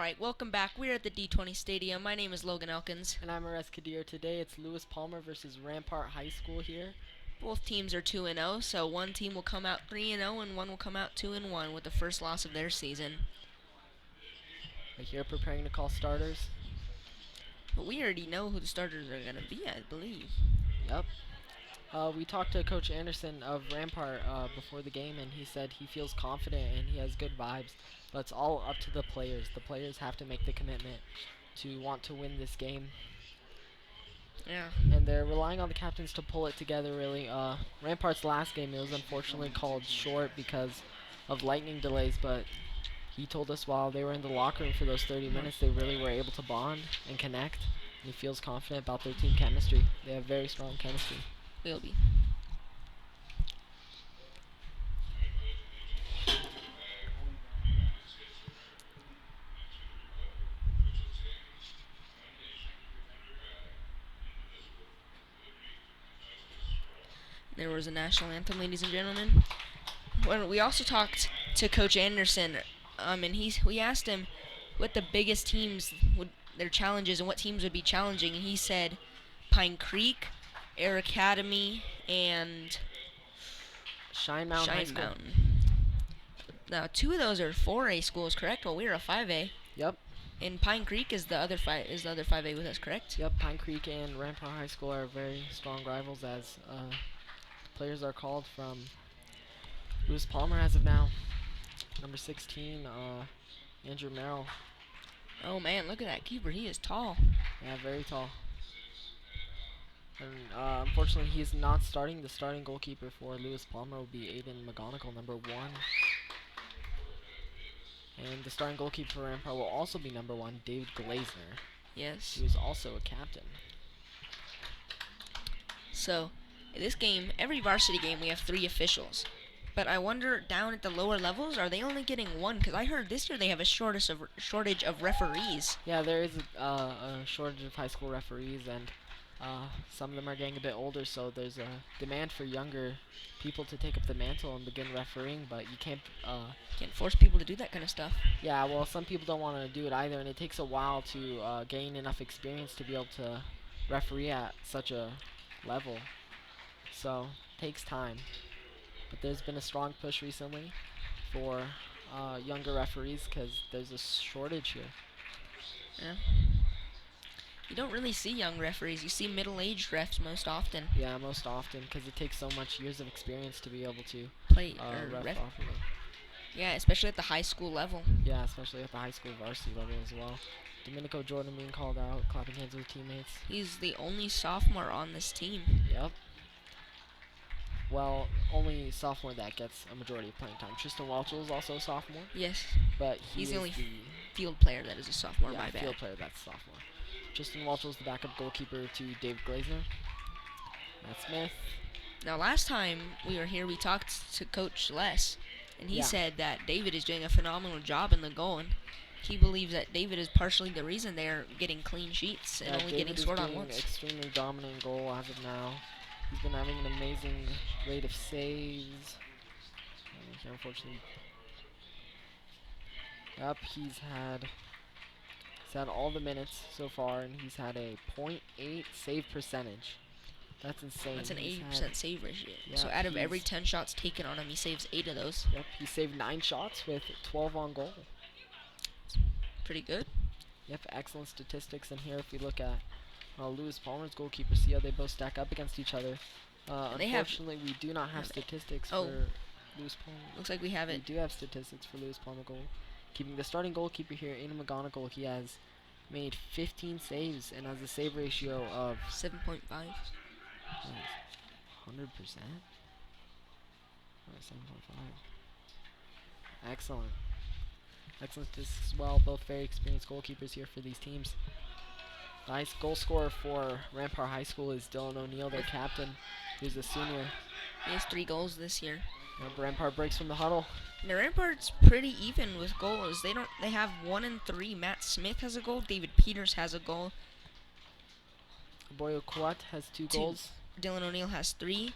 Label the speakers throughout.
Speaker 1: Alright, welcome back. We're at the D20 Stadium. My name is Logan Elkins.
Speaker 2: And I'm Arez Kadir. Today it's Lewis Palmer versus Rampart High School here.
Speaker 1: Both teams are 2-0, so one team will come out 3-0 and one will come out 2-1 with the first loss of their season.
Speaker 2: We're here preparing to call starters.
Speaker 1: But we already know who the starters are going to be, I believe.
Speaker 2: Yep. We talked to Coach Anderson of Rampart before the game, and he said he feels confident and he has good vibes. But it's all up to the players. The players have to make the commitment to want to win this game.
Speaker 1: Yeah.
Speaker 2: And they're relying on the captains to pull it together, really. Rampart's last game, it was unfortunately called short because of lightning delays, but he told us while they were in the locker room for those 30 minutes, they really were able to bond and connect. And he feels confident about their team chemistry. They have very strong chemistry.
Speaker 1: Will be. There was a national anthem, ladies and gentlemen. Well, we also talked to Coach Anderson, and we asked him what the biggest teams would their challenges and what teams would be challenging, and he said Pine Creek, Air Academy, and
Speaker 2: Shine Mountain High School.
Speaker 1: Mountain. Now, two of those are 4A schools, correct? Well, we're a 5A.
Speaker 2: Yep.
Speaker 1: And Pine Creek is the other 5A with us, correct?
Speaker 2: Yep. Pine Creek and Rampart High School are very strong rivals, as players are called from Lewis Palmer as of now. Number 16, Andrew Merrill.
Speaker 1: Oh man, look at that keeper. He is tall.
Speaker 2: Yeah, very tall. And unfortunately, he's not starting. The starting goalkeeper for Lewis Palmer will be Aiden McGonigal, number 1. And the starting goalkeeper for Rampart will also be number 1, David Glazner.
Speaker 1: Yes.
Speaker 2: He was also a captain.
Speaker 1: So, in this game, every varsity game, we have 3 officials. But I wonder, down at the lower levels, are they only getting 1? Because I heard this year they have a shortage of referees.
Speaker 2: Yeah, there is a shortage of high school referees, and some of them are getting a bit older, so there's a demand for younger people to take up the mantle and begin refereeing, but you can't
Speaker 1: force people to do that kind of stuff.
Speaker 2: Yeah, well, some people don't want to do it either, and it takes a while to gain enough experience to be able to referee at such a level. So, it takes time. But there's been a strong push recently for younger referees because there's a shortage here.
Speaker 1: Yeah. You don't really see young referees. You see middle-aged refs most often.
Speaker 2: Yeah, most often, because it takes so much years of experience to be able to
Speaker 1: play
Speaker 2: ref properly.
Speaker 1: Yeah, especially at the high school level.
Speaker 2: Yeah, especially at the high school varsity level as well. Domenico Jordan being called out, clapping hands with teammates.
Speaker 1: He's the only sophomore on this team.
Speaker 2: Yep. Well, only sophomore that gets a majority of playing time. Tristan Welchel is also a sophomore.
Speaker 1: Yes.
Speaker 2: But
Speaker 1: he's the only field player that is a sophomore, my bad.
Speaker 2: Field player that's a sophomore. Tristan Welchel is the backup goalkeeper to David Glazner. Matt Smith.
Speaker 1: Now, last time we were here, we talked to Coach Les, and he said that David is doing a phenomenal job in the goal, and he believes that David is partially the reason they're getting clean sheets and only getting scored on once.
Speaker 2: Extremely dominant goal as of now. He's been having an amazing rate of saves. Here, unfortunately, yep, he's had all the minutes so far, and he's had a .8 save percentage. That's insane.
Speaker 1: That's an 80% save ratio.
Speaker 2: Yep,
Speaker 1: so out of every 10 shots taken on him, he saves 8 of those.
Speaker 2: Yep, he saved 9 shots with 12 on goal.
Speaker 1: Pretty good.
Speaker 2: Yep, excellent statistics. And here, if we look at Lewis Palmer's goalkeeper, see how they both stack up against each other. Unfortunately, we do not have statistics for Lewis Palmer.
Speaker 1: Looks like we have it.
Speaker 2: We do have statistics for Lewis Palmer goal. Keeping the starting goalkeeper here, Aiden McGonigal, he has made 15 saves and has a save ratio of
Speaker 1: 7.5.
Speaker 2: 100%. 7.5. Excellent. Excellent statistics as well. Both very experienced goalkeepers here for these teams. Nice goal scorer for Rampart High School is Dylan O'Neill, their captain. He's a senior.
Speaker 1: He has 3 goals this year.
Speaker 2: Rampart breaks from the huddle.
Speaker 1: Now, Rampart's pretty even with goals. They have 1 and 3. Matt Smith has a goal. David Peters has a goal.
Speaker 2: Boyo Kuat has 2 goals.
Speaker 1: Dylan O'Neill has 3.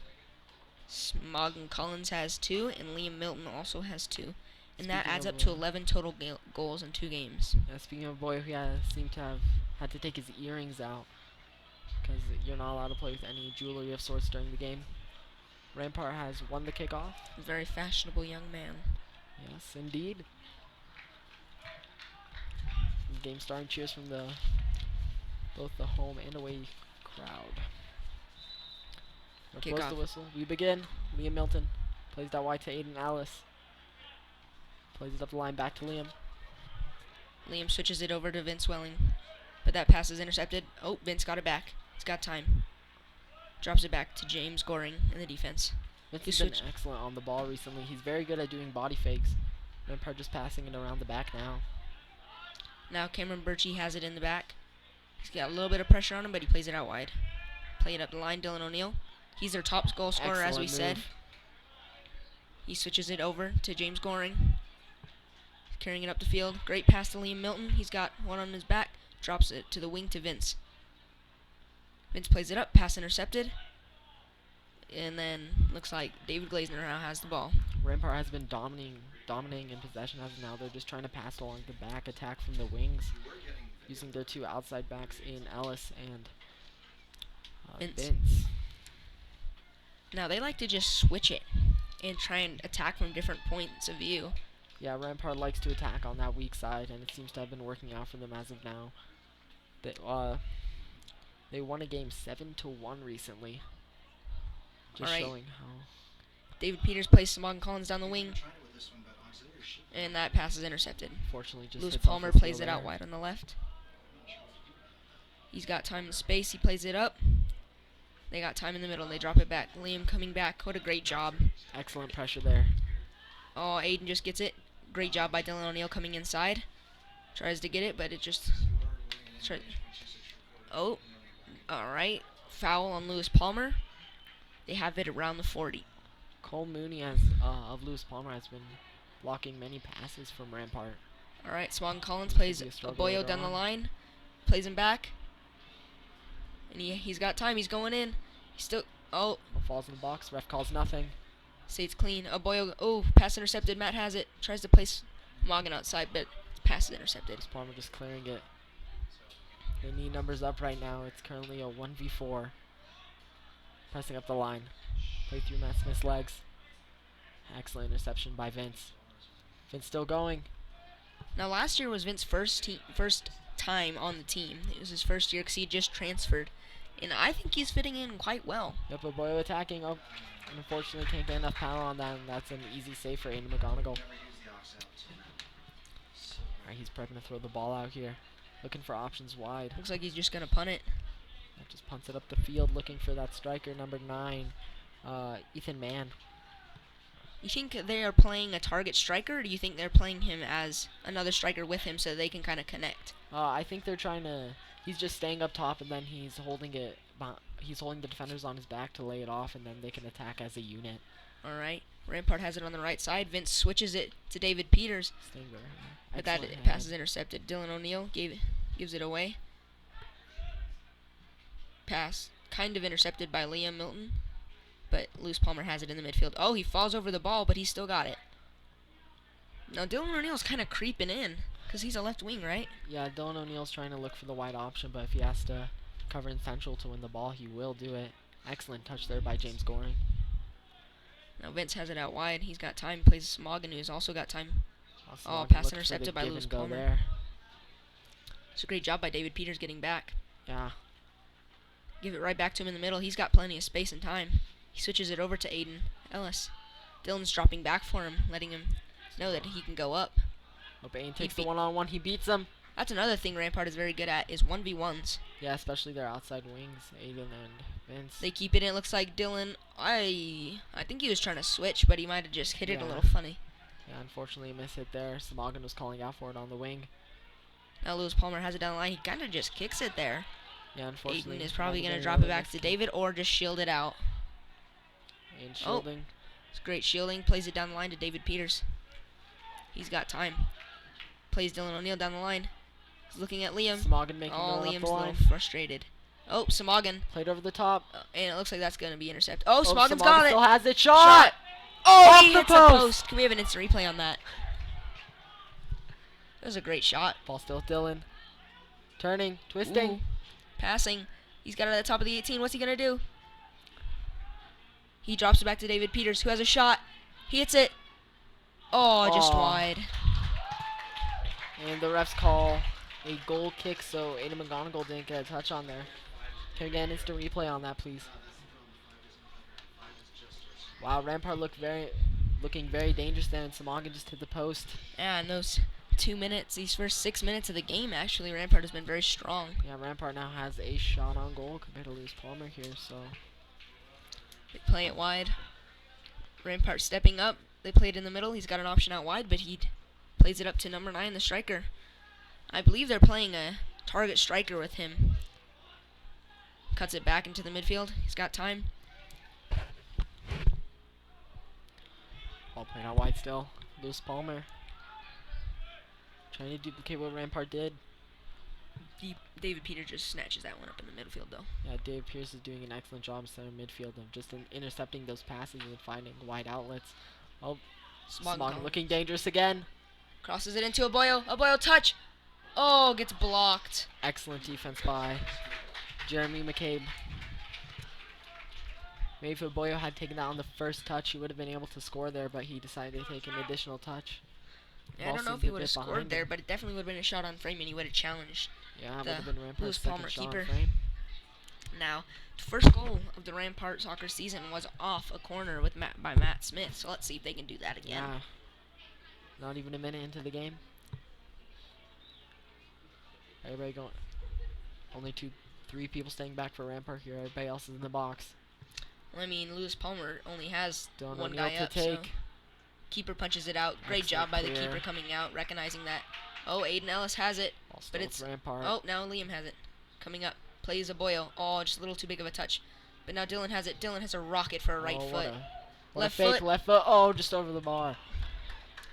Speaker 1: Morgan Collins has 2, and Liam Milton also has 2. and that
Speaker 2: Speaking
Speaker 1: adds
Speaker 2: of
Speaker 1: up to 11 total goals in 2 games.
Speaker 2: speaking of a boy who seemed to have had to take his earrings out because you're not allowed to play with any jewelry of sorts during the game. Rampart has won the kickoff.
Speaker 1: A very fashionable young man.
Speaker 2: Yes, indeed. Game starting, cheers from both the home and away crowd. There blows the whistle. We begin. Liam Milton plays that wide to Aiden Alice. Plays it up the line back to Liam.
Speaker 1: Liam switches it over to Vince Welling, but that pass is intercepted. Oh, Vince got it back. He's got time. Drops it back to James Goring in the defense.
Speaker 2: Vince has been excellent on the ball recently. He's very good at doing body fakes. Rampart just passing it around the back now.
Speaker 1: Now Cameron Birchie has it in the back. He's got a little bit of pressure on him, but he plays it out wide. Play it up the line, Dylan O'Neill. He's their top goal scorer,
Speaker 2: Excellent
Speaker 1: as we
Speaker 2: move.
Speaker 1: said. He switches it over to James Goring. Carrying it up the field. Great pass to Liam Milton. He's got one on his back. Drops it to the wing to Vince. Vince plays it up. Pass intercepted. And then looks like David Glazner now has the ball.
Speaker 2: Rampart has been dominating in possession as of now. They're just trying to pass along the back, attack from the wings, using their 2 outside backs in Ellis and Vince.
Speaker 1: Now they like to just switch it and try and attack from different points of view.
Speaker 2: Yeah, Rampart likes to attack on that weak side, and it seems to have been working out for them as of now. They won a game 7-1 recently. Just showing how.
Speaker 1: David Peters plays Simon Collins down the wing, and that pass is intercepted.
Speaker 2: Fortunately, just
Speaker 1: Lewis
Speaker 2: hits off
Speaker 1: Palmer
Speaker 2: the
Speaker 1: plays
Speaker 2: field
Speaker 1: it out
Speaker 2: there.
Speaker 1: wide on the left. He's got time and space. He plays it up. They got time in the middle. They drop it back. Liam coming back. What a great job.
Speaker 2: Excellent pressure there.
Speaker 1: Oh, Aiden just gets it. Great job by Dylan O'Neill coming inside. Tries to get it, but it just... Oh, alright. Foul on Lewis Palmer. They have it around the 40.
Speaker 2: Cole Mooney of Lewis Palmer has been blocking many passes from Rampart.
Speaker 1: Alright, Swan Collins plays Aboyo down the line. Plays him back. And he's got time. He's going in. He's still... Oh.
Speaker 2: Falls in the box. Ref calls nothing.
Speaker 1: Stays clean. Aboyo... Oh, pass intercepted. Matt has it. Tries to place Morgan outside, but pass is intercepted.
Speaker 2: Lewis Palmer just clearing it. They need numbers up right now. It's currently a 1v4. Pressing up the line. Play through Matt Smith's legs. Excellent interception by Vince. Vince still going.
Speaker 1: Now, last year was Vince's first time on the team. It was his first year because he just transferred. And I think he's fitting in quite well.
Speaker 2: Yep, Aboyo attacking. Oh, unfortunately can't get enough power on that, and that's an easy save for Aiden McGonigal. Alright, he's prepping to throw the ball out here. Looking for options wide.
Speaker 1: Looks like he's just going to punt it.
Speaker 2: Just punts it up the field, looking for that striker, number 9, Ethan Mann.
Speaker 1: You think they are playing a target striker, or do you think they're playing him as another striker with him so they can kind of connect?
Speaker 2: I think they're trying to... He's just staying up top, and then he's holding it... He's holding the defenders on his back to lay it off, and then they can attack as a unit.
Speaker 1: Alright. Rampart has it on the right side. Vince switches it to David Peters. But that pass is intercepted. Dylan O'Neill gives it away. Pass kind of intercepted by Liam Milton, but Lewis Palmer has it in the midfield. Oh, he falls over the ball, but he still got it. Now Dylan O'Neill's kind of creeping in because he's a left wing, right?
Speaker 2: Yeah, Dylan O'Neill's trying to look for the wide option, but if he has to cover in central to win the ball, he will do it. Excellent touch there by James Goring.
Speaker 1: Now Vince has it out wide. He's got time. Plays Smoggin, who's also got time. Oh, pass intercepted by Lewis Palmer. There. It's a great job by David Peters getting back.
Speaker 2: Yeah.
Speaker 1: Give it right back to him in the middle. He's got plenty of space and time. He switches it over to Aiden Ellis. Dylan's dropping back for him, letting him know that he can go up.
Speaker 2: Aiden takes the one-on-one. He beats him.
Speaker 1: That's another thing Rampart is very good at, is 1v1s.
Speaker 2: Yeah, especially their outside wings, Aiden and Vince.
Speaker 1: They keep it in. It looks like Dylan, I think he was trying to switch, but he might have just hit it a little funny.
Speaker 2: Yeah, unfortunately a miss hit there. Smoggin was calling out for it on the wing.
Speaker 1: Now Lewis Palmer has it down the line. He kind of just kicks it there.
Speaker 2: Yeah, unfortunately.
Speaker 1: Aiden is probably going to drop it back to David or just shield it out.
Speaker 2: And shielding.
Speaker 1: Oh, it's great shielding. Plays it down the line to David Peters. He's got time. Plays Dylan O'Neill down the line. He's looking at Liam.
Speaker 2: Smoggin making
Speaker 1: Liam's a little frustrated. Oh, Smoggin.
Speaker 2: Played over the top.
Speaker 1: And it looks like that's going to be intercepted. Oh, Smoggin's got it.
Speaker 2: Still has it. Shot!
Speaker 1: Oh,
Speaker 2: Off
Speaker 1: he
Speaker 2: the
Speaker 1: hits the post. Can we have an instant replay on that? That was a great shot.
Speaker 2: Ball still with Dylan. Turning, twisting.
Speaker 1: Ooh. Passing. He's got it at the top of the 18. What's he going to do? He drops it back to David Peters, who has a shot. He hits it. Oh, just wide.
Speaker 2: And the refs call a goal kick, so Aiden McGonigal didn't get a touch on there. Can we get an instant replay on that, please? Wow, Rampart looking very dangerous there, and Samaga just hit the post.
Speaker 1: Yeah, in those 2 minutes, these first 6 minutes of the game, actually, Rampart has been very strong.
Speaker 2: Yeah, Rampart now has a shot on goal compared to Lewis Palmer here, so.
Speaker 1: They play it wide. Rampart stepping up. They play it in the middle. He's got an option out wide, but he plays it up to number 9, the striker. I believe they're playing a target striker with him. Cuts it back into the midfield. He's got time.
Speaker 2: Ball played out wide still. Lewis Palmer trying to duplicate what Rampart did.
Speaker 1: David Peters just snatches that one up in the midfield, though.
Speaker 2: Yeah, David Pierce is doing an excellent job center midfield of just intercepting those passes and finding wide outlets. Oh, Smog looking dangerous again.
Speaker 1: Crosses it into Aboyo. Aboyo touch. Oh, gets blocked.
Speaker 2: Excellent defense by Jeremy McCabe. Maybe if Aboyo had taken that on the first touch, he would have been able to score there, but he decided to take an additional touch.
Speaker 1: Yeah, I don't know if he would have scored there, but it definitely would have been a shot on frame, and he would have challenged.
Speaker 2: Yeah, it would have been Rampart's
Speaker 1: Palmer
Speaker 2: second shot
Speaker 1: keeper.
Speaker 2: on frame.
Speaker 1: Now, the first goal of the Rampart soccer season was off a corner by Matt Smith, so let's see if they can do that again.
Speaker 2: Yeah. Not even a minute into the game. Everybody going. Only 3 people staying back for Rampart here. Everybody else is in the box.
Speaker 1: Well, I mean, Lewis Palmer only has
Speaker 2: Don't
Speaker 1: one
Speaker 2: know
Speaker 1: guy
Speaker 2: to
Speaker 1: up, so
Speaker 2: take.
Speaker 1: keeper punches it out. Great job by the keeper coming out, recognizing that. Oh, Aiden Ellis has it, but it's
Speaker 2: Rampart.
Speaker 1: Oh, now Liam has it. Coming up, plays Aboyo. Oh, just a little too big of a touch. But now Dylan has it. Dylan has a rocket for a right foot.
Speaker 2: Left foot. Oh, just over the bar.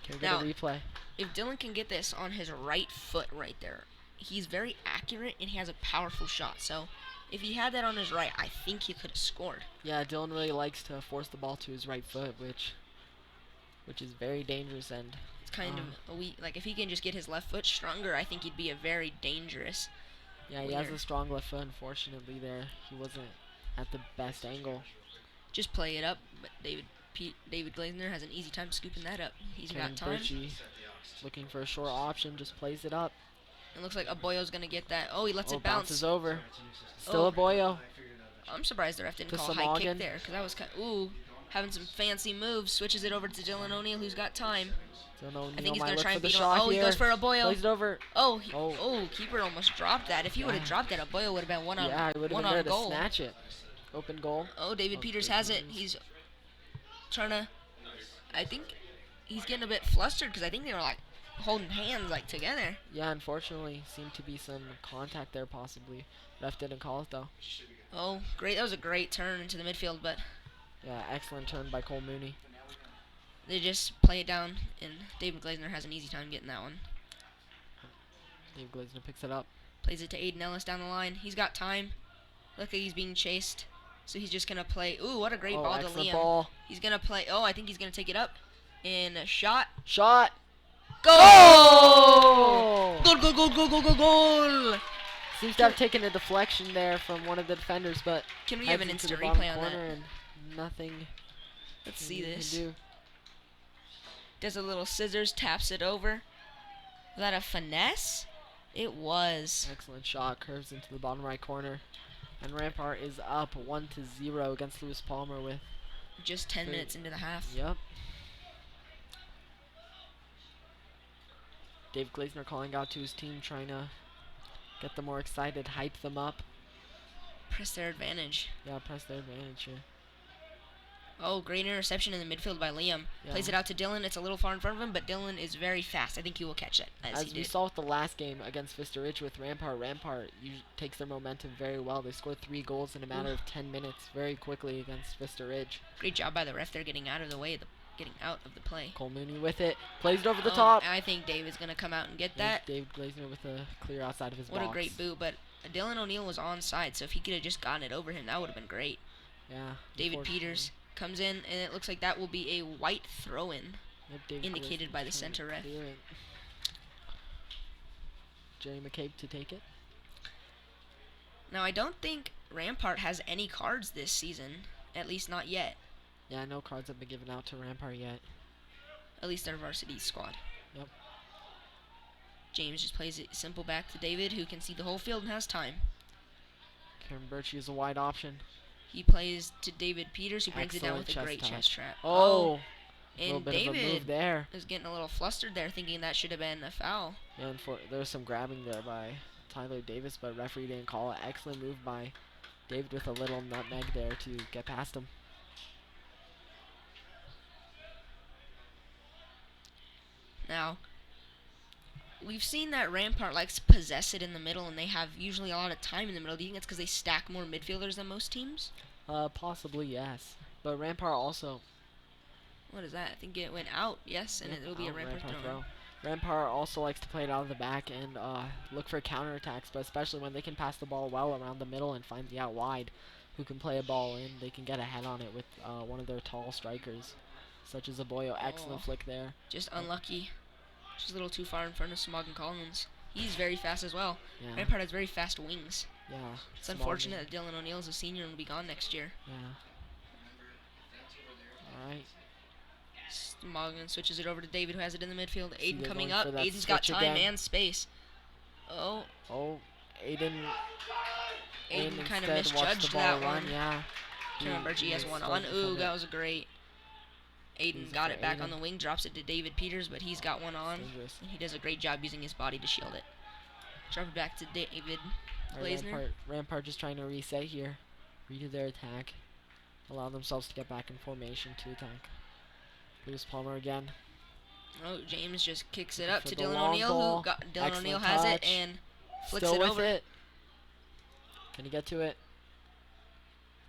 Speaker 2: Can we get
Speaker 1: Now,
Speaker 2: a replay?
Speaker 1: If Dylan can get this on his right foot right there, he's very accurate and he has a powerful shot. So, if he had that on his right, I think he could have scored.
Speaker 2: Yeah, Dylan really likes to force the ball to his right foot, which is very dangerous, and
Speaker 1: it's kind of a weak. Like if he can just get his left foot stronger, I think he'd be a very dangerous.
Speaker 2: Yeah, he has a strong left foot. Unfortunately, there he wasn't at the best angle.
Speaker 1: Just play it up, but David Glazner has an easy time scooping that up. He's got time.
Speaker 2: Birchie, looking for a short option, just plays it up.
Speaker 1: It looks like Aboyo's gonna get that. Oh, he lets it bounce.
Speaker 2: Bounces over. Still Aboyo.
Speaker 1: I'm surprised the ref didn't call a high kick there, because that was kind of, ooh, having some fancy moves. Switches it over to Dylan O'Neill, who's got time.
Speaker 2: I
Speaker 1: think he's gonna try and beat him.
Speaker 2: Oh,
Speaker 1: he goes for Aboyo.
Speaker 2: Plays it over.
Speaker 1: Oh, keeper almost dropped that. If he would have dropped that, Aboyo would have been one on goal.
Speaker 2: To snatch it. Open goal.
Speaker 1: Oh, David Peters has it. He's trying to. I think he's getting a bit flustered because I think they were like holding hands like together.
Speaker 2: Yeah, unfortunately, seemed to be some contact there possibly. Ref didn't call it though.
Speaker 1: Oh, great! That was a great turn into the midfield, but
Speaker 2: yeah, excellent turn by Cole Mooney.
Speaker 1: They just play it down, and David Glazner has an easy time getting that one.
Speaker 2: David Glazner picks it up.
Speaker 1: Plays it to Aiden Ellis down the line. He's got time. Look, he's being chased, so he's just gonna play. Ooh, what a great ball to Liam.
Speaker 2: Ball.
Speaker 1: He's gonna play. Oh, I think he's gonna take it up. And a shot.
Speaker 2: Shot.
Speaker 1: Goal!
Speaker 2: Oh!
Speaker 1: Goal! Goal! Goal! Goal! Goal! Goal! Goal!
Speaker 2: Seems to have taken a deflection there from one of the defenders, but
Speaker 1: can we have an instant replay on that?
Speaker 2: And nothing.
Speaker 1: Let's see this. Does a little scissors, taps it over. Was that a finesse? It was.
Speaker 2: Excellent shot, curves into the bottom right corner. And Rampart is up 1-0 against Lewis Palmer with
Speaker 1: just 10 minutes into the half.
Speaker 2: Yep. Dave Glazner calling out to his team, trying to get them more excited, hype them up.
Speaker 1: Press their advantage.
Speaker 2: Yeah, press their advantage here.
Speaker 1: Oh, great interception in the midfield by Liam. Yeah. Plays it out to Dylan. It's a little far in front of him, but Dylan is very fast. I think he will catch it.
Speaker 2: As we saw with the last game against Vista Ridge with Rampart, Rampart takes their momentum very well. They scored 3 goals in a matter of 10 minutes very quickly against Vista Ridge.
Speaker 1: Great job by the ref there getting out of the way, getting out of the play.
Speaker 2: Cole Mooney with it. Plays it over the top.
Speaker 1: I think David's going to come out and get that.
Speaker 2: Dave Glazner with a clear outside of his box.
Speaker 1: What a great boot, but Dylan O'Neill was onside, so if he could have just gotten it over him, that would have been great.
Speaker 2: Yeah.
Speaker 1: David Peters comes in, and it looks like that will be a white throw-in, indicated by the center ref.
Speaker 2: Jerry McCabe to take it.
Speaker 1: Now, I don't think Rampart has any cards this season. At least not yet.
Speaker 2: Yeah, no cards have been given out to Rampart yet.
Speaker 1: At least their varsity squad.
Speaker 2: Yep.
Speaker 1: James just plays it simple back to David, who can see the whole field and has time.
Speaker 2: Cameron Birchie is a wide option.
Speaker 1: He plays to David Peters, who brings it down
Speaker 2: Excellent
Speaker 1: with a great
Speaker 2: chest
Speaker 1: chest trap.
Speaker 2: Oh, a little
Speaker 1: And
Speaker 2: bit of a move
Speaker 1: David
Speaker 2: there.
Speaker 1: is getting a little flustered there, thinking that should have been a foul.
Speaker 2: And there was some grabbing there by Tyler Davis, but referee didn't call it. Excellent move by David with a little nutmeg there to get past him.
Speaker 1: Now, we've seen that Rampart likes to possess it in the middle, and they have usually a lot of time in the middle. Do you think it's because they stack more midfielders than most teams?
Speaker 2: Possibly, yes. But Rampart also...
Speaker 1: What is that? I think it went out, yes, and it'll be a Rampart throw.
Speaker 2: Rampart also likes to play it out of the back and look for counterattacks, but especially when they can pass the ball well around the middle and find the out wide who can play a ball in, they can get ahead on it with one of their tall strikers, such as Aboyo. Excellent flick there.
Speaker 1: Just unlucky. Just a little too far in front of Smoggin Collins. He's very fast as well.
Speaker 2: Yeah.
Speaker 1: Rampart has very fast wings.
Speaker 2: Yeah.
Speaker 1: It's unfortunate that Dylan O'Neill is a senior and will be gone next year.
Speaker 2: Yeah. Alright.
Speaker 1: Smoggin switches it over to David, who has it in the midfield. Aiden coming
Speaker 2: going
Speaker 1: up.
Speaker 2: for that
Speaker 1: Aiden's got
Speaker 2: switch
Speaker 1: time
Speaker 2: again.
Speaker 1: and space. Oh,
Speaker 2: Aiden
Speaker 1: kind of
Speaker 2: instead watched
Speaker 1: misjudged
Speaker 2: the ball
Speaker 1: that
Speaker 2: run.
Speaker 1: one.
Speaker 2: Yeah.
Speaker 1: Cameron Birchie has one on. Ooh, that was great. Aiden got it back on the wing, drops it to David Peters, but he's got one on. He does a great job using his body to shield it. Drop it back to David Glasner.
Speaker 2: Rampart just trying to reset here. Redo their attack. Allow themselves to get back in formation to attack. Lewis Palmer again.
Speaker 1: Oh, James just kicks it up to Dylan
Speaker 2: long
Speaker 1: O'Neill,
Speaker 2: ball.
Speaker 1: who got Dylan O'Neill
Speaker 2: Excellent
Speaker 1: has it
Speaker 2: touch.
Speaker 1: and flicks
Speaker 2: Still
Speaker 1: it
Speaker 2: with
Speaker 1: over.
Speaker 2: it. Can he get to it?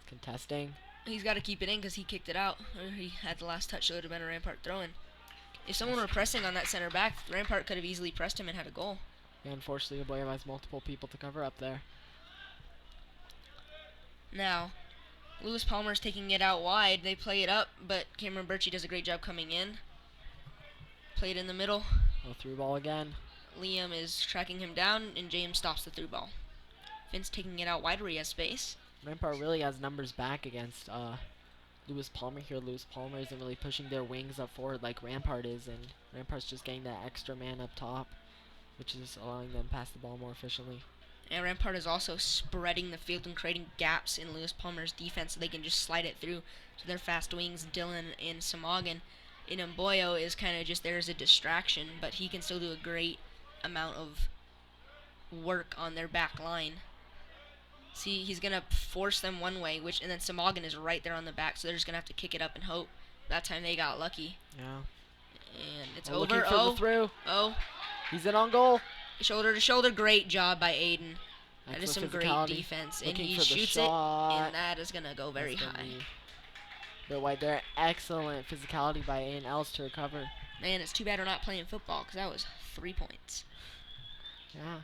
Speaker 2: Contesting.
Speaker 1: He's got to keep it in because he kicked it out. Or he had the last touch, so it would have been a Rampart throw-in. If someone were pressing on that center back, Rampart could have easily pressed him and had a goal.
Speaker 2: Yeah, unfortunately, Aboyo has multiple people to cover up there.
Speaker 1: Now, Lewis Palmer's taking it out wide. They play it up, but Cameron Birchie does a great job coming in. Play it in the middle.
Speaker 2: No through ball again.
Speaker 1: Liam is tracking him down, and James stops the through ball. Vince taking it out wide where he has space.
Speaker 2: Rampart really has numbers back against Lewis Palmer here. Lewis Palmer isn't really pushing their wings up forward like Rampart is, and Rampart's just getting that extra man up top, which is allowing them to pass the ball more efficiently.
Speaker 1: And Rampart is also spreading the field and creating gaps in Lewis Palmer's defense so they can just slide it through to their fast wings, Dylan and Smoggin. And Mboyo is kind of just there as a distraction, but he can still do a great amount of work on their back line. See, he's going to force them one way, and then Smoggin is right there on the back, so they're just going to have to kick it up and hope. That time they got lucky.
Speaker 2: Yeah.
Speaker 1: And it's
Speaker 2: Looking
Speaker 1: over.
Speaker 2: for the through. He's in on goal.
Speaker 1: Shoulder to shoulder, great job by Aiden. That is some
Speaker 2: physicality.
Speaker 1: great defense, and
Speaker 2: Looking
Speaker 1: he
Speaker 2: for the
Speaker 1: shoots
Speaker 2: shot.
Speaker 1: it, and that is going to go very high.
Speaker 2: They're wide there. Excellent physicality by Aiden Els to recover.
Speaker 1: Man, it's too bad we're not playing football, because that was 3 points.
Speaker 2: Yeah.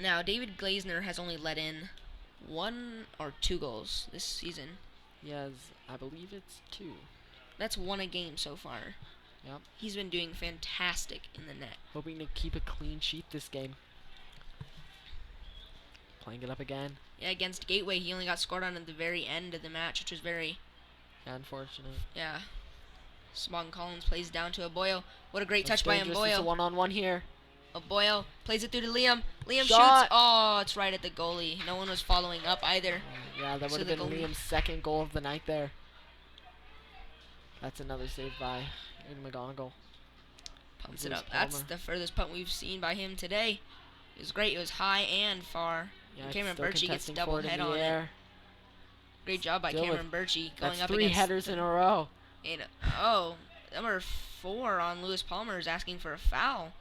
Speaker 1: Now, David Glasner has only let in 1 or 2 goals this season.
Speaker 2: He has, I believe it's 2.
Speaker 1: That's 1 a game so far.
Speaker 2: Yep.
Speaker 1: He's been doing fantastic in the net.
Speaker 2: Hoping to keep a clean sheet this game. Playing it up again.
Speaker 1: Yeah, against Gateway, he only got scored on at the very end of the match, which was very...
Speaker 2: Unfortunate.
Speaker 1: Yeah. Smoggin Collins plays down to Aboyo. What a great touch by
Speaker 2: It's a
Speaker 1: Aboyo.
Speaker 2: one-on-one here.
Speaker 1: Aboyo plays it through to Liam. Liam
Speaker 2: Shot.
Speaker 1: shoots. Oh, it's right at the goalie. No one was following up either.
Speaker 2: Yeah, that
Speaker 1: So
Speaker 2: would have
Speaker 1: the
Speaker 2: been
Speaker 1: goalie-
Speaker 2: Liam's second goal of the night there. That's another save by Aiden McGonigal.
Speaker 1: Pumps it up. That's the furthest punt we've seen by him today. It was great. It was high and far.
Speaker 2: Yeah,
Speaker 1: Cameron
Speaker 2: still
Speaker 1: Birchie gets
Speaker 2: contesting
Speaker 1: double
Speaker 2: forward in
Speaker 1: head
Speaker 2: the
Speaker 1: on it.
Speaker 2: air.
Speaker 1: Great job by
Speaker 2: Still
Speaker 1: Cameron Birchie going
Speaker 2: That's
Speaker 1: up
Speaker 2: 3
Speaker 1: against
Speaker 2: headers in a row.
Speaker 1: And, number 4 on Lewis Palmer is asking for a foul.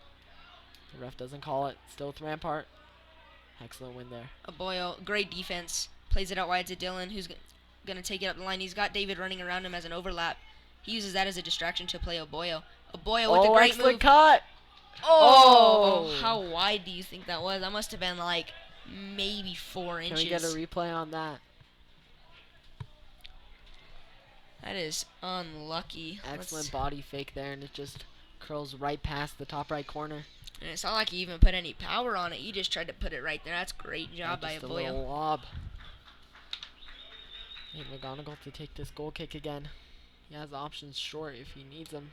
Speaker 2: The ref doesn't call it. Still with Rampart. Excellent win there.
Speaker 1: Aboyo, great defense. Plays it out wide to Dylan, who's going to take it up the line. He's got David running around him as an overlap. He uses that as a distraction to play Aboyo. Aboyo with a great
Speaker 2: excellent
Speaker 1: move.
Speaker 2: cut.
Speaker 1: Oh, how wide do you think that was? That must have been like maybe 4 inches.
Speaker 2: Can we get a replay on that?
Speaker 1: That is unlucky.
Speaker 2: Excellent body fake there, and it just curls right past the top right corner.
Speaker 1: And it's not like he even put any power on it. He just tried to put it right there. That's great job by
Speaker 2: Just a
Speaker 1: Aboyo.
Speaker 2: little lob. Hey, McGonigal to take this goal kick again. He has options short if he needs them.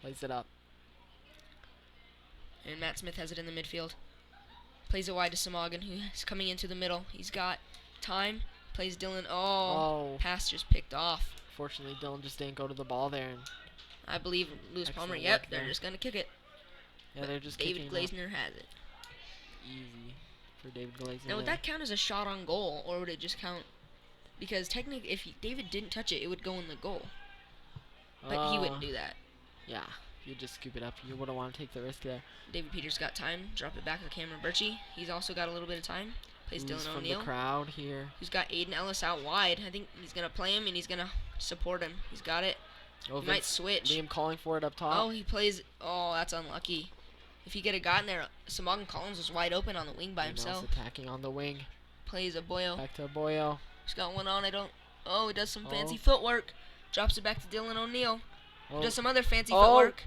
Speaker 2: Plays it up.
Speaker 1: And Matt Smith has it in the midfield. Plays it wide to Samagan, who's coming into the middle. He's got time. Plays Dylan. Oh. Pass just picked off.
Speaker 2: Fortunately, Dylan just didn't go to the ball there. And
Speaker 1: I believe Lewis Palmer.
Speaker 2: excellent
Speaker 1: Yep,
Speaker 2: work
Speaker 1: they're
Speaker 2: there.
Speaker 1: just going to kick it.
Speaker 2: Yeah, they're just
Speaker 1: David
Speaker 2: kicking it up.
Speaker 1: Glazner has it.
Speaker 2: Easy for David Glazner.
Speaker 1: Now, would
Speaker 2: there.
Speaker 1: that count as a shot on goal, or would it just count? Because technically, if David didn't touch it, it would go in the goal. But he wouldn't do that.
Speaker 2: Yeah, you just scoop it up. You wouldn't want to take the risk there.
Speaker 1: David Peters got time. Drop it back to Cameron Birchie. He's also got a little bit of time. Plays
Speaker 2: Moves
Speaker 1: Dylan
Speaker 2: from
Speaker 1: O'Neill,
Speaker 2: the crowd here.
Speaker 1: who's got Aiden Ellis out wide. I think he's going to play him, and he's going to support him. He's got it.
Speaker 2: Oh,
Speaker 1: He might switch.
Speaker 2: Liam calling for it up top.
Speaker 1: Oh, he plays. Oh, that's unlucky. If he could have gotten there, Samagan Collins was wide open on the wing by
Speaker 2: Liam
Speaker 1: himself.
Speaker 2: Ellis attacking on the wing.
Speaker 1: Plays Aboyo.
Speaker 2: Back to Boyo.
Speaker 1: He's got one on. Oh, he does some fancy
Speaker 2: Oh.
Speaker 1: footwork. Drops it back to Dylan O'Neill.
Speaker 2: Oh.
Speaker 1: Does some other fancy
Speaker 2: Oh.
Speaker 1: footwork.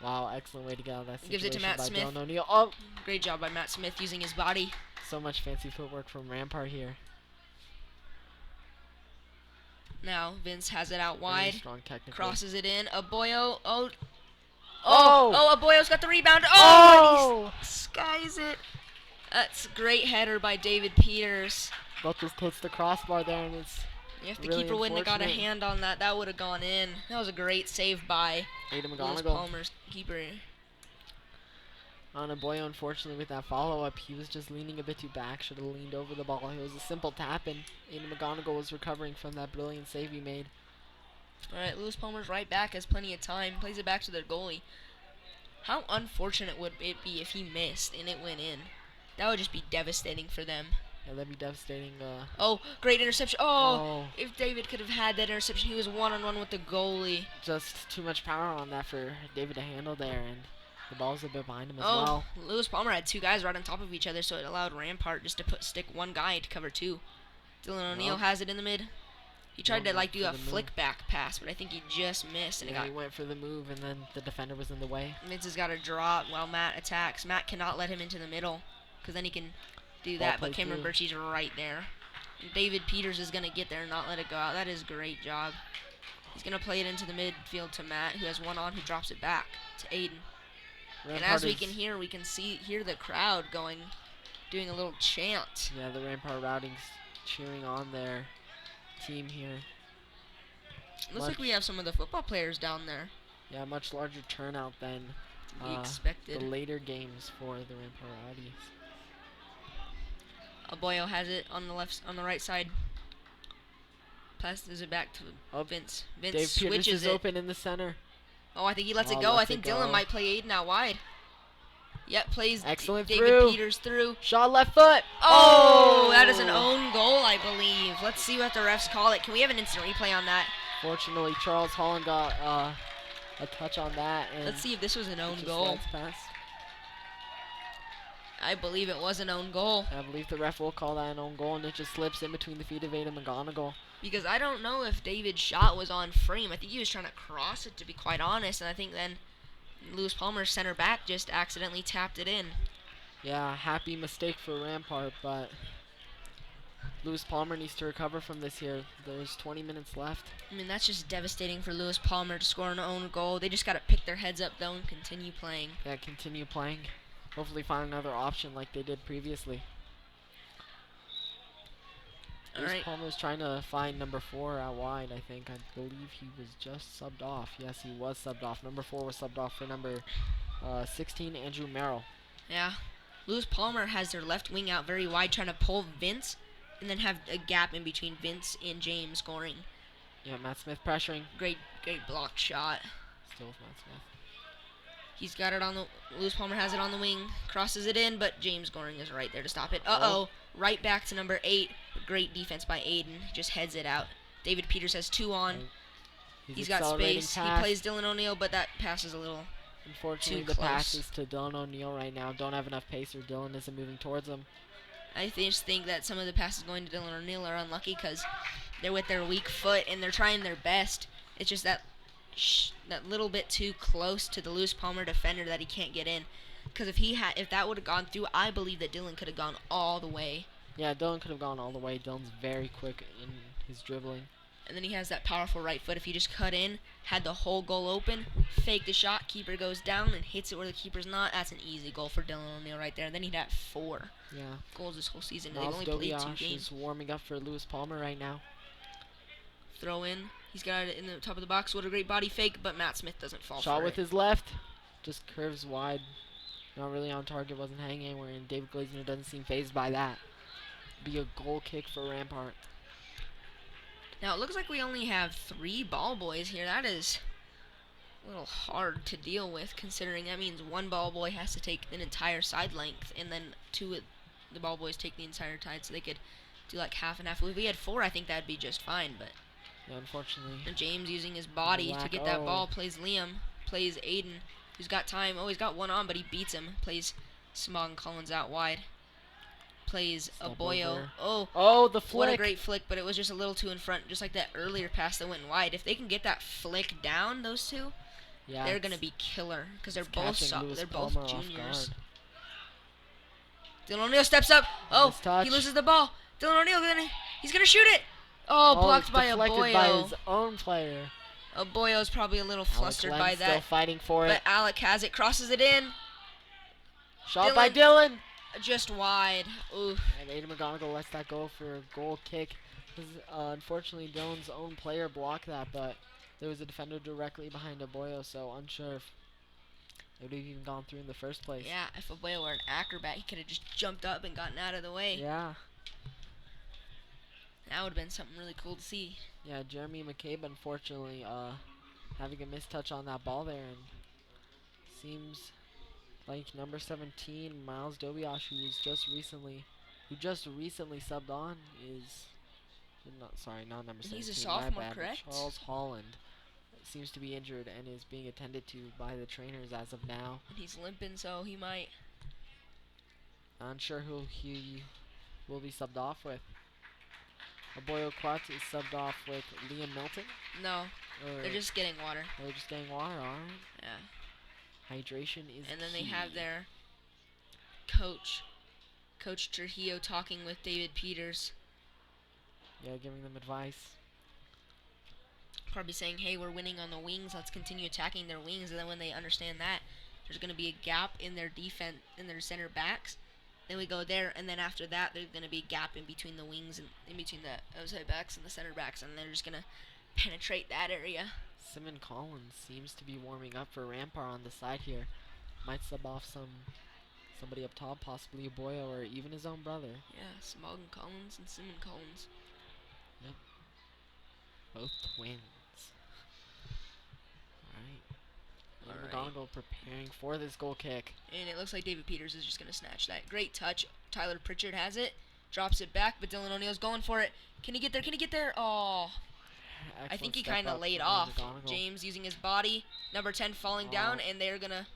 Speaker 2: Wow, excellent way to get out of that situation
Speaker 1: Gives it to Matt
Speaker 2: by
Speaker 1: Smith.
Speaker 2: Dylan O'Neill. Oh,
Speaker 1: Great job by Matt Smith using his body.
Speaker 2: so much fancy footwork from Rampart here.
Speaker 1: Now Vince has it out
Speaker 2: Very
Speaker 1: wide.
Speaker 2: strong technically.
Speaker 1: Crosses it in. Aboyo.
Speaker 2: Oh.
Speaker 1: Aboyo's got the rebound.
Speaker 2: Oh!
Speaker 1: And he skies it. That's a great header by David Peters.
Speaker 2: Both just hits the crossbar there, and it's
Speaker 1: If the
Speaker 2: really
Speaker 1: keeper wouldn't have got a
Speaker 2: unfortunate.
Speaker 1: hand on that, that would have gone in. That was a great save by
Speaker 2: Ada
Speaker 1: Lewis
Speaker 2: McGonigal.
Speaker 1: Palmer's keeper.
Speaker 2: On Boyo, unfortunately, with that follow-up, he was just leaning a bit too back. Should have leaned over the ball. It was a simple tap, and Aiden McGonigal was recovering from that brilliant save he made.
Speaker 1: All right, Lewis Palmer's right back, has plenty of time. Plays it back to their goalie. How unfortunate would it be if he missed and it went in? That would just be devastating for them.
Speaker 2: Yeah, that'd be devastating.
Speaker 1: Oh, great interception. Oh, if David could have had that interception, he was one-on-one with the goalie.
Speaker 2: Just too much power on that for David to handle there, and the ball's a bit behind him as
Speaker 1: Oh,
Speaker 2: well.
Speaker 1: Lewis Palmer had two guys right on top of each other, so it allowed Rampart just to stick one guy to cover two. Dylan O'Neill
Speaker 2: Well,
Speaker 1: has it in the mid. He tried to
Speaker 2: went
Speaker 1: like do
Speaker 2: for
Speaker 1: a
Speaker 2: the move.
Speaker 1: flick back pass, but I think he just missed, and
Speaker 2: Yeah,
Speaker 1: it
Speaker 2: he
Speaker 1: got.
Speaker 2: went for the move, and then the defender was in the way.
Speaker 1: Vince has got to drop while Matt attacks. Matt cannot let him into the middle, because then he can do
Speaker 2: Ball
Speaker 1: that. But
Speaker 2: played
Speaker 1: Cameron
Speaker 2: through.
Speaker 1: Birchie's right there. And David Peters is gonna get there and not let it go out. That is a great job. He's gonna play it into the midfield to Matt, who has one on, who drops it back to Aiden. And
Speaker 2: Rampart
Speaker 1: as we
Speaker 2: is-
Speaker 1: can hear, we can hear the crowd doing a little chant.
Speaker 2: Yeah, the Rampart Routings cheering on their team here.
Speaker 1: Looks like we have some of the football players down there.
Speaker 2: Yeah, much larger turnout than
Speaker 1: We
Speaker 2: the
Speaker 1: expected.
Speaker 2: later games for the Rampart Rowdies.
Speaker 1: Aboyo has it on the right side. Passes it back to
Speaker 2: Oh,
Speaker 1: Vince.
Speaker 2: Dave
Speaker 1: Vince
Speaker 2: Peters
Speaker 1: switches
Speaker 2: is
Speaker 1: it.
Speaker 2: open in the center.
Speaker 1: Oh, I think he lets it
Speaker 2: Oh,
Speaker 1: go. I
Speaker 2: lets
Speaker 1: think
Speaker 2: it
Speaker 1: Dylan
Speaker 2: go.
Speaker 1: might play Aiden out wide. Yep, plays
Speaker 2: Excellent
Speaker 1: David
Speaker 2: through.
Speaker 1: Peters through.
Speaker 2: Shot left foot.
Speaker 1: Oh, that is an own goal, I believe. Let's see what the refs call it. Can we have an instant replay on that?
Speaker 2: Fortunately, Charles Holland got a touch on that. And
Speaker 1: Let's see if this was an
Speaker 2: it
Speaker 1: own
Speaker 2: just
Speaker 1: goal.
Speaker 2: slides past.
Speaker 1: I believe it was an own goal.
Speaker 2: I believe the ref will call that an own goal, and it just slips in between the feet of Ada McGonigal.
Speaker 1: Because I don't know if David's shot was on frame. I think he was trying to cross it, to be quite honest. And I think then Lewis Palmer's center back just accidentally tapped it in.
Speaker 2: Yeah, happy mistake for Rampart, but Lewis Palmer needs to recover from this here. There's 20 minutes left.
Speaker 1: I mean, that's just devastating for Lewis Palmer to score an own goal. They just got to pick their heads up, though, and continue playing.
Speaker 2: Yeah, continue playing. Hopefully find another option like they did previously.
Speaker 1: All
Speaker 2: Lewis
Speaker 1: right.
Speaker 2: Palmer's trying to find number 4 out wide, I think. I believe he was just subbed off. Yes, he was subbed off. Number 4 was subbed off for number 16, Andrew Merrill.
Speaker 1: Yeah. Lewis Palmer has their left wing out very wide, trying to pull Vince, and then have a gap in between Vince and James scoring.
Speaker 2: Yeah, Matt Smith pressuring.
Speaker 1: Great blocked shot.
Speaker 2: Still with Matt Smith.
Speaker 1: He's got it on the. Lewis Palmer has it on the wing, crosses it in, but James Goring is right there to stop it. Uh-oh. Right back to number 8. Great defense by Aiden. Just heads it out. David Peters has 2 on. He's got
Speaker 2: accelerating
Speaker 1: space.
Speaker 2: pass.
Speaker 1: He plays Dylan O'Neill, but that pass is a little.
Speaker 2: Unfortunately,
Speaker 1: too
Speaker 2: the pass
Speaker 1: close.
Speaker 2: is to Dylan O'Neill right now. Don't have enough pace, or Dylan isn't moving towards him.
Speaker 1: I just think that some of the passes going to Dylan O'Neill are unlucky because they're with their weak foot and they're trying their best. It's just that that little bit too close to the Lewis Palmer defender that he can't get in. Because if that would have gone through, I believe that Dylan could have gone all the way.
Speaker 2: Yeah, Dylan could have gone all the way. Dylan's very quick in his dribbling.
Speaker 1: And then he has that powerful right foot. If he just cut in, had the whole goal open, fake the shot, keeper goes down and hits it where the keeper's not. That's an easy goal for Dylan O'Neill right there. And then he'd have 4 goals this whole season. They've only played 2 games.
Speaker 2: Is warming up for Lewis Palmer right now.
Speaker 1: Throw in. He's got it in the top of the box. What a great body fake, but Matt Smith doesn't fall
Speaker 2: Shot
Speaker 1: for
Speaker 2: with
Speaker 1: it.
Speaker 2: his left. Just curves wide. Not really on target. Wasn't hanging anywhere. And David Glazner doesn't seem fazed by that. Be a goal kick for Rampart.
Speaker 1: Now, it looks like we only have 3 ball boys here. That is a little hard to deal with, considering that means 1 ball boy has to take an entire side length, and then 2 of the ball boys take the entire side, so they could do like half and half. If we had 4, I think that'd be just fine, but...
Speaker 2: Yeah, unfortunately.
Speaker 1: And James using his body to get that ball, plays Liam, plays Aiden, who's got time. Oh, he's got 1 on, but he beats him. Plays Smog Collins out wide. Plays Aboyo.
Speaker 2: Oh, the flick.
Speaker 1: What a great flick, but it was just a little too in front, just like that earlier pass that went wide. If they can get that flick down, those 2, they're gonna be killer because they're both juniors. Dylan O'Neill steps up. Oh, he loses the ball. Dylan O'Neill he's gonna shoot it. Oh, blocked by Aboyo.
Speaker 2: By his own player.
Speaker 1: Aboyo's probably a little flustered by that.
Speaker 2: Still fighting for it.
Speaker 1: But Alec has it, crosses it in.
Speaker 2: Shot by Dylan.
Speaker 1: Just wide. Oof.
Speaker 2: And Aiden McGonigal lets that go for a goal kick. Unfortunately, Dylan's own player blocked that, but there was a defender directly behind Aboyo, so unsure if it would have even gone through in the first place.
Speaker 1: Yeah, if Aboyo were an acrobat, he could have just jumped up and gotten out of the way.
Speaker 2: Yeah.
Speaker 1: That would have been something really cool to see.
Speaker 2: Yeah, Jeremy McCabe, unfortunately, having a missed touch on that ball there, and seems like number 17, Miles Dobiash, who just recently subbed on, is not number 17.
Speaker 1: He's a sophomore,
Speaker 2: bad,
Speaker 1: correct?
Speaker 2: Charles Holland seems to be injured and is being attended to by the trainers as of now.
Speaker 1: And he's limping, so he might.
Speaker 2: Unsure who he will be subbed off with. Aboyo Quat is subbed off with Liam Milton.
Speaker 1: No, they're just getting water.
Speaker 2: They're just getting water, alright.
Speaker 1: Yeah.
Speaker 2: Hydration is
Speaker 1: And then
Speaker 2: key.
Speaker 1: they have their coach Trujillo, talking with David Peters.
Speaker 2: Yeah, giving them advice.
Speaker 1: Probably saying, hey, we're winning on the wings. Let's continue attacking their wings. And then when they understand that, there's going to be a gap in their defense, in their center backs. Then we go there, and then after that, there's going to be a gap in between the wings and in between the outside backs and the center backs, and they're just going to penetrate that area.
Speaker 2: Simon Collins seems to be warming up for Rampart on the side here. Might sub off somebody up top, possibly Aboyo or even his own brother.
Speaker 1: Yeah, Smog Collins and Simon Collins.
Speaker 2: Yep. Both twins. McGonigal preparing for this goal kick.
Speaker 1: And it looks like David Peters is just going to snatch that. Great touch. Tyler Pritchard has it. Drops it back, but Dylan O'Neill's going for it. Can he get there? Can he get there? Oh.
Speaker 2: Excellent.
Speaker 1: I think he kind of laid off. James using his body. Number 10 falling down, and they're going to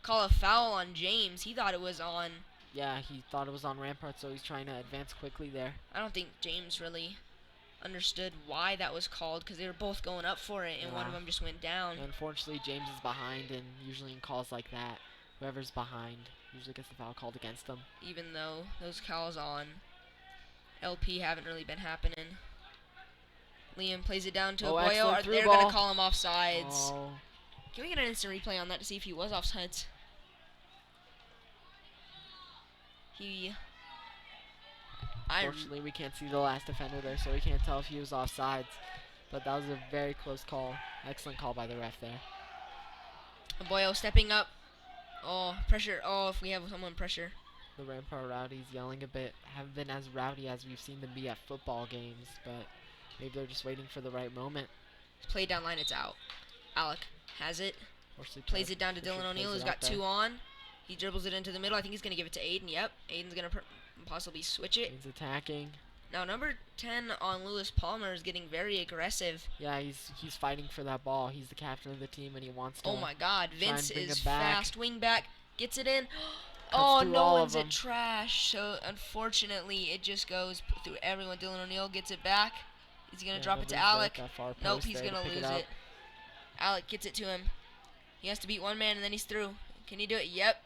Speaker 1: call a foul on James. He thought it was on...
Speaker 2: Yeah, he thought it was on Rampart, so he's trying to advance quickly there.
Speaker 1: I don't think James really understood why that was called, because they were both going up for it, and one of them just went down.
Speaker 2: Unfortunately, James is behind, and usually in calls like that, whoever's behind usually gets the foul called against them.
Speaker 1: Even though those calls on LP haven't really been happening. Liam plays it down to Aboyo. They're going to call him offsides.
Speaker 2: Oh.
Speaker 1: Can we get an instant replay on that to see if he was offsides?
Speaker 2: Unfortunately, we can't see the last defender there, so we can't tell if he was offsides. But that was a very close call. Excellent call by the ref there.
Speaker 1: Aboyo stepping up. Oh, pressure. Oh, if we have someone pressure.
Speaker 2: The Rampart Rowdies yelling a bit. Haven't been as rowdy as we've seen them be at football games, but maybe they're just waiting for the right moment.
Speaker 1: Play down line, it's out. Alec has it. Plays it down to Dylan O'Neill, who's got 2 on. He dribbles it into the middle. I think he's going to give it to Aiden. Yep, Aiden's going to possibly switch it.
Speaker 2: He's attacking.
Speaker 1: Now, number 10 on Lewis Palmer is getting very aggressive.
Speaker 2: Yeah, he's fighting for that ball. He's the captain of the team, and he wants to.
Speaker 1: Oh, my God. Vince is fast. Wing back. Gets it in. Oh, no one's at trash. So, unfortunately, it just goes through everyone. Dylan O'Neill gets it back. He's going to drop it to Alec.
Speaker 2: Nope,
Speaker 1: he's going to lose it. Alec gets it to him. He has to beat one man and then he's through. Can he do it? Yep.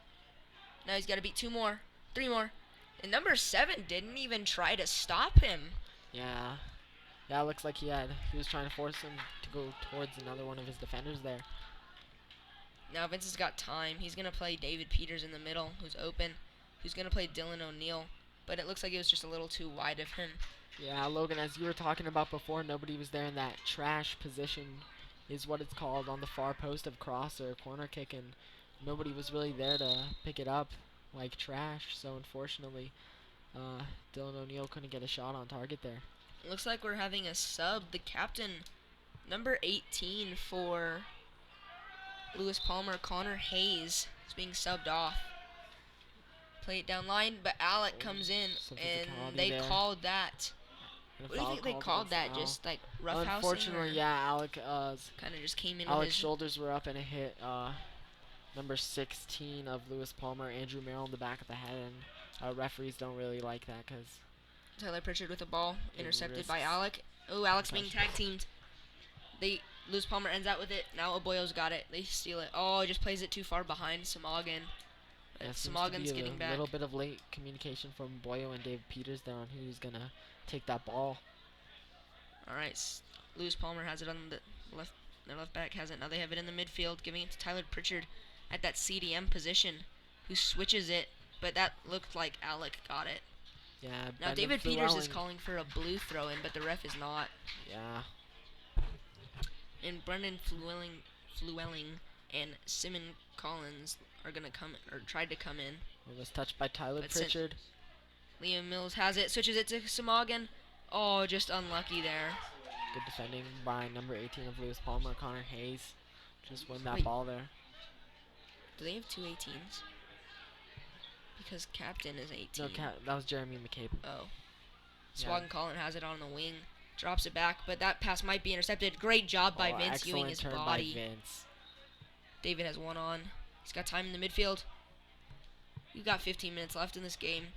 Speaker 1: Now he's got to beat 2 more. 3 more. And number 7 didn't even try to stop him.
Speaker 2: Yeah. Yeah, it looks like he was trying to force him to go towards another one of his defenders there.
Speaker 1: Now Vince has got time. He's going to play David Peters in the middle, who's open. Who's going to play Dylan O'Neill. But it looks like it was just a little too wide of him.
Speaker 2: Yeah, Logan, as you were talking about before, nobody was there in that trash position is what it's called on the far post of cross or corner kick, and nobody was really there to pick it up like trash. So unfortunately, Dylan O'Neill couldn't get a shot on target there.
Speaker 1: Looks like we're having a sub. The captain, number 18 for Lewis Palmer, Connor Hayes, is being subbed off. Play it down line, but Alec comes in, and they called that. What do you think they called that? Just like roughhousing?
Speaker 2: Unfortunately, yeah, Alec
Speaker 1: kind of just came in.
Speaker 2: Alec's shoulders were up and it hit number 16 of Lewis Palmer, Andrew Merrill, in the back of the head, and referees don't really like that because
Speaker 1: Tyler Pritchard with the ball intercepted by Alec. Oh, Alec's being tag teamed. Lewis Palmer ends out with it. Now Aboyo's got it. They steal it. Oh, he just plays it too far behind Samagan.
Speaker 2: Yeah,
Speaker 1: Samagan's getting back.
Speaker 2: A little bit of late communication from Boyo and Dave Peters there on who's gonna take that ball.
Speaker 1: All right, Lewis Palmer has it on the left. Their left back has it. Now they have it in the midfield, giving it to Tyler Pritchard at that CDM position, who switches it. But that looked like Alec got it.
Speaker 2: Yeah.
Speaker 1: Now David Peters is calling for a blue throw-in, but the ref is not.
Speaker 2: Yeah.
Speaker 1: And Brendan Flewelling and Simon Collins are gonna tried to come in.
Speaker 2: It was touched by Tyler Pritchard.
Speaker 1: Liam Mills has it, switches it to Samagan. Oh, just unlucky there.
Speaker 2: Good defending by number 18 of Lewis Palmer, Connor Hayes. Just win that ball there.
Speaker 1: Do they have 2 18s? Because captain is 18.
Speaker 2: No, that was Jeremy McCabe.
Speaker 1: Oh. Swagan Collin has it on the wing. Drops it back, but that pass might be intercepted. Great job by Vince using his body.
Speaker 2: By Vince.
Speaker 1: David has one on. He's got time in the midfield. We've got 15 minutes left in this game.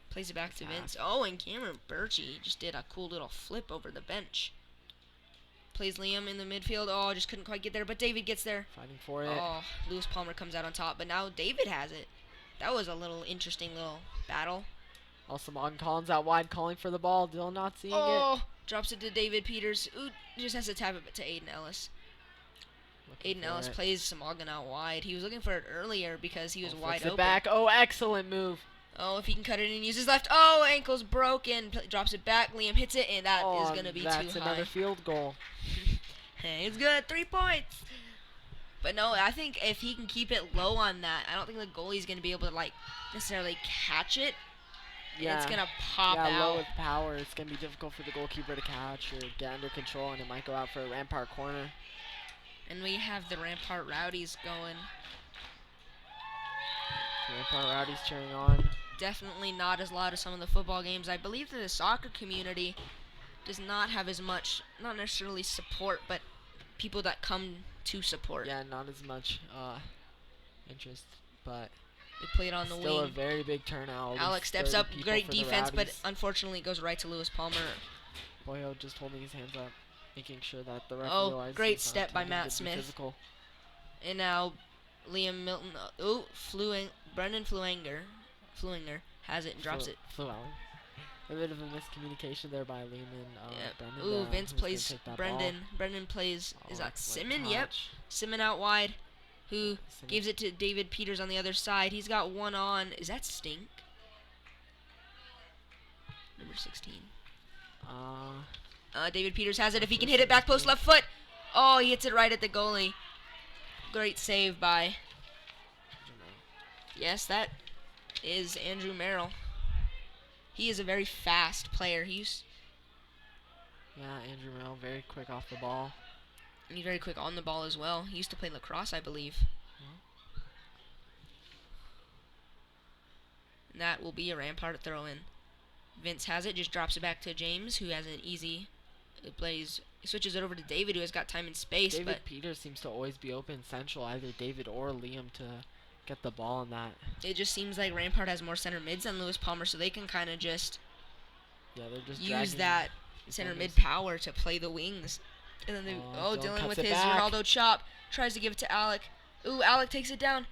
Speaker 1: Plays it back to Vince. Oh, and Cameron Birchie just did a cool little flip over the bench. Plays Liam in the midfield. Oh, just couldn't quite get there, but David gets there.
Speaker 2: Fighting for it.
Speaker 1: Oh, Lewis Palmer comes out on top, but now David has it. That was a little interesting little battle.
Speaker 2: Also, Morgan Collins out wide calling for the ball. Dylan not seeing it.
Speaker 1: Drops it to David Peters. Ooh, just has to tap it to Aiden Ellis. Aiden Ellis plays Samagan out wide. He was looking for it earlier because he was wide open.
Speaker 2: Back. Oh, excellent move.
Speaker 1: Oh, if he can cut it and use his left. Oh, ankle's broken. Drops it back. Liam hits it, and that is going to be too high.
Speaker 2: That's another field goal.
Speaker 1: Hey, it's good. 3 points. But no, I think if he can keep it low on that, I don't think the goalie's going to be able to, like, necessarily catch it. Yeah. It's going to pop out.
Speaker 2: Yeah, low with power. It's going to be difficult for the goalkeeper to catch or get under control, and it might go out for a Rampart corner.
Speaker 1: And we have the Rampart Rowdies going.
Speaker 2: Rampart Rowdies cheering on.
Speaker 1: Definitely not as loud as some of the football games. I believe that the soccer community does not have as much, not necessarily support, but people that come to support.
Speaker 2: Yeah, not as much interest, but
Speaker 1: they played on the wing.
Speaker 2: Still a very big turnout.
Speaker 1: Alex steps up, great defense, but unfortunately it goes right to Lewis Palmer.
Speaker 2: Boyo just holding his hands up, making sure that the ref realizes.
Speaker 1: Great step by Matt Smith. Physical. And now Liam Milton, Brendan Fluinger has it and drops it.
Speaker 2: A bit of a miscommunication there by Liam and Brendan.
Speaker 1: Ooh, Vince plays Brendan. Brendan plays, is that Simon? Yep. Simon out wide, who gives it to David Peters on the other side. He's got one on. Is that Stink? Number 16. David Peters has it. If he can hit it back post left foot. Oh, he hits it right at the goalie. Great save by. Yes, that is Andrew Merrill. He is a very fast player.
Speaker 2: Yeah, Andrew Merrill, very quick off the ball.
Speaker 1: And he's very quick on the ball as well. He used to play lacrosse, I believe. And that will be a Rampart throw-in. Vince has it, just drops it back to James, who has an easy plays. He switches it over to David, who has got time and space.
Speaker 2: David Peters seems to always be open central, either David or Liam, to get the ball in that.
Speaker 1: It just seems like Rampart has more center mids than Lewis Palmer, so they can kind of just,
Speaker 2: they're just
Speaker 1: use that center mid power to play the wings. And then
Speaker 2: Dylan
Speaker 1: Dylan
Speaker 2: cuts
Speaker 1: with
Speaker 2: it
Speaker 1: his
Speaker 2: back.
Speaker 1: Ronaldo chop tries to give it to Alec. Ooh, Alec takes it down.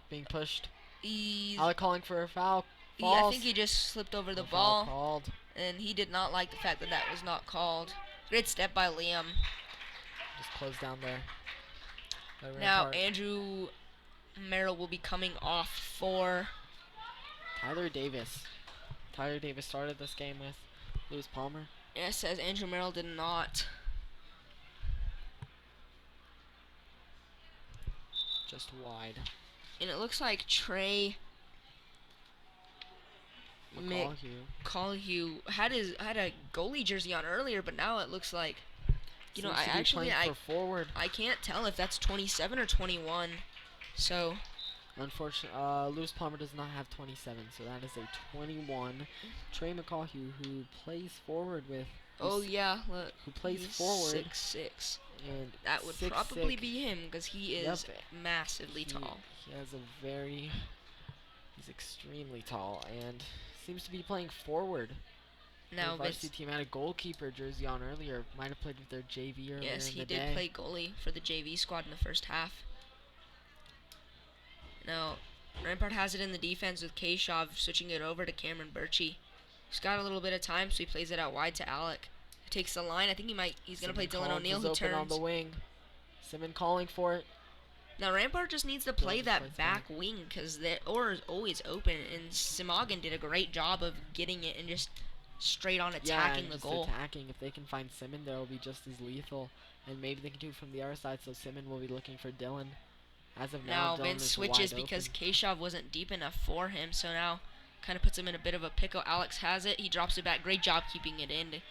Speaker 2: Being pushed.
Speaker 1: He's
Speaker 2: Alec calling for a foul.
Speaker 1: I
Speaker 2: Falls.
Speaker 1: think he just slipped over the
Speaker 2: No foul
Speaker 1: ball,
Speaker 2: called.
Speaker 1: and he did not like the fact that that was not called. Great step by Liam.
Speaker 2: Just close down there.
Speaker 1: Now Andrew Merrill will be coming off for
Speaker 2: Tyler Davis. Tyler Davis started this game with Lewis Palmer.
Speaker 1: It says Andrew Merrill did not.
Speaker 2: Just wide.
Speaker 1: And it looks like Trey McCallhue had a goalie jersey on earlier, but now it looks like
Speaker 2: forward.
Speaker 1: I can't tell if that's 27 or 21. So
Speaker 2: Unfortunately, Lewis Palmer does not have 27, so that is a 21. Trey McCallhue, who plays forward with.
Speaker 1: Look,
Speaker 2: who plays forward?
Speaker 1: 6'6".
Speaker 2: And
Speaker 1: that would probably be him because he is massively tall.
Speaker 2: He has he's extremely tall and seems to be playing forward.
Speaker 1: Now,
Speaker 2: the varsity team had a goalkeeper jersey on earlier. Might have played with their JV earlier.
Speaker 1: Yes,
Speaker 2: in
Speaker 1: he
Speaker 2: the
Speaker 1: did
Speaker 2: day.
Speaker 1: play goalie for the JV squad in the first half. Now, Rampart has it in the defense with Kashov switching it over to Cameron Birchie. He's got a little bit of time, so he plays it out wide to Alec. He takes the line. I think he's going to play Dylan O'Neill, who turns.
Speaker 2: On the wing. Simon calling for it.
Speaker 1: Now, Rampart just needs to play that back wing because the Or is always open, and Simogan did a great job of getting it and just straight on attacking the goal.
Speaker 2: Attacking. If they can find Simon, they'll be just as lethal. And maybe they can do it from the other side, so Simon will be looking for Dylan. As of now,
Speaker 1: Vince switches because Kashov wasn't deep enough for him, so now kind of puts him in a bit of a pickle. Alex has it. He drops it back. Great job keeping it in.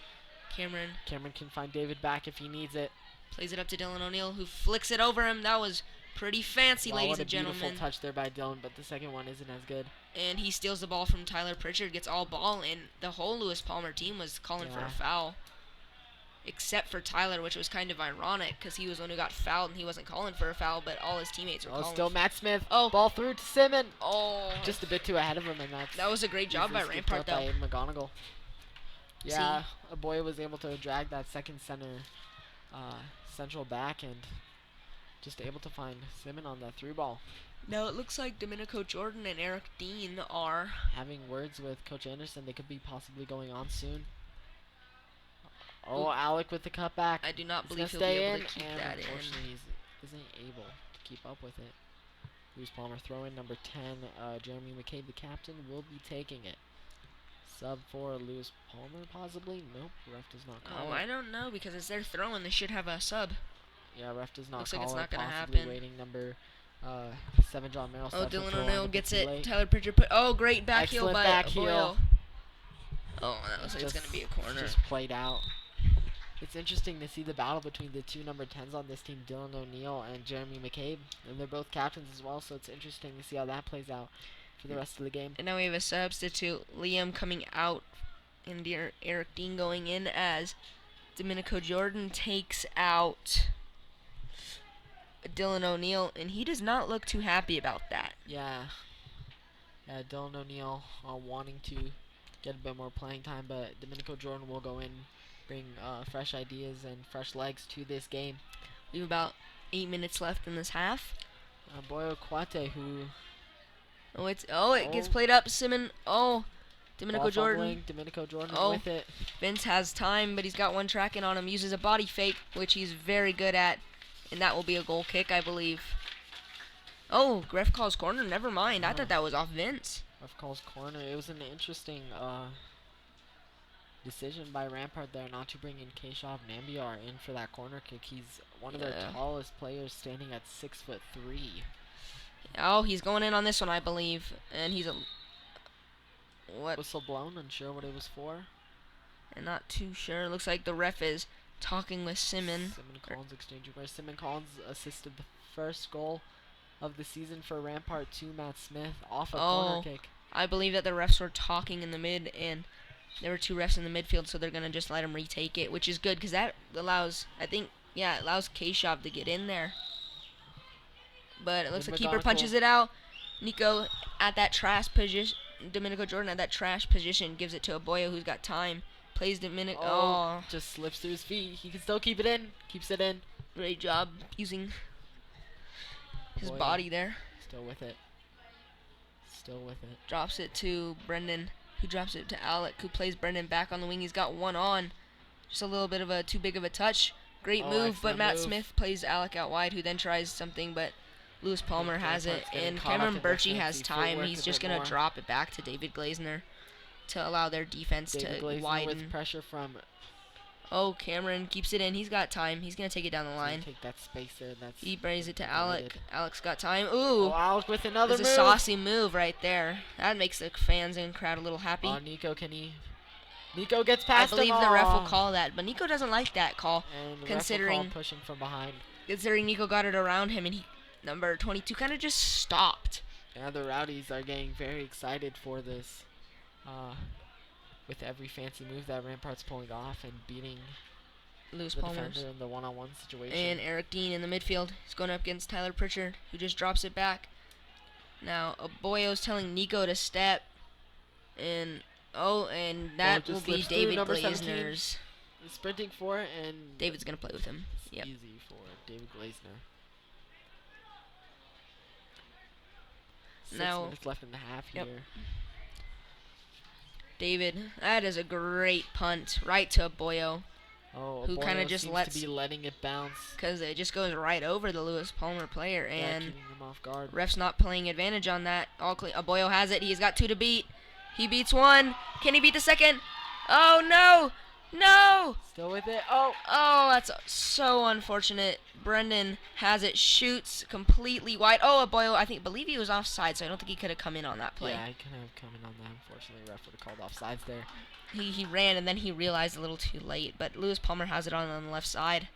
Speaker 1: Cameron
Speaker 2: can find David back if he needs it.
Speaker 1: Plays it up to Dylan O'Neill, who flicks it over him. That was pretty fancy, ladies and gentlemen.
Speaker 2: Beautiful touch there by Dylan, but the second one isn't as good.
Speaker 1: And he steals the ball from Tyler Pritchard, gets all ball, and the whole Lewis Palmer team was calling for a foul. Except for Tyler, which was kind of ironic, because he was the one who got fouled, and he wasn't calling for a foul, but all his teammates were calling.
Speaker 2: Still Matt Smith. Ball through to Simon. Just a bit too ahead of him, and
Speaker 1: that was a great job by Rampart, though.
Speaker 2: By McGonigal. Yeah, Aboya was able to drag that second central back, and just able to find Simon on that through ball.
Speaker 1: Now it looks like Domenico Jordan and Eric Dean are
Speaker 2: having words with Coach Anderson. They could be possibly going on soon. Alec with the cutback.
Speaker 1: I do not believe he'll be able to keep that in.
Speaker 2: Unfortunately, he isn't able to keep up with it. Lewis Palmer throw in number 10. Jeremy McCabe, the captain, will be taking it. Sub for Lewis Palmer, possibly? Nope, ref does not call it.
Speaker 1: I don't know, because it's their throw and they should have a sub.
Speaker 2: Yeah, ref does not
Speaker 1: Looks
Speaker 2: call
Speaker 1: like it's not
Speaker 2: going
Speaker 1: to
Speaker 2: to
Speaker 1: happen.
Speaker 2: Waiting number 7, John Merrill.
Speaker 1: Dylan O'Neill gets it. Late. Tyler Pritchard put. Great back heel by Boyle. That looks like it's going to be a corner.
Speaker 2: Just played out. It's interesting to see the battle between the two number 10s on this team, Dylan O'Neill and Jeremy McCabe. And they're both captains as well, so it's interesting to see how that plays out for the rest of the game.
Speaker 1: And now we have a substitute, Liam coming out, and Eric Dean going in as Domenico Jordan takes out Dylan O'Neill, and he does not look too happy about that.
Speaker 2: Yeah, Dylan O'Neill wanting to get a bit more playing time, but Domenico Jordan will go in, bring fresh ideas and fresh legs to this game.
Speaker 1: We have about 8 minutes left in this half.
Speaker 2: Boyo Kwate, who...
Speaker 1: it gets played up. Simon, Domenico Jordan.
Speaker 2: Domenico Jordan with it.
Speaker 1: Vince has time, but he's got one tracking on him. Uses a body fake, which he's very good at. And that will be a goal kick, I believe. Ref calls corner. Never mind. I thought that was off Vince.
Speaker 2: Ref calls corner. It was an interesting decision by Rampart there not to bring in Keshov Nambiar in for that corner kick. He's one of their tallest players, standing at 6'3".
Speaker 1: He's going in on this one, I believe. And he's
Speaker 2: whistle blown, unsure what it was for.
Speaker 1: And not too sure. Looks like the ref is talking with Simon.
Speaker 2: Simon Collins exchanging where Simon Collins assisted the first goal of the season for Rampart to Matt Smith off a corner kick.
Speaker 1: I believe that the refs were talking in the mid, and there were two refs in the midfield, so they're going to just let him retake it, which is good because that allows, it allows Keshov to get in there. But it looks like keeper punches it out. Nico at that trash position. Domenico Jordan at that trash position gives it to Aboya, who's got time. Plays Dominic.
Speaker 2: Oh, just slips through his feet. He can still keep it in. Keeps it in.
Speaker 1: Great job using his
Speaker 2: Boy,
Speaker 1: body there.
Speaker 2: Still with it. Still with it.
Speaker 1: Drops it to Brendan, who drops it to Alec, who plays Brendan back on the wing. He's got one on. Just a little bit of a too big of a touch. Great move, but Matt Smith plays Alec out wide, who then tries something, but Lewis Palmer has it, and Cameron Birchie has time. He's just going to drop it back to David Glazner to allow their defense to widen.
Speaker 2: With pressure from...
Speaker 1: Oh, Cameron keeps it in. He's got time. He's going to take it down the line.
Speaker 2: Take that space there.
Speaker 1: He brings it to Alec. Alec's got time. Ooh.
Speaker 2: Oh, Alec with another move.
Speaker 1: There's a saucy move right there. That makes the fans and crowd a little happy.
Speaker 2: Nico, can he... Nico gets past him.
Speaker 1: I believe the ref will call that, but Nico doesn't like that call,
Speaker 2: and the
Speaker 1: considering
Speaker 2: ref will call pushing from behind.
Speaker 1: Considering Nico got it around him, and he, number 22, kind of just stopped.
Speaker 2: Yeah, the Rowdies are getting very excited for this, with every fancy move that Rampart's pulling off and beating
Speaker 1: Lewis
Speaker 2: the
Speaker 1: Palmer's
Speaker 2: defender in the one-on-one situation.
Speaker 1: And Eric Dean in the midfield. He's going up against Tyler Pritchard, who just drops it back. Now, Aboyo's telling Nico to step, and that will be David Glazner's.
Speaker 2: He's sprinting for it, and
Speaker 1: David's going to play with him. Yep.
Speaker 2: Easy for David Glazner. 6 minutes left in the half here.
Speaker 1: David, that is a great punt right to Aboyo.
Speaker 2: Oh,
Speaker 1: who kind of just lets
Speaker 2: to be letting it bounce
Speaker 1: because it just goes right over the Lewis Palmer player, and
Speaker 2: keeping him off guard.
Speaker 1: Ref's not playing advantage on that. All clean. Aboyo has it. He's got 2 to beat. He beats 1. Can he beat the second? Oh no! No!
Speaker 2: Still with it. Oh,
Speaker 1: that's so unfortunate. Brendan has it, shoots completely wide. Oh, Aboyo, believe he was offside, so I don't think he could have come in on that play.
Speaker 2: Yeah, he could have come in on that. Unfortunately, ref would have called offsides there.
Speaker 1: He ran, and then he realized a little too late. But Lewis Palmer has it on the left side.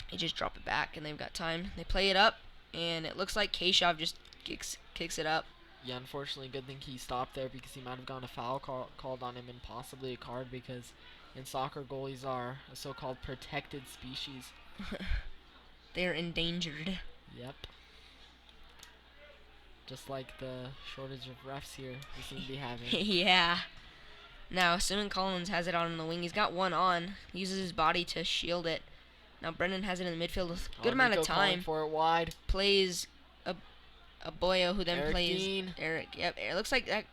Speaker 1: He just dropped it back, and they've got time. They play it up, and it looks like Keshov just kicks it up.
Speaker 2: Yeah, unfortunately, good thing he stopped there because he might have gotten a foul called on him and possibly a card because in soccer, goalies are a so-called protected species.
Speaker 1: They're endangered.
Speaker 2: Yep. Just like the shortage of refs here we seem to be having.
Speaker 1: Yeah. Now, Simon Collins has it on the wing. He's got 1 on. He uses his body to shield it. Now, Brendan has it in the midfield with a good amount of time.
Speaker 2: For it wide.
Speaker 1: Plays Aboyo, who then plays
Speaker 2: Dean.
Speaker 1: Eric. Yep, it looks like that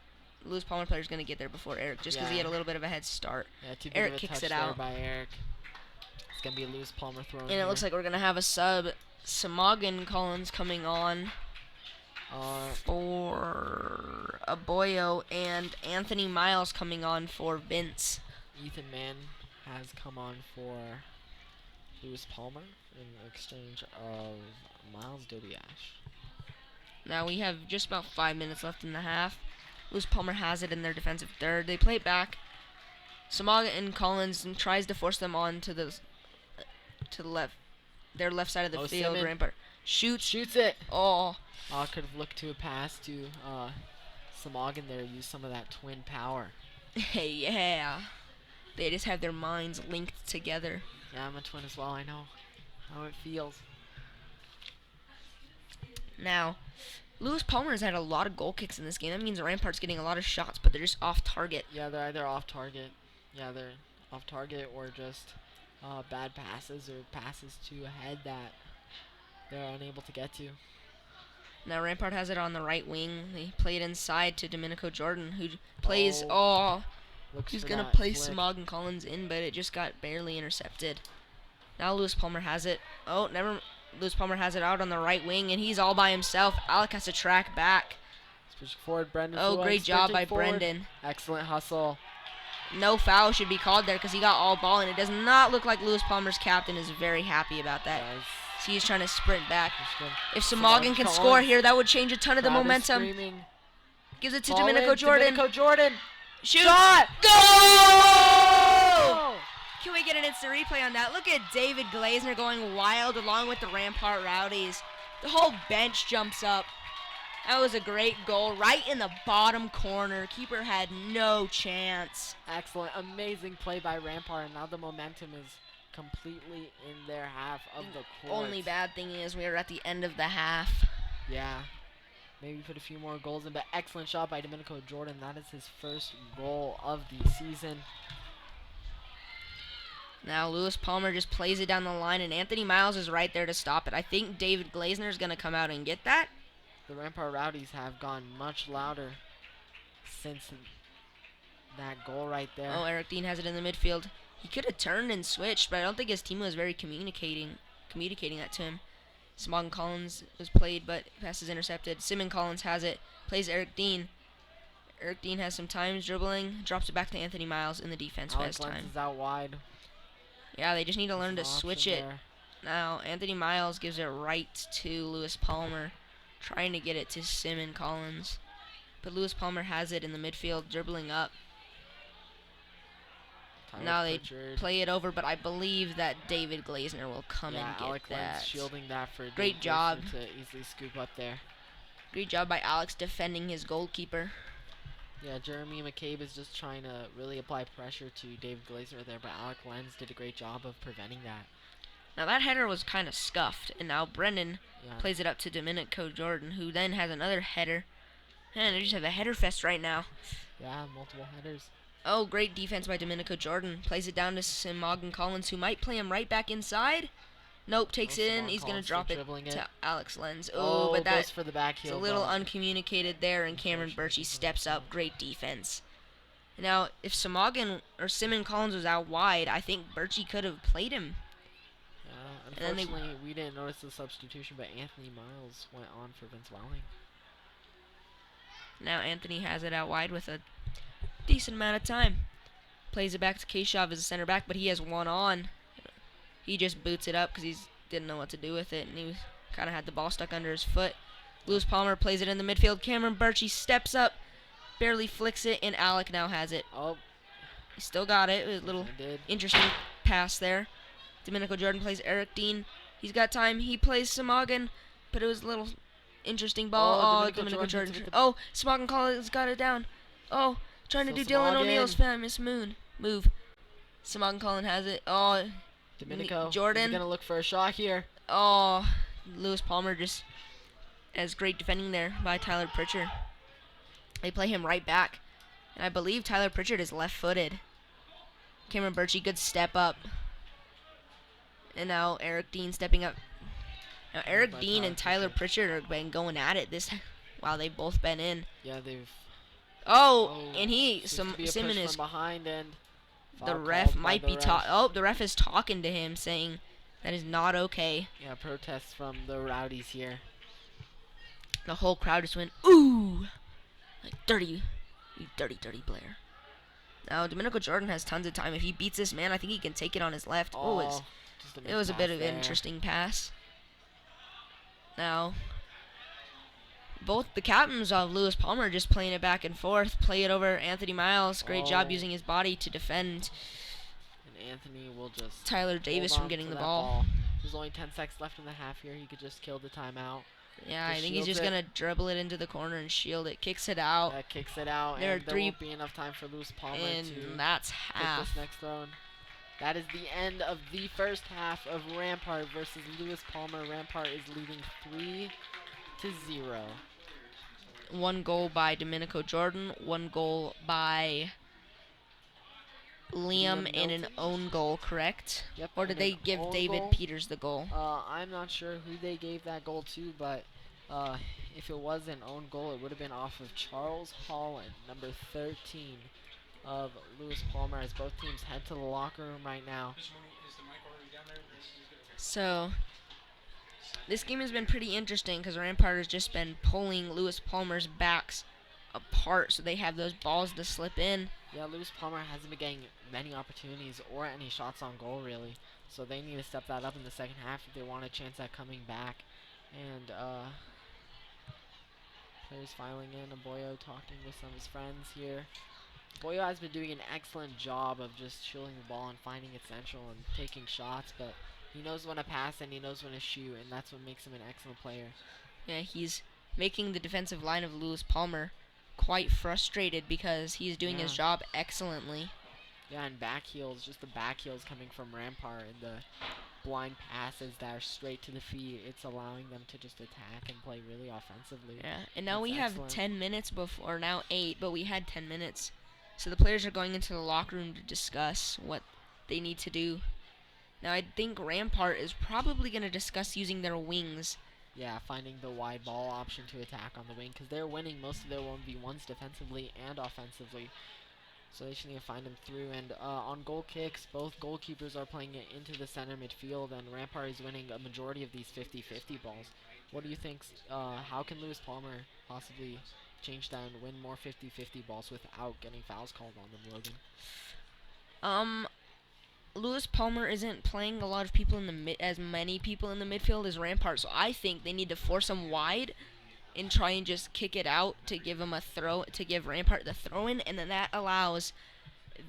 Speaker 1: Lewis Palmer player is going to get there before Eric, just because he had a little bit of a head start.
Speaker 2: Yeah, too big
Speaker 1: Eric
Speaker 2: of a
Speaker 1: kicks
Speaker 2: touch
Speaker 1: it out.
Speaker 2: there by Eric. It's going to be a Lewis Palmer throw.
Speaker 1: And it looks like we're going to have a sub. Samogan Collins coming on for Aboyo, and Anthony Miles coming on for Vince.
Speaker 2: Ethan Mann has come on for Lewis Palmer in exchange of Miles Dobiash.
Speaker 1: Now we have just about 5 minutes left in the half. Lewis Palmer has it in their defensive third. They play it back. Samaga and Collins tries to force them on to the left, their left side of the field. Rampart shoots it. Oh,
Speaker 2: could have looked to a pass to Samagan there. Use some of that twin power.
Speaker 1: Yeah, they just have their minds linked together.
Speaker 2: Yeah, I'm a twin as well. I know how it feels.
Speaker 1: Now, Lewis Palmer has had a lot of goal kicks in this game. That means Rampart's getting a lot of shots, but they're just off target.
Speaker 2: Yeah, they're either off target. Yeah, they're off target or just bad passes or passes to a head that they're unable to get to.
Speaker 1: Now Rampart has it on the right wing. They play it inside to Domenico Jordan, who plays. He's going to play Smog and Collins in, but it just got barely intercepted. Now Lewis Palmer has it. Lewis Palmer has it out on the right wing, and he's all by himself. Alec has to track back.
Speaker 2: Push forward, Brendan.
Speaker 1: Great job by Brendan.
Speaker 2: Excellent hustle.
Speaker 1: No foul should be called there because he got all ball, and it does not look like Lewis Palmer's captain is very happy about that. So he's trying to sprint back. If Samogan can score here, that would change a ton of the momentum. Gives it to Domenico Jordan. Shoots.
Speaker 2: Shot!
Speaker 1: Goal! Can we get an instant replay on that? Look at David Glazner going wild along with the Rampart Rowdies. The whole bench jumps up. That was a great goal right in the bottom corner. Keeper had no chance.
Speaker 2: Excellent. Amazing play by Rampart. And now the momentum is completely in their half of the court.
Speaker 1: Only bad thing is we are at the end of the half.
Speaker 2: Yeah. Maybe put a few more goals in, but excellent shot by Domenico Jordan. That is his first goal of the season.
Speaker 1: Now Lewis Palmer just plays it down the line, and Anthony Miles is right there to stop it. I think David Glazner is going to come out and get that.
Speaker 2: The Rampart Rowdies have gone much louder since that goal right there.
Speaker 1: Oh, Eric Dean has it in the midfield. He could have turned and switched, but I don't think his team was very communicating that to him. Smog Collins was played, but pass is intercepted. Simon Collins has it, plays Eric Dean. Eric Dean has some time dribbling, drops it back to Anthony Miles in the defense who has
Speaker 2: Alex Lenz
Speaker 1: time.
Speaker 2: is out wide.
Speaker 1: Yeah, they just need to learn to
Speaker 2: There's an
Speaker 1: switch
Speaker 2: option
Speaker 1: it.
Speaker 2: there.
Speaker 1: Now, Anthony Miles gives it right to Lewis Palmer, trying to get it to Simon Collins. But Lewis Palmer has it in the midfield, dribbling up.
Speaker 2: Tyler
Speaker 1: Now they
Speaker 2: Pritchard.
Speaker 1: play it over, but I believe that David Glazner will come and get
Speaker 2: Alec
Speaker 1: that.
Speaker 2: Lenz shielding that for
Speaker 1: Great
Speaker 2: Dave
Speaker 1: job.
Speaker 2: Glazner to easily scoop up there.
Speaker 1: Great job by Alex defending his goalkeeper.
Speaker 2: Yeah, Jeremy McCabe is just trying to really apply pressure to David Glazner there, but Alec Lenz did a great job of preventing that.
Speaker 1: Now that header was kind of scuffed, and now Brendan
Speaker 2: Yeah.
Speaker 1: plays it up to Domenico Jordan, who then has another header. Man, they just have a header fest right now.
Speaker 2: Yeah, multiple headers.
Speaker 1: Oh, great defense by Domenico Jordan. Plays it down to Simon Collins, who might play him right back inside. Nope, takes it in.
Speaker 2: Simon
Speaker 1: He's going
Speaker 2: Collins
Speaker 1: to drop
Speaker 2: still
Speaker 1: it
Speaker 2: dribbling
Speaker 1: to Alex Lenz. Oh,
Speaker 2: Oh,
Speaker 1: but
Speaker 2: goes
Speaker 1: that
Speaker 2: for the back
Speaker 1: it's
Speaker 2: heel.
Speaker 1: a little
Speaker 2: but
Speaker 1: uncommunicated there, and Cameron Birchie steps up. Great defense. Now, if Simogan or Simon Collins was out wide, I think Birchie could have played him.
Speaker 2: Yeah,
Speaker 1: then they-
Speaker 2: unfortunately, we didn't notice the substitution, but Anthony Miles went on for Vince Welling.
Speaker 1: Now Anthony has it out wide with a decent amount of time. Plays it back to Keshov as a center back, but he has one on. He just boots it up because he didn't know what to do with it, and he kind of had the ball stuck under his foot. Lewis Palmer plays it in the midfield. Cameron Birchie steps up, barely flicks it, and Alec now has it.
Speaker 2: Oh,
Speaker 1: He still got it. It was a little
Speaker 2: I did.
Speaker 1: interesting pass there. Domenico Jordan plays Eric Dean. He's got time. He plays Simogan, but it was a little interesting ball.
Speaker 2: Oh,
Speaker 1: Oh,
Speaker 2: Domenico
Speaker 1: Domenico
Speaker 2: Jordan
Speaker 1: Jordan.
Speaker 2: took the-
Speaker 1: Oh, Simogan Collins got it down. Oh, trying to
Speaker 2: So
Speaker 1: do Dylan
Speaker 2: Simogan.
Speaker 1: O'Neill's famous move. Simogan Collins has it. Oh,
Speaker 2: Domenico
Speaker 1: Jordan.
Speaker 2: is going to look for a shot here.
Speaker 1: Oh, Lewis Palmer just has great defending there by Tyler Pritchard. They play him right back. And I believe Tyler Pritchard is left-footed. Cameron Birchie, good step up. And now Eric Dean stepping up. Now Eric
Speaker 2: by
Speaker 1: Dean and
Speaker 2: Tyler
Speaker 1: Tyler Pritchard have been going at it this while they've both been in.
Speaker 2: Yeah, they've...
Speaker 1: Oh, and
Speaker 2: seems to be a
Speaker 1: Simon
Speaker 2: push
Speaker 1: is
Speaker 2: from behind, and
Speaker 1: the
Speaker 2: foul
Speaker 1: ref
Speaker 2: called by
Speaker 1: might
Speaker 2: the
Speaker 1: be
Speaker 2: ref.
Speaker 1: the ref is talking to him saying that is not okay.
Speaker 2: Yeah, protests from the Rowdies here.
Speaker 1: The whole crowd just went, ooh! Like, dirty, you dirty, dirty Blair. Now, Domenico Jordan has tons of time. If he beats this man, I think he can take it on his left. Oh,
Speaker 2: just
Speaker 1: it was a bit
Speaker 2: mispass
Speaker 1: of an
Speaker 2: there.
Speaker 1: interesting pass. Now, both the captains of Lewis Palmer just playing it back and forth. Play it over Anthony Miles. Great job
Speaker 2: Oh.
Speaker 1: using his body to defend
Speaker 2: And Anthony will just
Speaker 1: Tyler Davis
Speaker 2: hold
Speaker 1: from
Speaker 2: on
Speaker 1: getting
Speaker 2: to
Speaker 1: the
Speaker 2: that
Speaker 1: ball.
Speaker 2: There's only 10 seconds left in the half here. He could just kill the timeout.
Speaker 1: Yeah, I
Speaker 2: Just
Speaker 1: think he's
Speaker 2: shields
Speaker 1: just
Speaker 2: it.
Speaker 1: going to dribble it into the corner and shield it. Kicks it out.
Speaker 2: That kicks it out,
Speaker 1: There are
Speaker 2: and there
Speaker 1: three-
Speaker 2: won't be enough time for Lewis Palmer
Speaker 1: And
Speaker 2: to
Speaker 1: that's
Speaker 2: take
Speaker 1: half.
Speaker 2: this next throw. And that is the end of the first half of Rampart versus Lewis Palmer. Rampart is leading 3-0.
Speaker 1: One goal by Domenico Jordan, one goal by Liam, and an
Speaker 2: Milton.
Speaker 1: own goal, correct?
Speaker 2: Yep.
Speaker 1: Or did
Speaker 2: and
Speaker 1: they
Speaker 2: an
Speaker 1: give
Speaker 2: own
Speaker 1: David
Speaker 2: goal.
Speaker 1: Peters the goal?
Speaker 2: I'm not sure who they gave that goal to, but if it was an own goal, it would have been off of Charles Holland, number 13 of Lewis Palmer, as both teams head to the locker room right now.
Speaker 1: So, this game has been pretty interesting because Rampart has just been pulling Lewis Palmer's backs apart so they have those balls to slip in.
Speaker 2: Yeah, Lewis Palmer hasn't been getting many opportunities or any shots on goal, really. So they need to step that up in the second half if they want a chance at coming back. And players filing in. Boyo talking with some of his friends here. Boyo has been doing an excellent job of just shielding the ball and finding it central and taking shots, but he knows when to pass and he knows when to shoot, and that's what makes him an excellent player.
Speaker 1: Yeah, he's making the defensive line of Lewis Palmer quite frustrated because he's doing his
Speaker 2: Yeah.
Speaker 1: job excellently.
Speaker 2: Yeah, and back heels, just the back heels coming from Rampart and the blind passes that are straight to the feet. It's allowing them to just attack and play really offensively.
Speaker 1: Yeah, and now
Speaker 2: That's
Speaker 1: we have
Speaker 2: excellent.
Speaker 1: 10 minutes before, now 8, but we had 10 minutes. So the players are going into the locker room to discuss what they need to do Now I think Rampart is probably going to discuss using their wings.
Speaker 2: Yeah, finding the wide ball option to attack on the wing, because they're winning most of their 1v1s defensively and offensively. So they just need to find them through. And on goal kicks, both goalkeepers are playing it into the center midfield, and Rampart is winning a majority of these 50-50 balls. What do you think? How can Lewis Palmer possibly change that and win more 50-50 balls without getting fouls called on them, Logan?
Speaker 1: Lewis Palmer isn't playing a lot of people in the as many people in the midfield as Rampart, so I think they need to force him wide and try and just kick it out to give him a throw, to give Rampart the throw in, and then that allows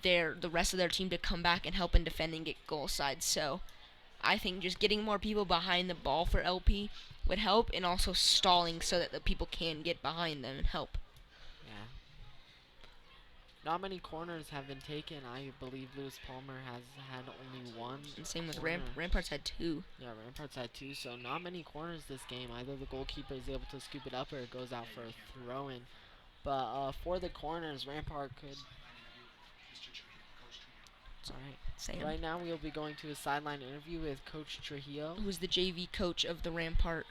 Speaker 1: the rest of their team to come back and help in defending, get goal side. So I think just getting more people behind the ball for LP would help, and also stalling so that the people can get behind them and help.
Speaker 2: Yeah. Not many corners have been taken. I believe Lewis Palmer has had only one.
Speaker 1: And same with
Speaker 2: corner.
Speaker 1: Rampart's had 2.
Speaker 2: Yeah, Rampart's had 2, so not many corners this game. Either the goalkeeper is able to scoop it up or it goes out for a throw-in. But for the corners, Rampart could... Alright.
Speaker 1: Sam.
Speaker 2: Right now we'll be going to a sideline interview with Coach Trujillo.
Speaker 1: Who's the JV coach of the Rampart.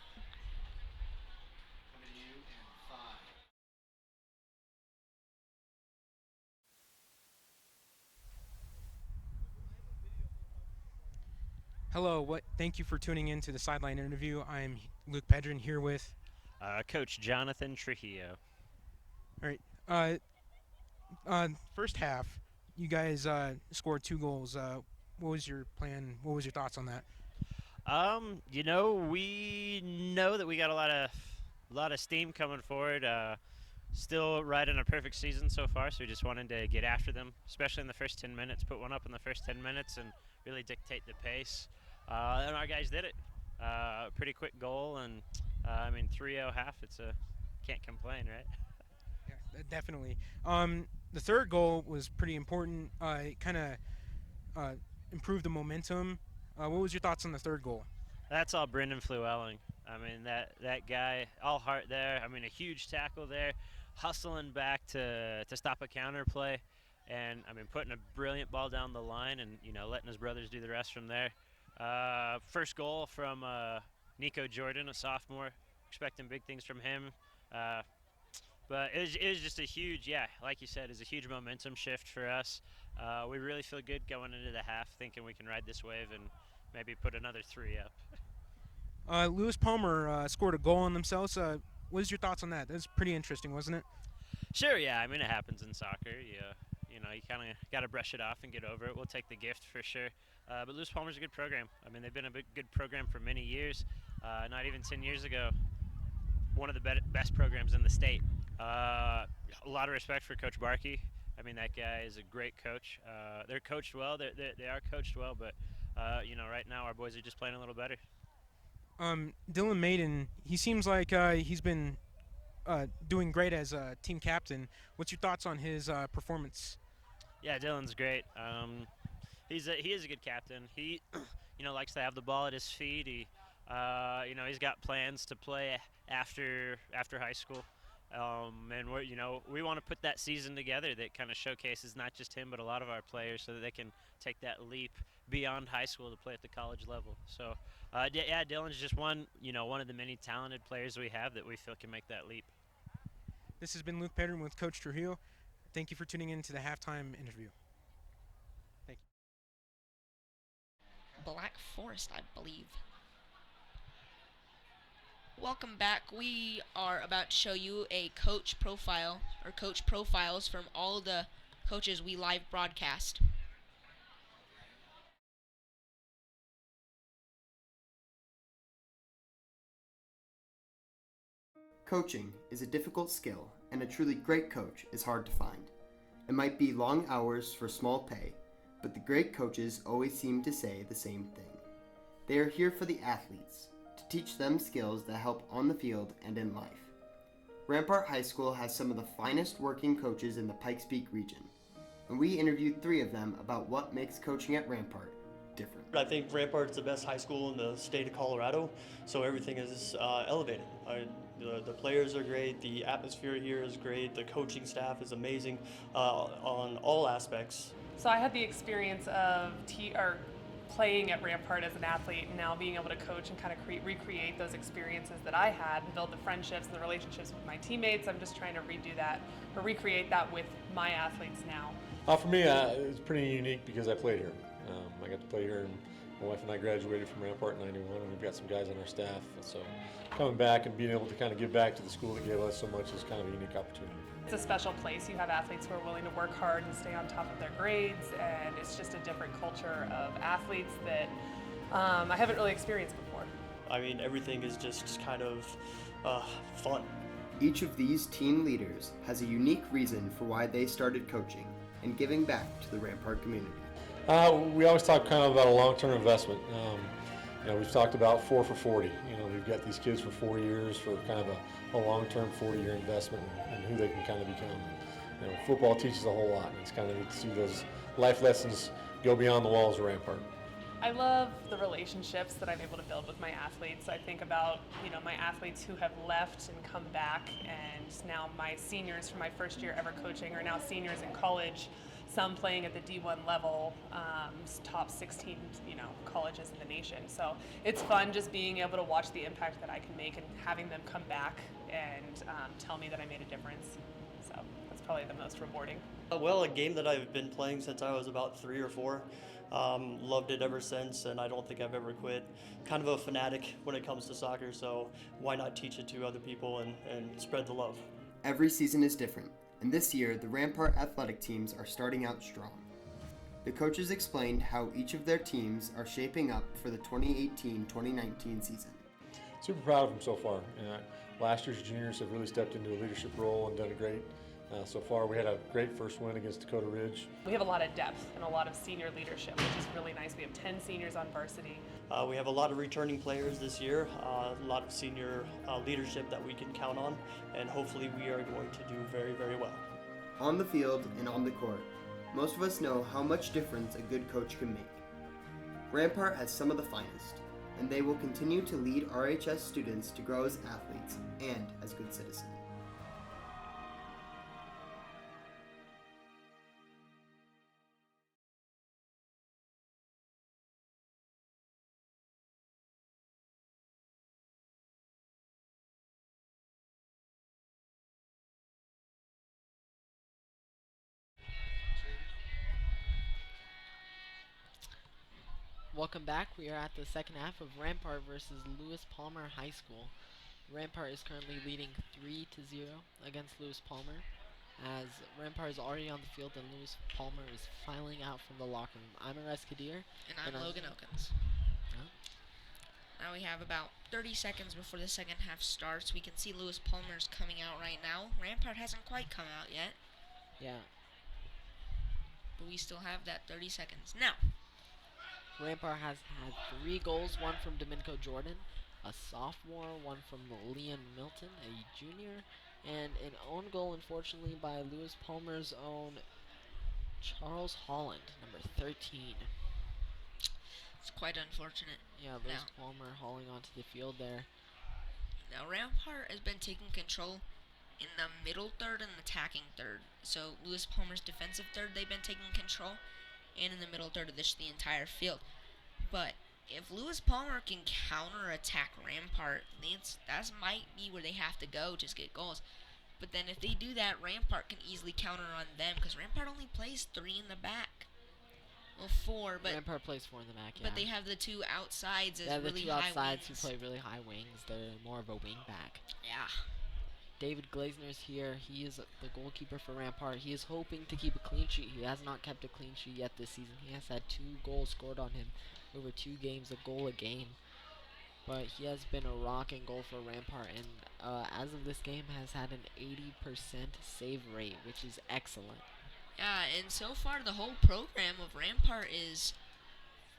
Speaker 3: Hello, thank you for tuning in to the sideline interview. I'm Luke Pedrin here with
Speaker 4: Coach Jonathan Trujillo.
Speaker 3: All right. First half, you guys scored 2 goals. What was your plan? What was your thoughts on that?
Speaker 4: We know that we got a lot of steam coming forward. Still riding a perfect season so far, so we just wanted to get after them, especially in the first 10 minutes. Put one up in the first 10 minutes and really dictate the pace. And our guys did it. Pretty quick goal, and 3-0 half. Can't complain, right?
Speaker 3: Yeah, definitely. The third goal was pretty important. It kind of improved the momentum. What was your thoughts on the third goal?
Speaker 4: That's all Brendan Flewelling. That guy, all heart there. A huge tackle there, hustling back to stop a counter play, and putting a brilliant ball down the line, and letting his brothers do the rest from there. First goal from Nico Jordan, a sophomore. Expecting big things from him. But it was just a huge, like you said, it's a huge momentum shift for us. We really feel good going into the half, thinking we can ride this wave and maybe put another 3 up.
Speaker 3: Lewis Palmer scored a goal on themselves. What is your thoughts on that? That's pretty interesting, wasn't it?
Speaker 4: Sure, yeah. It happens in soccer. You kind of got to brush it off and get over it. We'll take the gift for sure. But Lewis Palmer's a good program. They've been a good program for many years. Not even 10 years ago, one of the best programs in the state. A lot of respect for Coach Barkey. That guy is a great coach. They're coached well. They are coached well, but right now our boys are just playing a little better.
Speaker 3: Dylan Maiden, he seems like he's been doing great as a team captain. What's your thoughts on his performance?
Speaker 4: Yeah, Dylan's great. He is a good captain. He likes to have the ball at his feet. He's got plans to play after high school. And we want to put that season together that kind of showcases not just him but a lot of our players, so that they can take that leap beyond high school to play at the college level. So Dylan's just one of the many talented players we have that we feel can make that leap.
Speaker 3: This has been Luke Pedrin with Coach Trujillo. Thank you for tuning in to the halftime interview. Thank you.
Speaker 1: Black Forest, I believe. Welcome back. We are about to show you a coach profile, or coach profiles from all the coaches we live broadcast.
Speaker 5: Coaching is a difficult skill, and a truly great coach is hard to find. It might be long hours for small pay, but the great coaches always seem to say the same thing. They are here for the athletes, to teach them skills that help on the field and in life. Rampart High School has some of the finest working coaches in the Pikes Peak region, and we interviewed 3 of them about what makes coaching at Rampart different.
Speaker 6: I think Rampart's the best high school in the state of Colorado, so everything is elevated. The players are great, the atmosphere here is great, the coaching staff is amazing on all aspects.
Speaker 7: So I had the experience of playing at Rampart as an athlete and now being able to coach and kind of recreate those experiences that I had and build the friendships and the relationships with my teammates. I'm just trying to redo that or recreate that with my athletes now.
Speaker 8: For me, it's pretty unique because I played here. I got to play here, and my wife and I graduated from Rampart in '91, and we've got some guys on our staff. So coming back and being able to kind of give back to the school that gave us so much is kind of a unique opportunity.
Speaker 7: It's a special place. You have athletes who are willing to work hard and stay on top of their grades, and it's just a different culture of athletes that I haven't really experienced before.
Speaker 6: I mean, everything is just kind of fun.
Speaker 5: Each of these team leaders has a unique reason for why they started coaching and giving back to the Rampart community.
Speaker 8: We always talk kind of about a long-term investment. We've talked about 4 for 40. We've got these kids for 4 years for kind of a long-term 40-year investment and who they can kind of become. Football teaches a whole lot, and it's kind of neat to see those life lessons go beyond the walls of Rampart.
Speaker 7: I love the relationships that I'm able to build with my athletes. I think about, my athletes who have left and come back, and now my seniors from my first year ever coaching are now seniors in college, some playing at the D1 level, top 16, colleges in the nation. So it's fun just being able to watch the impact that I can make and having them come back and tell me that I made a difference. So that's probably the most rewarding.
Speaker 6: Well, a game that I've been playing since I was about 3 or 4. Loved it ever since, and I don't think I've ever quit. Kind of a fanatic when it comes to soccer, so why not teach it to other people and spread the love?
Speaker 5: Every season is different, and this year the Rampart athletic teams are starting out strong. The coaches explained how each of their teams are shaping up for the 2018-2019 season.
Speaker 8: Super proud of them so far. Last year's juniors have really stepped into a leadership role and done it great. So far, we had a great first win against Dakota Ridge.
Speaker 7: We have a lot of depth and a lot of senior leadership, which is really nice. We have 10 seniors on varsity.
Speaker 6: We have a lot of returning players this year, a lot of senior leadership that we can count on, and hopefully we are going to do very, very well.
Speaker 5: On the field and on the court, most of us know how much difference a good coach can make. Rampart has some of the finest, and they will continue to lead RHS students to grow as athletes and as good citizens.
Speaker 2: Welcome back. We are at the second half of Rampart versus Lewis Palmer High School. Rampart is currently leading 3-0 against Lewis Palmer, as Rampart is already on the field and Lewis Palmer is filing out from the locker room. I'm Ares Kadir.
Speaker 1: And I'm Logan Elkins.
Speaker 2: Yeah.
Speaker 1: Now we have about 30 seconds before the second half starts. We can see Lewis Palmer's coming out right now. Rampart hasn't quite come out yet.
Speaker 2: Yeah.
Speaker 1: But we still have that 30 seconds. Now.
Speaker 2: Rampart has had 3 goals, one from Domenico Jordan, a sophomore, one from Liam Milton, a junior, and an own goal, unfortunately, by Lewis Palmer's own Charles Holland, number 13.
Speaker 1: It's quite unfortunate.
Speaker 2: Yeah, Lewis Palmer hauling onto the field there.
Speaker 1: Now Rampart has been taking control in the middle third and attacking third. So Lewis Palmer's defensive third, they've been taking control, and in the middle third of the entire field. But if Lewis Palmer can counter-attack Rampart, that might be where they have to go to get goals. But then if they do that, Rampart can easily counter on them, because Rampart only plays 3 in the back. Well, 4, but
Speaker 2: Rampart plays 4 in the back, yeah.
Speaker 1: But they have the 2 outsides as
Speaker 2: yeah, the
Speaker 1: really
Speaker 2: 2
Speaker 1: high
Speaker 2: outsides
Speaker 1: wings.
Speaker 2: who play really high wings. They're more of a wing back.
Speaker 1: Yeah.
Speaker 2: David Glazner is here. He is the goalkeeper for Rampart. He is hoping to keep a clean sheet. He has not kept a clean sheet yet this season. He has had 2 goals scored on him over 2 games, a goal a game. But he has been a rocking goal for Rampart, and as of this game has had an 80% save rate, which is excellent.
Speaker 1: Yeah, and so far the whole program of Rampart is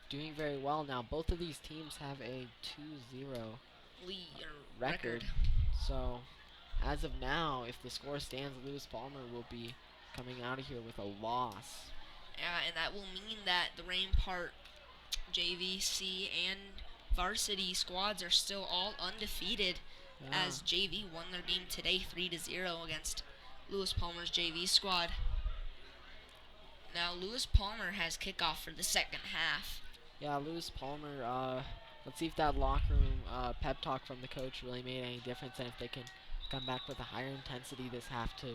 Speaker 2: doing very well now. Both of these teams have a 2-0 record. So as of now, if the score stands, Lewis Palmer will be coming out of here with a loss.
Speaker 1: Yeah, and that will mean that the Rampart JVC and varsity squads are still all undefeated, as JV won their game today 3-0 against Lewis Palmer's JV squad. Now Lewis Palmer has kickoff for the second half.
Speaker 2: Yeah, Lewis Palmer. Let's see if that locker room pep talk from the coach really made any difference, and if they can come back with a higher intensity this half to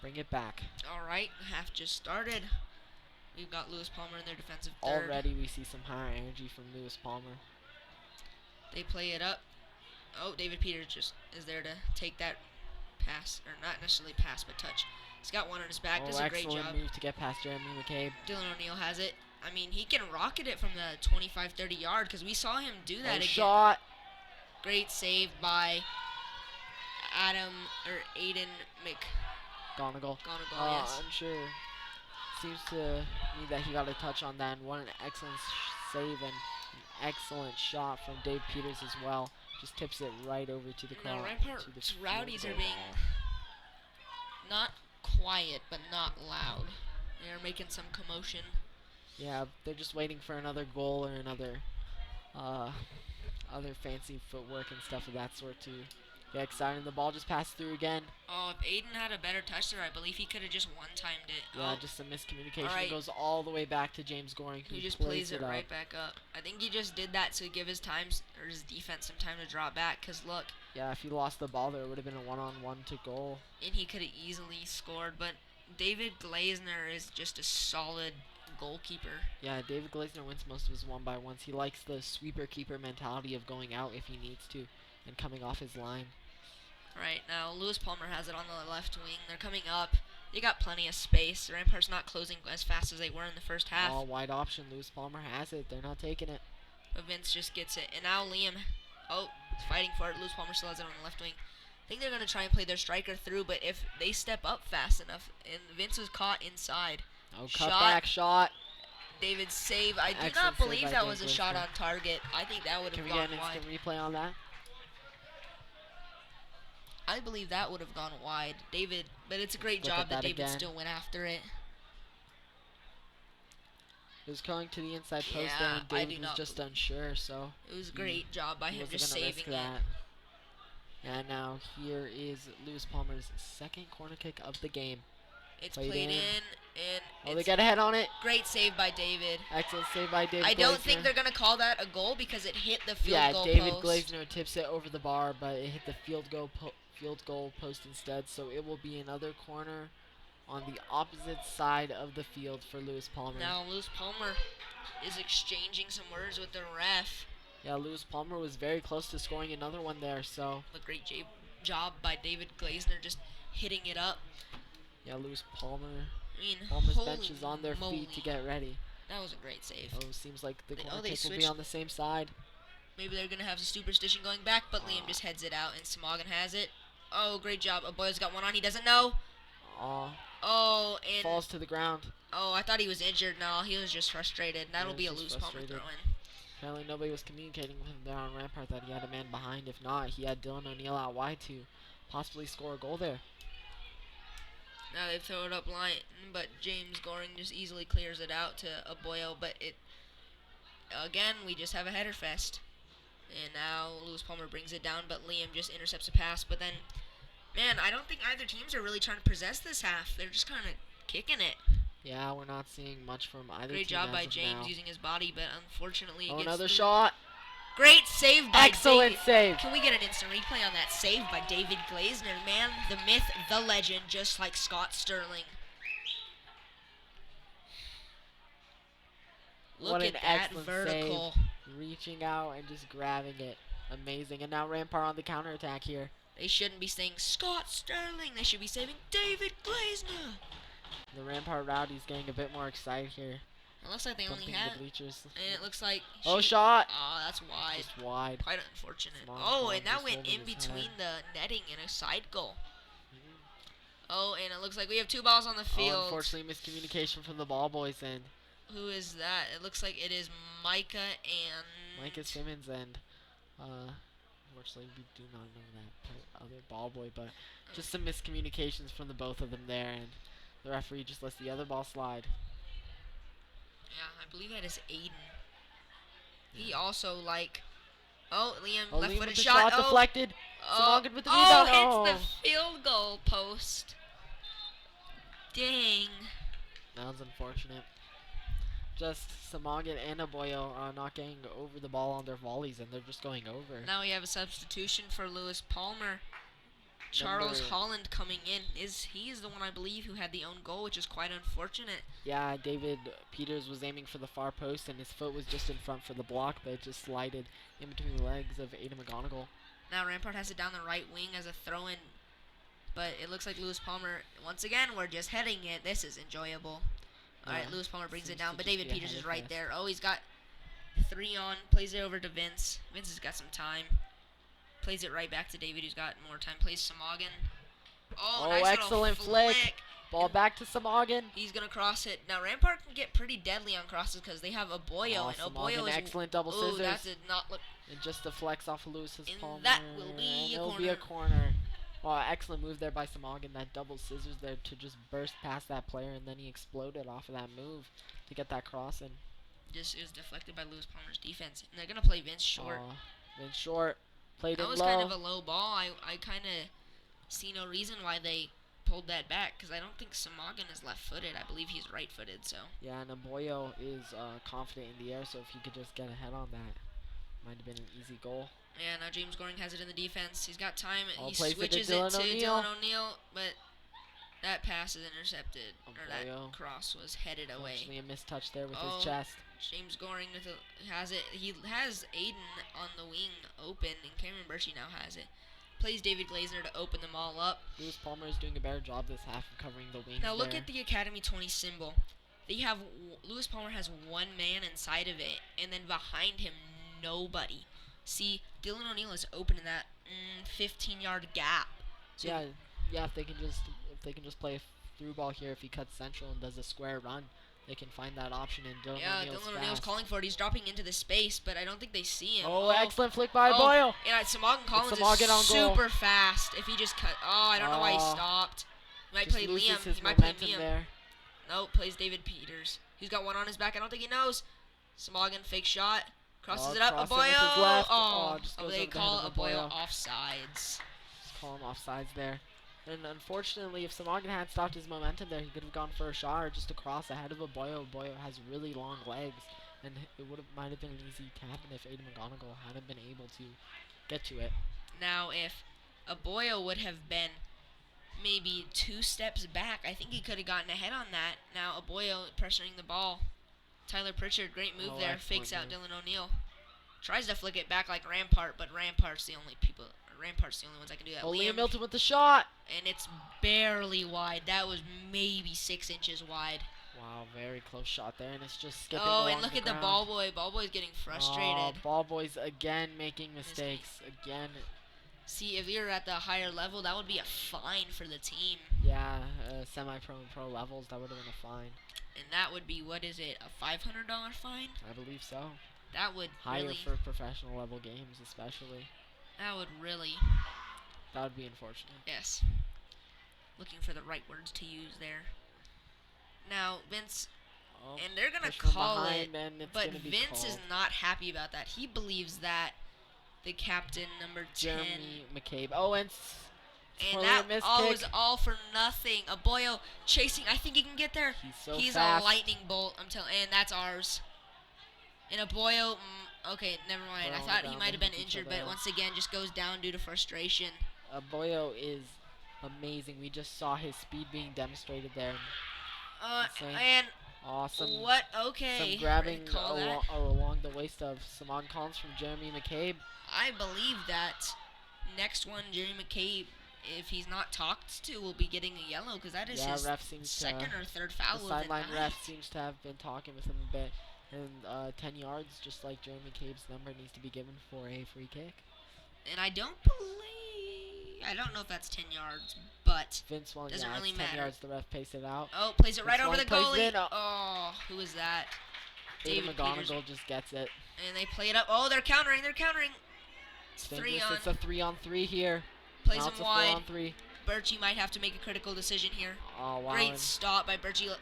Speaker 2: bring it back.
Speaker 1: All right, half just started. We've got Lewis Palmer in their defensive third.
Speaker 2: Already we see some higher energy from Lewis Palmer.
Speaker 1: They play it up. Oh, David Peters just is there to take that pass, or not necessarily pass, but touch. He's got one on his back. Does a great
Speaker 2: excellent
Speaker 1: job.
Speaker 2: move to get past Jeremy McCabe.
Speaker 1: Dylan O'Neill has it. I mean, he can rocket it from the 25-30 yard because we saw him do that again.
Speaker 2: Shot.
Speaker 1: Great save by Aiden
Speaker 2: McGonigal.
Speaker 1: Yes.
Speaker 2: I'm sure. Seems to me that he got a touch on that, and what an excellent save and an excellent shot from Dave Peters as well. Just tips it right over to the crowd.
Speaker 1: Now, Rampart's Rowdies are being not quiet, but not loud. They're making some commotion.
Speaker 2: Yeah, they're just waiting for another goal or another other fancy footwork and stuff of that sort to get excited. The ball just passed through again.
Speaker 1: Oh, if Aiden had a better touch there, I believe he could have just one-timed it.
Speaker 2: Yeah, just some miscommunication.
Speaker 1: All right.
Speaker 2: It goes all the way back to James Goring, who
Speaker 1: He just
Speaker 2: plays
Speaker 1: plays it right back up. I think he just did that to give his defense some time to draw back. Cause look,
Speaker 2: yeah, if he lost the ball, there would have been a one-on-one to goal.
Speaker 1: And he could have easily scored. But David Glazner is just a solid goalkeeper.
Speaker 2: Yeah, David Glazner wins most of his one-by-ones. He likes the sweeper-keeper mentality of going out if he needs to and coming off his line.
Speaker 1: Right, now Lewis Palmer has it on the left wing. They're coming up. They got plenty of space. Rampart's not closing as fast as they were in the first half.
Speaker 2: All wide option. Lewis Palmer has it. They're not taking it.
Speaker 1: But Vince just gets it. And now Liam, is fighting for it. Lewis Palmer still has it on the left wing. I think they're going to try and play their striker through, but if they step up fast enough, and Vince was caught inside.
Speaker 2: Oh, cutback shot.
Speaker 1: David's save. I do
Speaker 2: Excellent
Speaker 1: not believe
Speaker 2: save by
Speaker 1: that was a
Speaker 2: David
Speaker 1: shot
Speaker 2: Glazner.
Speaker 1: on target. I think that would
Speaker 2: Can
Speaker 1: have
Speaker 2: we
Speaker 1: gone
Speaker 2: get an
Speaker 1: wide.
Speaker 2: instant replay on that?
Speaker 1: I believe that would have gone wide. David, but it's a great
Speaker 2: Look at
Speaker 1: job that
Speaker 2: that
Speaker 1: David
Speaker 2: again.
Speaker 1: still went after it.
Speaker 2: It was going to the inside post
Speaker 1: Yeah,
Speaker 2: there, and
Speaker 1: I
Speaker 2: David
Speaker 1: do
Speaker 2: was
Speaker 1: not
Speaker 2: just unsure, so
Speaker 1: It was a great job by
Speaker 2: he
Speaker 1: him
Speaker 2: wasn't
Speaker 1: just
Speaker 2: gonna
Speaker 1: saving
Speaker 2: risk
Speaker 1: it.
Speaker 2: that. And now here is Lewis Palmer's second corner kick of the game.
Speaker 1: It's
Speaker 2: Played
Speaker 1: played
Speaker 2: in.
Speaker 1: and
Speaker 2: Oh, they
Speaker 1: it's
Speaker 2: get a head on it.
Speaker 1: great save by David.
Speaker 2: Excellent save by David
Speaker 1: I don't
Speaker 2: Glazner.
Speaker 1: think they're going to call that a goal because it hit the field
Speaker 2: Yeah,
Speaker 1: goal
Speaker 2: David
Speaker 1: post.
Speaker 2: Glazner tips it over the bar, but it hit the field goal post instead. So it will be another corner on the opposite side of the field for Lewis Palmer.
Speaker 1: Now Lewis Palmer is exchanging some words with the ref.
Speaker 2: Yeah, Lewis Palmer was very close to scoring another one there. So
Speaker 1: A great job by David Glazner just hitting it up.
Speaker 2: yeah, Lewis Palmer.
Speaker 1: I mean,
Speaker 2: Palmer's
Speaker 1: holy
Speaker 2: bench is on their
Speaker 1: moly.
Speaker 2: feet to get ready.
Speaker 1: That was a great save.
Speaker 2: Oh, seems like the
Speaker 1: They-
Speaker 2: corner
Speaker 1: they
Speaker 2: kick will be
Speaker 1: switched.
Speaker 2: on the same side.
Speaker 1: Maybe they're going to have some superstition going back, but Liam just heads it out and Smoggin has it. Oh, great job. Boyle's got one on. He doesn't know.
Speaker 2: Aw,
Speaker 1: Oh, and
Speaker 2: falls to the ground.
Speaker 1: oh, I thought he was injured. No, he was just frustrated. That'll
Speaker 2: Yeah,
Speaker 1: be a
Speaker 2: just
Speaker 1: loose Palmer
Speaker 2: frustrated.
Speaker 1: throw-in.
Speaker 2: Apparently nobody was communicating with him there on Rampart that he had a man behind. If not, he had Dylan O'Neill out wide to possibly score a goal there.
Speaker 1: Now they throw it up line, but James Goring just easily clears it out to Boyle. But again, we just have a header fest. And now Lewis Palmer brings it down, but Liam just intercepts a pass. But then, man, I don't think either teams are really trying to possess this half. They're just kind of kicking it.
Speaker 2: Yeah, we're not seeing much from either
Speaker 1: Great
Speaker 2: team
Speaker 1: job
Speaker 2: as
Speaker 1: by
Speaker 2: of
Speaker 1: James
Speaker 2: now.
Speaker 1: using his body, but unfortunately
Speaker 2: Oh,
Speaker 1: against
Speaker 2: another
Speaker 1: the
Speaker 2: shot.
Speaker 1: Great save by
Speaker 2: Excellent
Speaker 1: David.
Speaker 2: save.
Speaker 1: Can we get an instant replay on that save by David Glazner? Man, the myth, the legend, just like Scott Sterling. Look
Speaker 2: What
Speaker 1: at
Speaker 2: an
Speaker 1: that
Speaker 2: excellent
Speaker 1: vertical.
Speaker 2: save. Reaching out and just grabbing it. Amazing. And now Rampart on the counterattack here.
Speaker 1: They shouldn't be saying Scott Sterling. They should be saying David Glazner.
Speaker 2: The Rampart Rowdies getting a bit more excited here.
Speaker 1: It looks like they only
Speaker 2: Jumping
Speaker 1: have,
Speaker 2: the bleachers.
Speaker 1: and it looks like.
Speaker 2: Oh, shot.
Speaker 1: Oh, that's wide.
Speaker 2: Just wide.
Speaker 1: Quite unfortunate.
Speaker 2: Small
Speaker 1: Oh,
Speaker 2: ball
Speaker 1: and that
Speaker 2: just
Speaker 1: went
Speaker 2: over
Speaker 1: in
Speaker 2: his
Speaker 1: between
Speaker 2: head.
Speaker 1: the netting and a side goal. Oh, and it looks like we have two balls on the field.
Speaker 2: Oh, unfortunately, miscommunication from the ball boys and
Speaker 1: Who is that? It looks like it is Micah and
Speaker 2: Micah Simmons and unfortunately we do not know that other ball boy, but just some miscommunications from the both of them there, and the referee just lets the other ball slide.
Speaker 1: Yeah, I believe that is Aiden. He also oh, Liam
Speaker 2: Oh, Liam
Speaker 1: left-footed
Speaker 2: with the
Speaker 1: shot. Oh,
Speaker 2: deflected.
Speaker 1: oh,
Speaker 2: Smoggin with the
Speaker 1: oh,
Speaker 2: rebound.
Speaker 1: hits the field goal post. Dang.
Speaker 2: That was unfortunate. just Samagan and Aboyo not getting over the ball on their volleys, and they're just going over.
Speaker 1: Now we have a substitution for Lewis Palmer. Charles
Speaker 2: Number-
Speaker 1: Holland coming in. He is the one, I believe, who had the own goal, which is quite unfortunate.
Speaker 2: Yeah, David Peters was aiming for the far post, and his foot was just in front for the block, but it just slided in between the legs of Aiden McGonigal.
Speaker 1: Now Rampart has it down the right wing as a throw-in, but it looks like Lewis Palmer, once again, we're just heading it. This is enjoyable. All right,
Speaker 2: Yeah,
Speaker 1: Lewis Palmer brings it
Speaker 2: seems
Speaker 1: down,
Speaker 2: to
Speaker 1: but
Speaker 2: just
Speaker 1: David
Speaker 2: be
Speaker 1: Peters
Speaker 2: ahead
Speaker 1: is
Speaker 2: of
Speaker 1: right
Speaker 2: us.
Speaker 1: there. Oh, he's got 3 on, plays it over to Vince. Vince has got some time. Plays it right back to David, who's got more time. Plays Samagan. Oh, nice little
Speaker 2: excellent flick. Ball back to Samagan.
Speaker 1: He's going to cross it. Now, Rampart can get pretty deadly on crosses because they have Aboyo, and Aboyo
Speaker 2: Samagan,
Speaker 1: is...
Speaker 2: excellent double
Speaker 1: Ooh, that
Speaker 2: scissors.
Speaker 1: did not look...
Speaker 2: And just deflects off of Lewis's
Speaker 1: And
Speaker 2: Palmer.
Speaker 1: that will be
Speaker 2: and
Speaker 1: a
Speaker 2: it'll be a corner. Oh, excellent move there by Samagan. That double scissors there to just burst past that player, and then he exploded off of that move to get that cross in.
Speaker 1: Just is deflected by Lewis Palmer's defense. And they're going to play Vince short.
Speaker 2: Vince short. Played
Speaker 1: That
Speaker 2: it
Speaker 1: was
Speaker 2: low.
Speaker 1: kind of a low ball. I kind of see no reason why they pulled that back because I don't think Samagan is left-footed. I believe he's right-footed, so...
Speaker 2: Yeah, and Aboyo is confident in the air, so if he could just get ahead on that, might have been an easy goal.
Speaker 1: Yeah, now James Goring has it in the defense. He's got time. He
Speaker 2: Plays it to
Speaker 1: switches it
Speaker 2: Dylan
Speaker 1: to
Speaker 2: O'Neal.
Speaker 1: Dylan O'Neal, but that pass is intercepted. Or that
Speaker 2: Aboyo.
Speaker 1: cross was headed away.
Speaker 2: Actually, a missed touch there with
Speaker 1: Oh.
Speaker 2: his chest.
Speaker 1: James Goring has it. He has Aiden on the wing open, and Cameron Birchie now has it. Plays David Glazner to open them all up.
Speaker 2: Lewis Palmer is doing a better job this half of covering the wings.
Speaker 1: Now look
Speaker 2: there.
Speaker 1: at the Academy 20 symbol. They have Lewis Palmer has one man inside of it, and then behind him nobody. See, Dylan O'Neal is open in that 15-yard gap. So
Speaker 2: Yeah, if they can just play a through ball here, if he cuts central and does a square run, they can find that option. And Dylan O'Neal's
Speaker 1: Dylan O'Neal's
Speaker 2: fast.
Speaker 1: calling for it. He's dropping into the space, but I don't think they see him.
Speaker 2: Oh, excellent flick by Boyle.
Speaker 1: Yeah, Samagan Collins
Speaker 2: Samagan
Speaker 1: is
Speaker 2: on goal.
Speaker 1: super fast. If he just cut, I don't know why he
Speaker 2: Oh.
Speaker 1: stopped. He might
Speaker 2: Just
Speaker 1: play
Speaker 2: loses
Speaker 1: Liam.
Speaker 2: his
Speaker 1: He might play
Speaker 2: momentum
Speaker 1: Liam.
Speaker 2: there.
Speaker 1: Nope, plays David Peters. He's got one on his back. I don't think he knows. Samagan fake shot. Crosses it up.
Speaker 2: crossing with his
Speaker 1: Aboyo.
Speaker 2: left.
Speaker 1: Oh,
Speaker 2: Just goes
Speaker 1: they
Speaker 2: over the
Speaker 1: call
Speaker 2: head of
Speaker 1: Aboyo
Speaker 2: Aboyo.
Speaker 1: offsides.
Speaker 2: Just call him offsides there. And unfortunately, if Samagan had stopped his momentum there, he could have gone for a shot or just a cross ahead of Aboyo. Aboyo has really long legs, and it might have been an easy tap if Aiden McGonigal hadn't been able to get to it.
Speaker 1: Now, if Aboyo would have been maybe 2 steps back, I think he could have gotten ahead on that. Now, Aboyo pressuring the ball. Tyler Pritchard, great move there.
Speaker 2: Excellent
Speaker 1: Fakes out
Speaker 2: move.
Speaker 1: Dylan O'Neal. Tries to flick it back like Rampart, but Rampart's the only ones that can do that.
Speaker 2: Liam Milton with the shot.
Speaker 1: And it's barely wide. That was maybe 6 inches wide.
Speaker 2: Wow, very close shot there, and it's just skipping
Speaker 1: Oh,
Speaker 2: along
Speaker 1: and look at the
Speaker 2: ground.
Speaker 1: ball boy. Ball boy's getting frustrated.
Speaker 2: Oh, ball boys again making mistakes. Again,
Speaker 1: See, if you're at the higher level, that would be a fine for the team.
Speaker 2: yeah, semi-pro and pro levels, that would have been a fine.
Speaker 1: And that would be, what is it, a $500 fine?
Speaker 2: I believe so.
Speaker 1: That would
Speaker 2: Higher
Speaker 1: really,
Speaker 2: for professional level games, especially.
Speaker 1: that would really,
Speaker 2: That would be unfortunate.
Speaker 1: yes. Looking for the right words to use there. Now, Vince,
Speaker 2: Oh,
Speaker 1: and they're going to
Speaker 2: push from
Speaker 1: call
Speaker 2: behind,
Speaker 1: it,
Speaker 2: and it's
Speaker 1: but
Speaker 2: gonna be
Speaker 1: Vince is
Speaker 2: called.
Speaker 1: not happy about that. He believes that the captain, number 10,
Speaker 2: Jeremy McCabe. Oh, and
Speaker 1: and
Speaker 2: totally
Speaker 1: that
Speaker 2: a missed
Speaker 1: all
Speaker 2: kick.
Speaker 1: was all for nothing. Aboyo chasing. I think he can get there.
Speaker 2: He's so
Speaker 1: He's
Speaker 2: fast.
Speaker 1: a lightning bolt. I'm telling, and that's ours. And Aboyo, okay, never mind.
Speaker 2: We're
Speaker 1: I
Speaker 2: on
Speaker 1: thought
Speaker 2: the
Speaker 1: he
Speaker 2: ground,
Speaker 1: might have
Speaker 2: they
Speaker 1: been
Speaker 2: hit each
Speaker 1: injured,
Speaker 2: other
Speaker 1: but
Speaker 2: up.
Speaker 1: once again, just goes down due to frustration.
Speaker 2: Aboyo is amazing. We just saw his speed being demonstrated there. Insane.
Speaker 1: And
Speaker 2: Awesome.
Speaker 1: what? Okay.
Speaker 2: Some grabbing
Speaker 1: Call that.
Speaker 2: along the waist of Simon Collins from Jeremy McCabe.
Speaker 1: I believe that next one, Jerry McCabe, if he's not talked to, will be getting a yellow because that is
Speaker 2: Yeah,
Speaker 1: his
Speaker 2: ref seems
Speaker 1: second
Speaker 2: to,
Speaker 1: or third foul
Speaker 2: the
Speaker 1: of the
Speaker 2: sideline
Speaker 1: night.
Speaker 2: ref seems to have been talking with him a bit. And 10 yards, just like Jeremy McCabe's number, needs to be given for a free kick.
Speaker 1: And I don't know if that's 10 yards, but
Speaker 2: Vince won.
Speaker 1: Doesn't
Speaker 2: Yeah,
Speaker 1: really
Speaker 2: it's 10
Speaker 1: matter.
Speaker 2: yards. The ref paced it out.
Speaker 1: oh, plays it right
Speaker 2: This
Speaker 1: over the
Speaker 2: one plays
Speaker 1: goalie.
Speaker 2: it in.
Speaker 1: Oh, who is that?
Speaker 2: David
Speaker 1: David Peters.
Speaker 2: McGonigal just gets it.
Speaker 1: And they play it up. Oh, they're countering. It's
Speaker 2: It's
Speaker 1: 3
Speaker 2: dangerous.
Speaker 1: on.
Speaker 2: It's a 3-on-3 here.
Speaker 1: Plays
Speaker 2: Now
Speaker 1: him
Speaker 2: it's a
Speaker 1: wide.
Speaker 2: 4-on-3.
Speaker 1: Birchie might have to make a critical decision here.
Speaker 2: Oh, wow.
Speaker 1: Great
Speaker 2: and
Speaker 1: stop by Birchie.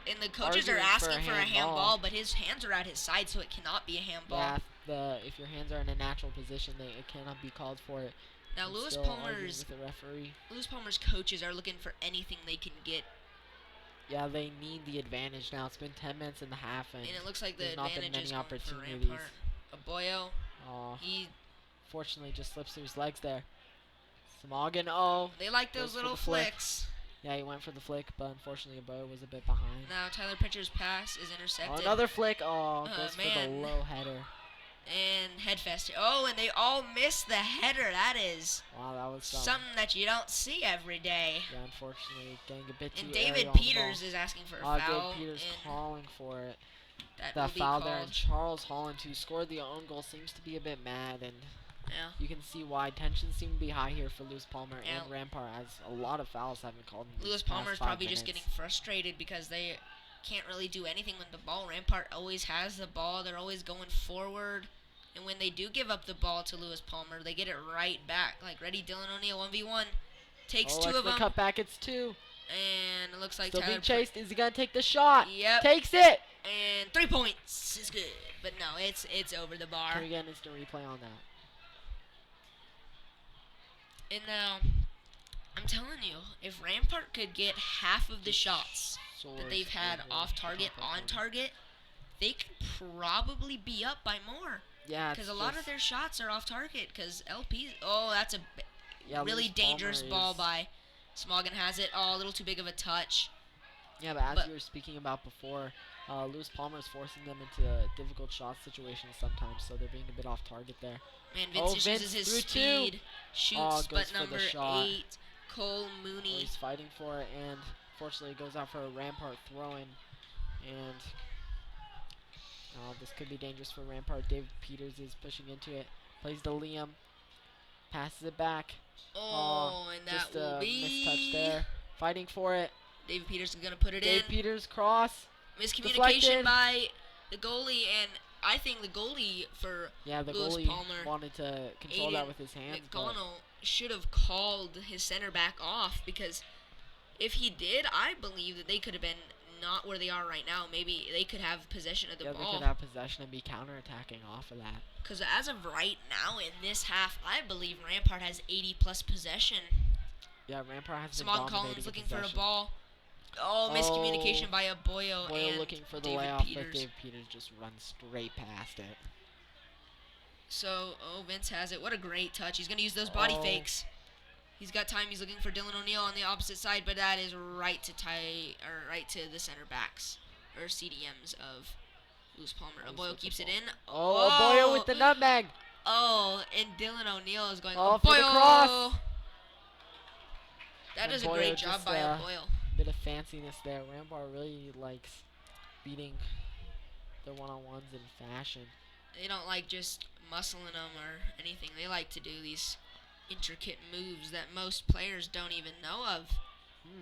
Speaker 1: And the coaches are
Speaker 2: Arguing for a
Speaker 1: asking for a
Speaker 2: handball.
Speaker 1: handball, but his hands are at his side, so it cannot be a handball.
Speaker 2: Yeah, if your hands are in a natural position, it cannot be called for it.
Speaker 1: Now,
Speaker 2: It's
Speaker 1: Lewis
Speaker 2: still arguing
Speaker 1: Palmer's
Speaker 2: with the referee.
Speaker 1: coaches are looking for anything they can get
Speaker 2: Yeah, they need the advantage now. It's been 10 minutes in the half, and
Speaker 1: And it looks like the
Speaker 2: there's not been
Speaker 1: advantage is
Speaker 2: many
Speaker 1: going for
Speaker 2: opportunities.
Speaker 1: Rampart. Aboyo,
Speaker 2: Oh,
Speaker 1: he
Speaker 2: fortunately, just slips through his legs there. Smoggin, oh,
Speaker 1: they like
Speaker 2: goes
Speaker 1: those
Speaker 2: for
Speaker 1: little
Speaker 2: the flick.
Speaker 1: flicks.
Speaker 2: Yeah, he went for the flick, but unfortunately, Abo was a bit behind.
Speaker 1: Now Tyler Pitcher's pass is
Speaker 2: Oh,
Speaker 1: intercepted.
Speaker 2: another flick. Oh, goes for the
Speaker 1: man.
Speaker 2: low header.
Speaker 1: And headfest. Oh, and they all missed the header. That is
Speaker 2: Wow, that was
Speaker 1: something that you don't see every day.
Speaker 2: Yeah, unfortunately, getting a bit too
Speaker 1: And
Speaker 2: aerial
Speaker 1: David
Speaker 2: on the
Speaker 1: Peters
Speaker 2: ball.
Speaker 1: is asking for a foul.
Speaker 2: David Peters
Speaker 1: and
Speaker 2: calling for it.
Speaker 1: that
Speaker 2: That
Speaker 1: will be
Speaker 2: foul
Speaker 1: called.
Speaker 2: there, and Charles Holland, who scored the own goal, seems to be a bit mad, and
Speaker 1: Yeah.
Speaker 2: you can see why tensions seem to be high here for Lewis Palmer
Speaker 1: Yeah.
Speaker 2: and Rampart, as a lot of fouls have been called. In
Speaker 1: Lewis
Speaker 2: these past
Speaker 1: Palmer's
Speaker 2: 5
Speaker 1: probably just
Speaker 2: minutes.
Speaker 1: getting frustrated because they can't really do anything with the ball. Rampart always has the ball. They're always going forward. And when they do give up the ball to Lewis Palmer, they get it right back. Like, ready, Dylan O'Neill, 1v1. Takes two of
Speaker 2: the
Speaker 1: them.
Speaker 2: cut back, it's 2.
Speaker 1: And it looks like
Speaker 2: Still
Speaker 1: Tyler
Speaker 2: being chased. Is he going to take the shot?
Speaker 1: Yep.
Speaker 2: Takes it!
Speaker 1: And 3 points is good. But no, it's over the bar.
Speaker 2: Can we get an instant replay on that?
Speaker 1: And now, I'm telling you, if Rampart could get half of the shots that they've had off target, on target, they could probably be up by more.
Speaker 2: Yeah,
Speaker 1: Because a lot of their shots are off target. Because LP, oh, that's a really
Speaker 2: Lewis
Speaker 1: dangerous
Speaker 2: Palmer
Speaker 1: ball
Speaker 2: is-
Speaker 1: by Smoggin has it. Oh, a little too big of a touch.
Speaker 2: Yeah, but as
Speaker 1: But-
Speaker 2: you were speaking about before, Lewis Palmer is forcing them into difficult shot situations sometimes, so they're being a bit off target there.
Speaker 1: Man, Vince just
Speaker 2: Vince
Speaker 1: uses his
Speaker 2: through
Speaker 1: speed.
Speaker 2: 2.
Speaker 1: Shoots,
Speaker 2: Goes
Speaker 1: but
Speaker 2: for the
Speaker 1: number
Speaker 2: shot.
Speaker 1: 8, Cole Mooney.
Speaker 2: He's fighting for it, and fortunately it goes out for a Rampart throw-in, and this could be dangerous for Rampart. David Peters is pushing into it, plays to Liam, passes it back.
Speaker 1: Oh, and that
Speaker 2: Just
Speaker 1: will
Speaker 2: a
Speaker 1: be...
Speaker 2: mistouch there. Fighting for it.
Speaker 1: David Peters is going to put it
Speaker 2: Dave
Speaker 1: in.
Speaker 2: Peters cross.
Speaker 1: Miscommunication
Speaker 2: deflected.
Speaker 1: by the goalie, and I think the goalie for
Speaker 2: Yeah, the
Speaker 1: Lewis
Speaker 2: goalie
Speaker 1: Palmer,
Speaker 2: wanted to control that
Speaker 1: Aiden
Speaker 2: with his hands. but-
Speaker 1: McDonald should have called his center back off, because if he did, I believe that they could have been not where they are right now. Maybe they could have possession of the
Speaker 2: Yeah, they
Speaker 1: ball.
Speaker 2: could have possession and be counterattacking off of that.
Speaker 1: Because as of right now in this half, I believe Rampart has 80+ possession.
Speaker 2: Yeah, Rampart has been
Speaker 1: Simon
Speaker 2: dominating
Speaker 1: Collins
Speaker 2: in
Speaker 1: looking for a
Speaker 2: possession.
Speaker 1: ball. Oh, miscommunication by Aboyo
Speaker 2: Boyle
Speaker 1: and
Speaker 2: looking for the
Speaker 1: David
Speaker 2: layoff,
Speaker 1: Peters.
Speaker 2: but Dave Peters just runs straight past it.
Speaker 1: So, Vince has it. What a great touch. He's going to use those body
Speaker 2: Oh.
Speaker 1: fakes. He's got time. He's looking for Dylan O'Neill on the opposite side, but that is right to right to the center backs or CDMs of Lewis Palmer. Aboyo keeps it in.
Speaker 2: Oh, Boyle with the nutmeg.
Speaker 1: Oh, and Dylan O'Neill is going.
Speaker 2: Oh, for the cross.
Speaker 1: That
Speaker 2: And
Speaker 1: is a
Speaker 2: Boyo
Speaker 1: great job
Speaker 2: just,
Speaker 1: by Aboyo.
Speaker 2: Bit of fanciness there. Rampart really likes beating their one-on-ones in fashion.
Speaker 1: They don't like just muscling them or anything. They like to do these intricate moves that most players don't even know of.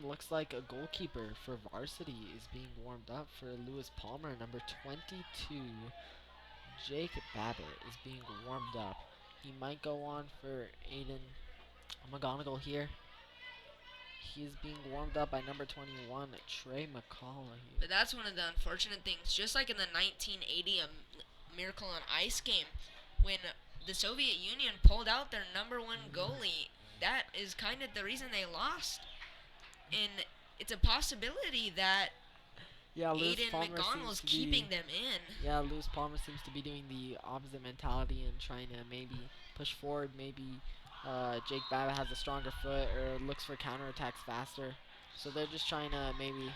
Speaker 2: Looks like a goalkeeper for varsity is being warmed up for Lewis Palmer. Number 22, Jake Babbitt, is being warmed up. He might go on for Aiden McGonigal here. He is being warmed up by number 21, Trey McCullough.
Speaker 1: But that's one of the unfortunate things. Just like in the 1980 Miracle on Ice game, when the Soviet Union pulled out their number 1 goalie, that is kind of the reason they lost. And it's a possibility that
Speaker 2: Yeah, Lewis
Speaker 1: Aiden
Speaker 2: Palmer
Speaker 1: McDonald is
Speaker 2: seems to
Speaker 1: keeping
Speaker 2: be,
Speaker 1: them in.
Speaker 2: Yeah, Lewis Palmer seems to be doing the opposite mentality and trying to maybe push forward. Maybe Jake Babbitt has a stronger foot or looks for counterattacks faster. So they're just trying to maybe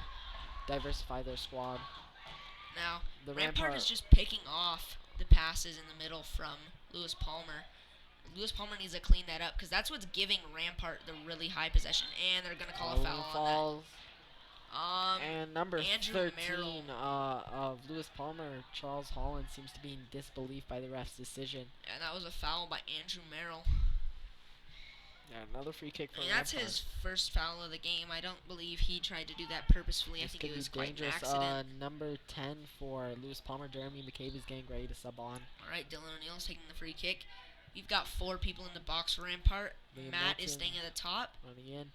Speaker 2: diversify their squad.
Speaker 1: Now,
Speaker 2: The
Speaker 1: Rampart is
Speaker 2: Rampart-
Speaker 1: just picking off the passes in the middle from Lewis Palmer. Lewis Palmer needs to clean that up, because that's what's giving Rampart the really high possession. And they're going to call a foul on
Speaker 2: falls.
Speaker 1: that.
Speaker 2: And number
Speaker 1: Andrew
Speaker 2: 13 of Lewis Palmer, Charles Holland, seems to be in disbelief by the ref's decision.
Speaker 1: And that was a foul by Andrew Merrill.
Speaker 2: Yeah, another free kick for
Speaker 1: And that's
Speaker 2: Rampart.
Speaker 1: his first foul of the game. I don't believe he tried to do that purposefully. I
Speaker 2: This
Speaker 1: think
Speaker 2: could
Speaker 1: it
Speaker 2: be
Speaker 1: was quite an
Speaker 2: dangerous.
Speaker 1: accident.
Speaker 2: Number 10 for Lewis Palmer, Jeremy McCabe is getting ready to sub on.
Speaker 1: All right, Dylan O'Neill's taking the free kick. We've got 4 people in the box for Rampart.
Speaker 2: Liam
Speaker 1: Matt is
Speaker 2: Milton
Speaker 1: staying at the top.
Speaker 2: running in.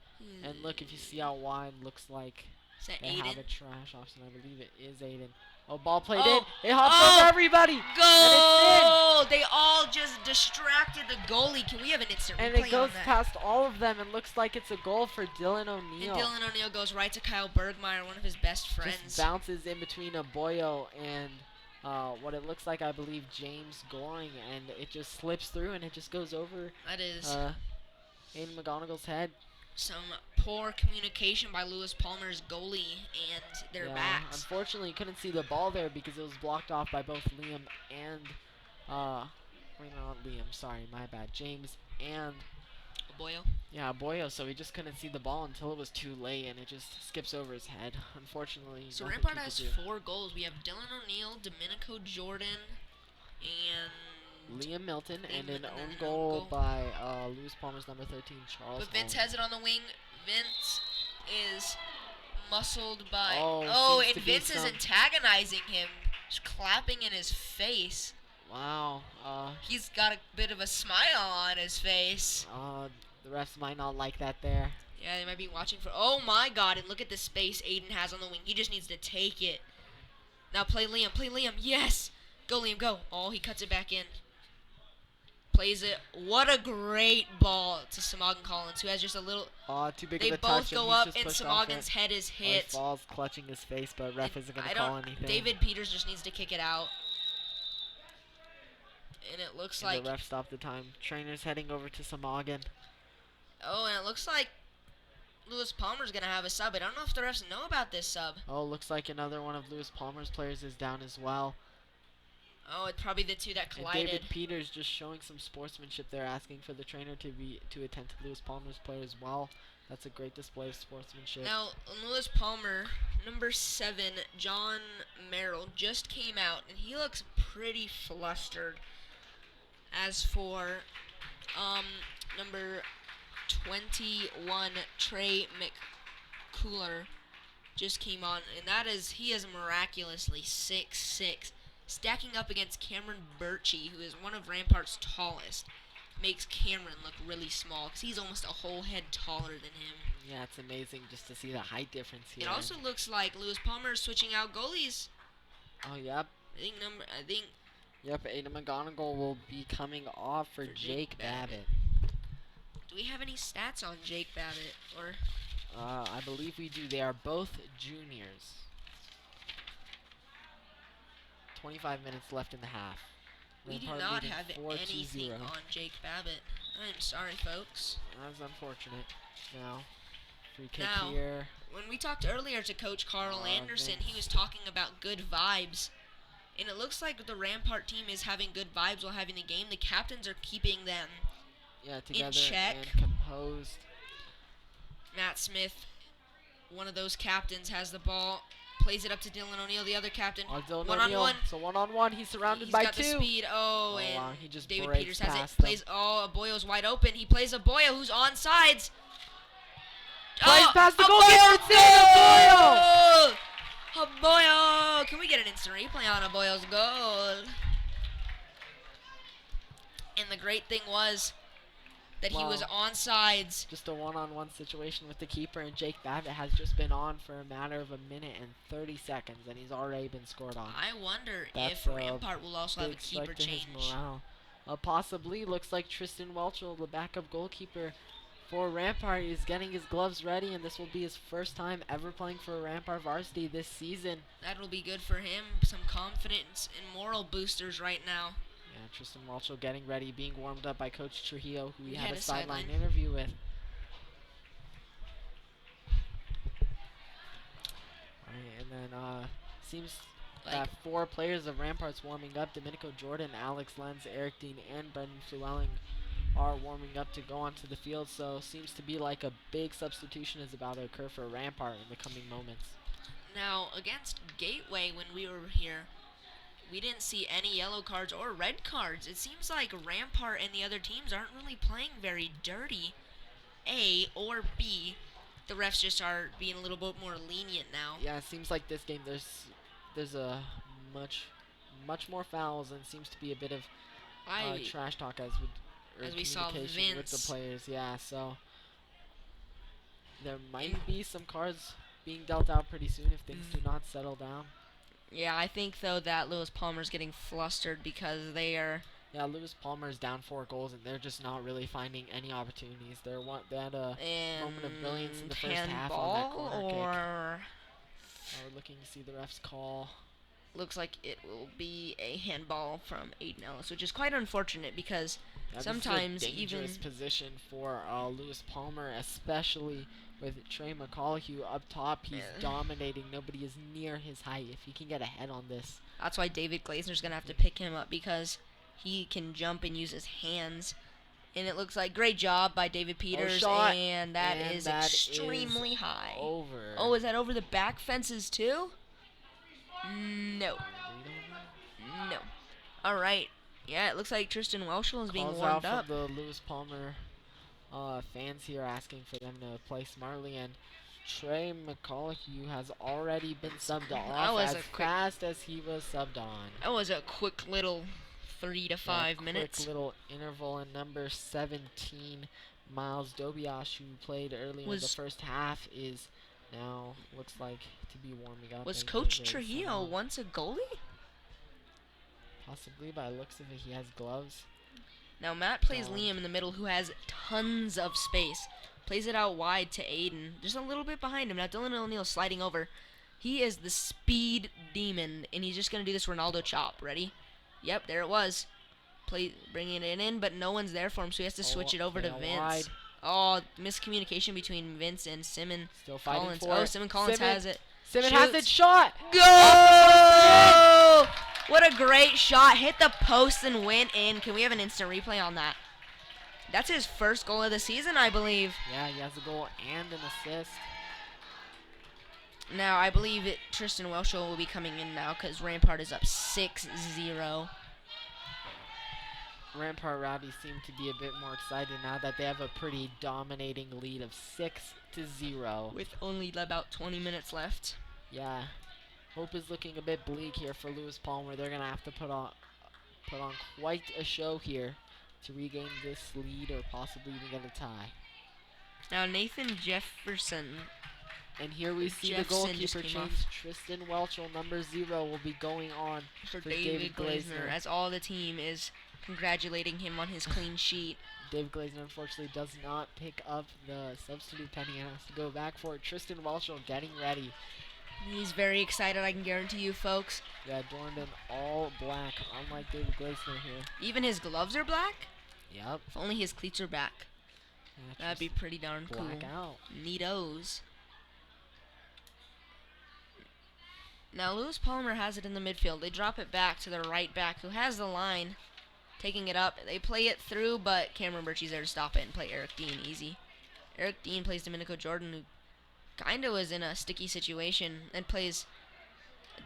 Speaker 2: And look, if you see out wide, looks like
Speaker 1: Is that
Speaker 2: They have
Speaker 1: Aiden?
Speaker 2: a trash option. I believe it is Aiden. Oh, ball played
Speaker 1: Oh.
Speaker 2: in. It hopped
Speaker 1: Oh.
Speaker 2: over everybody.
Speaker 1: Goal! They all just distracted the goalie. Can we have an instant
Speaker 2: And
Speaker 1: replay
Speaker 2: it goes
Speaker 1: on that?
Speaker 2: past all of them and looks like it's a goal for Dylan
Speaker 1: And
Speaker 2: O'Neill.
Speaker 1: Dylan O'Neill goes right to Kyle Bergmeyer, one of his best friends.
Speaker 2: Just bounces in between a Boyo and what it looks like, I believe, James Goring, and it just slips through and it just goes over
Speaker 1: That is
Speaker 2: Aiden McGonigal's head.
Speaker 1: some poor communication by Lewis Palmer's goalie and their backs.
Speaker 2: Unfortunately, you couldn't see the ball there because it was blocked off by both Liam and wait, no, not Liam. Sorry, my bad. James and
Speaker 1: Boyo.
Speaker 2: yeah, Boyo. So he just couldn't see the ball until it was too late, and it just skips over his head. Unfortunately,
Speaker 1: So
Speaker 2: nothing
Speaker 1: Rampart
Speaker 2: he
Speaker 1: has
Speaker 2: could do.
Speaker 1: 4 goals. We have Dylan O'Neill, Domenico Jordan, and
Speaker 2: Liam Milton and an
Speaker 1: then
Speaker 2: own
Speaker 1: an
Speaker 2: goal
Speaker 1: own goal.
Speaker 2: by Lewis Palmer's number 13, Charles.
Speaker 1: But Vince
Speaker 2: Holland.
Speaker 1: has it on the wing. Vince is muscled by.
Speaker 2: Oh, seems
Speaker 1: and
Speaker 2: to be
Speaker 1: Vince is
Speaker 2: some-
Speaker 1: antagonizing him, just clapping in his face.
Speaker 2: Wow.
Speaker 1: He's got a bit of a smile on his face.
Speaker 2: The refs might not like that there.
Speaker 1: Yeah, they might be watching for. Oh my God! And look at the space Aiden has on the wing. He just needs to take it. Now play Liam. Play Liam. Yes. Go Liam. Go. Oh, he cuts it back in. Plays it. What a great ball to Samagan Collins, who has just a little.
Speaker 2: Too big
Speaker 1: They
Speaker 2: of a
Speaker 1: both
Speaker 2: touch.
Speaker 1: go
Speaker 2: he's
Speaker 1: up,
Speaker 2: just
Speaker 1: and
Speaker 2: pushed off
Speaker 1: Samagan's
Speaker 2: it.
Speaker 1: head is
Speaker 2: He
Speaker 1: hit.
Speaker 2: falls clutching his face, but ref isn't going
Speaker 1: I
Speaker 2: to call
Speaker 1: don't.
Speaker 2: anything.
Speaker 1: David Peters just needs to kick it out. And it looks
Speaker 2: And
Speaker 1: like.
Speaker 2: the ref stopped the time. Trainer's heading over to Samagan.
Speaker 1: Oh, and it looks like Lewis Palmer's gonna have a sub. I don't know if the refs know about this sub.
Speaker 2: Oh, looks like another one of Lewis Palmer's players is down as well.
Speaker 1: Oh, it's probably the two that
Speaker 2: And
Speaker 1: collided.
Speaker 2: David Peters just showing some sportsmanship there, asking for the trainer to attend to Lewis Palmer's player as well. That's a great display of sportsmanship.
Speaker 1: Now, Lewis Palmer, number 7, John Merrill, just came out, and he looks pretty flustered. As for number 21, Trey McCuller, just came on, and he is miraculously 6'6", stacking up against Cameron Birchie, who is one of Rampart's tallest. Makes Cameron look really small because he's almost a whole head taller than him.
Speaker 2: Yeah, it's amazing just to see the height difference here.
Speaker 1: It also looks like Lewis Palmer is switching out goalies.
Speaker 2: Oh, yep.
Speaker 1: I think
Speaker 2: Yep, Aiden McGonigal will be coming off for Jake Babbitt.
Speaker 1: Do we have any stats on Jake Babbitt? Or
Speaker 2: I believe we do. They are both juniors. 25 minutes left in the half.
Speaker 1: we do
Speaker 2: Rampart
Speaker 1: not
Speaker 2: leading
Speaker 1: have
Speaker 2: 4-0.
Speaker 1: anything on Jake Babbitt. I'm sorry, folks.
Speaker 2: That's unfortunate. Now, free kick
Speaker 1: Now,
Speaker 2: here.
Speaker 1: When we talked earlier to Coach Carl Anderson,
Speaker 2: Vince.
Speaker 1: he was talking about good vibes. And it looks like the Rampart team is having good vibes while having the game. The captains are keeping them.
Speaker 2: Yeah, together
Speaker 1: check.
Speaker 2: and composed.
Speaker 1: Matt Smith, one of those captains, has the ball. Plays it up to Dylan O'Neill, the other captain.
Speaker 2: Dylan
Speaker 1: One on
Speaker 2: O'Neill.
Speaker 1: one.
Speaker 2: So one-on-one. He's surrounded
Speaker 1: He's
Speaker 2: by
Speaker 1: got
Speaker 2: two.
Speaker 1: the speed. Oh,
Speaker 2: Oh,
Speaker 1: and
Speaker 2: wow, he just
Speaker 1: David
Speaker 2: breaks
Speaker 1: Peters has it.
Speaker 2: past
Speaker 1: Plays.
Speaker 2: them.
Speaker 1: Oh, Aboyo's wide open. He plays Aboyo, who's on sides.
Speaker 2: Plays past the
Speaker 1: Aboyo!
Speaker 2: goalkeeper. It's
Speaker 1: Goal! Aboyo! Can we get an instant replay on Aboyo's goal? And the great thing was that he was
Speaker 2: Wow.
Speaker 1: on sides.
Speaker 2: Just a one-on-one situation with the keeper, and Jake Babbitt has just been on for a matter of a minute and 30 seconds, and he's already been scored on.
Speaker 1: I wonder
Speaker 2: That's
Speaker 1: if
Speaker 2: a
Speaker 1: Rampart will also have a
Speaker 2: Big strike
Speaker 1: keeper
Speaker 2: to his
Speaker 1: change.
Speaker 2: morale. Possibly. Looks like Tristan Welchel, the backup goalkeeper for Rampart, is getting his gloves ready, and this will be his first time ever playing for Rampart varsity this season.
Speaker 1: That'll be good for him. Some confidence and moral boosters right now.
Speaker 2: Yeah, Tristan Welchel getting ready, being warmed up by Coach Trujillo, who we had a sideline
Speaker 1: sideline.
Speaker 2: interview with. Alright, and then seems that 4 players of Rampart's warming up. Domenico Jordan, Alex Lenz, Eric Dean, and Brendan Flewelling are warming up to go onto the field, so seems to be like a big substitution is about to occur for Rampart in the coming moments.
Speaker 1: Now, against Gateway, when we were here, we didn't see any yellow cards or red cards. It seems like Rampart and the other teams aren't really playing very dirty. A or B, the refs just are being a little bit more lenient now.
Speaker 2: Yeah, it seems like this game there's a much more fouls, and seems to be a bit of trash talk as
Speaker 1: we saw
Speaker 2: communication with the
Speaker 1: Vince.
Speaker 2: players. Yeah, so there might be some cards being dealt out pretty soon if things do not settle down.
Speaker 1: Yeah, I think though that Lewis Palmer's getting flustered because they are.
Speaker 2: Yeah, Lewis Palmer's down 4 goals, and they're just not really finding any opportunities. They had a moment of brilliance in the first half on that
Speaker 1: handball,
Speaker 2: corner kick.
Speaker 1: or
Speaker 2: We're looking to see the refs call.
Speaker 1: looks like it will be a handball from Aiden Ellis, which is quite unfortunate because
Speaker 2: Yeah,
Speaker 1: sometimes
Speaker 2: this is a dangerous
Speaker 1: even
Speaker 2: position for Lewis Palmer, especially with Trey McCullough up top. He's dominating. Nobody is near his height. If he can get ahead on this,
Speaker 1: that's why David Glazner's gonna have to pick him up because he can jump and use his hands. And it looks like great job by David Peters,
Speaker 2: shot,
Speaker 1: and that
Speaker 2: and
Speaker 1: is
Speaker 2: that
Speaker 1: extremely
Speaker 2: is
Speaker 1: high.
Speaker 2: over.
Speaker 1: Oh, is that over the back fences too? No. No. All right. Yeah, it looks like Tristan Welshel is being
Speaker 2: Calls
Speaker 1: warmed
Speaker 2: out
Speaker 1: up.
Speaker 2: from the Lewis Palmer fans here asking for them to play smartly, and Trey McCullough has already been subbed off
Speaker 1: was
Speaker 2: as
Speaker 1: a quick-
Speaker 2: fast as he was subbed on.
Speaker 1: That was a quick little 3 to 5 minutes.
Speaker 2: Quick little interval, and number 17, Miles Dobiash, who played early in the first half, is now looks like to be warming up.
Speaker 1: Was
Speaker 2: and
Speaker 1: Coach
Speaker 2: getting ready
Speaker 1: Trujillo
Speaker 2: somehow.
Speaker 1: once a goalie?
Speaker 2: Possibly, by the looks of it, he has gloves.
Speaker 1: Now Matt plays
Speaker 2: Um,
Speaker 1: Liam in the middle, who has tons of space. Plays it out wide to Aiden, just a little bit behind him. Now Dylan O'Neill sliding over. He is the speed demon, and he's just gonna do this Ronaldo chop. Ready? Yep, there it was. Bringing it in, but no one's there for him, so he has to switch it over to
Speaker 2: play out
Speaker 1: Vince.
Speaker 2: wide.
Speaker 1: Oh, miscommunication between Vince and Simon
Speaker 2: Still fighting
Speaker 1: Collins.
Speaker 2: for
Speaker 1: Oh,
Speaker 2: it.
Speaker 1: Simon Collins has it.
Speaker 2: Simon has it shot.
Speaker 1: Go! What a great shot. Hit the post and went in. Can we have an instant replay on that? That's his first goal of the season, I believe.
Speaker 2: Yeah, he has a goal and an assist.
Speaker 1: Now, I believe Tristan Welshel will be coming in now because Rampart is up 6-0.
Speaker 2: Rampart Rowdy seem to be a bit more excited now that they have a pretty dominating lead of 6-0.
Speaker 1: With only about 20 minutes left.
Speaker 2: Yeah, hope is looking a bit bleak here for Lewis Palmer. They're gonna have to put on quite a show here to regain this lead or possibly even get a tie.
Speaker 1: Now, Nathan Jefferson.
Speaker 2: And here we see the
Speaker 1: Jeffson just
Speaker 2: goalkeeper
Speaker 1: came
Speaker 2: change.
Speaker 1: off.
Speaker 2: Tristan Welchel, number 0, will be going on
Speaker 1: For
Speaker 2: for
Speaker 1: David Glazner,
Speaker 2: Glazner.
Speaker 1: as all the team is congratulating him on his clean sheet.
Speaker 2: David Glazner unfortunately does not pick up the substitute penny and has to go back for it. Tristan Welchel getting ready.
Speaker 1: He's very excited, I can guarantee you, folks.
Speaker 2: Yeah, adorned in all black, unlike David Glazner here.
Speaker 1: Even his gloves are black?
Speaker 2: Yep.
Speaker 1: If only his cleats are back.
Speaker 2: Yeah,
Speaker 1: That'd be pretty darn cool.
Speaker 2: black out.
Speaker 1: Neatos. Now Lewis Palmer has it in the midfield. They drop it back to their right back, who has the line, taking it up. They play it through, but Cameron Birchie's there to stop it and play Eric Dean easy. Eric Dean plays Domenico Jordan, who kind of was in a sticky situation, and plays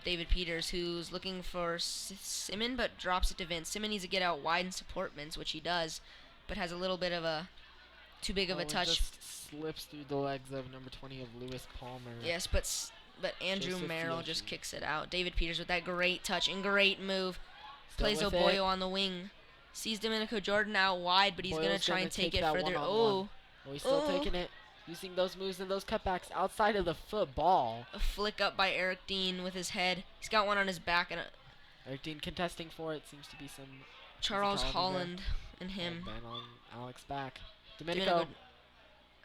Speaker 1: David Peters, who's looking for Simon, but drops it to Vince. Simon needs to get out wide and support Vince, which he does, but has a little bit of a too big of a
Speaker 2: it
Speaker 1: touch.
Speaker 2: just slips through the legs of number 20 of Lewis Palmer.
Speaker 1: Yes, but Andrew
Speaker 2: Joseph
Speaker 1: Merrill
Speaker 2: Fields.
Speaker 1: just kicks it out. David Peters with that great touch and great move.
Speaker 2: Still
Speaker 1: Plays
Speaker 2: with
Speaker 1: Oboyo
Speaker 2: it.
Speaker 1: on the wing. Sees Domenico Jordan out wide, but he's going to
Speaker 2: Boyle's
Speaker 1: try
Speaker 2: gonna
Speaker 1: and take it
Speaker 2: that
Speaker 1: further.
Speaker 2: one-on-one.
Speaker 1: Oh,
Speaker 2: Oh, he's still
Speaker 1: Oh.
Speaker 2: taking it. Using those moves and those cutbacks outside of the football.
Speaker 1: a flick up by Eric Dean with his head. He's got one on his back, and
Speaker 2: Eric Dean contesting for it. Seems to be some
Speaker 1: Charles
Speaker 2: physicality there.
Speaker 1: Holland and him.
Speaker 2: Ben on Alex back.
Speaker 1: Domenico
Speaker 2: Domenico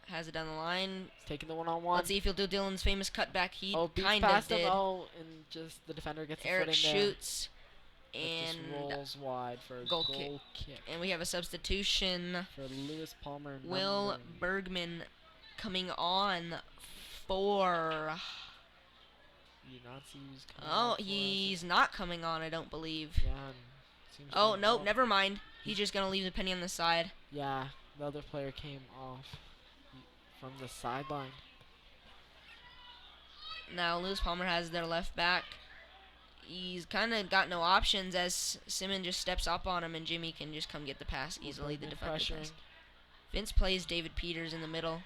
Speaker 1: has it down the line.
Speaker 2: is taking the one-on-one.
Speaker 1: Let's see if he'll do Dylan's famous cutback. He
Speaker 2: beats
Speaker 1: kind of
Speaker 2: past him.
Speaker 1: did.
Speaker 2: Oh, and just the defender gets
Speaker 1: Eric
Speaker 2: a foot in
Speaker 1: shoots,
Speaker 2: there. It just
Speaker 1: and
Speaker 2: rolls wide for a
Speaker 1: goal
Speaker 2: goal
Speaker 1: kick.
Speaker 2: kick
Speaker 1: we have a substitution.
Speaker 2: for Lewis Palmer.
Speaker 1: Will
Speaker 2: number-
Speaker 1: Bergman coming on for...
Speaker 2: You not see who's coming
Speaker 1: Oh,
Speaker 2: on for us.
Speaker 1: he's not coming on, I don't believe.
Speaker 2: Yeah, and seems
Speaker 1: Oh,
Speaker 2: to-
Speaker 1: nope, never mind. He's just going to leave the penny on the side.
Speaker 2: Yeah, the other player came off from the sideline.
Speaker 1: Now, Lewis Palmer has their left back. He's kind of got no options as Simon just steps up on him and Jimmy can just come get the pass easily. The
Speaker 2: Bergman
Speaker 1: defender
Speaker 2: pressuring.
Speaker 1: pass. Vince plays David Peters in the middle.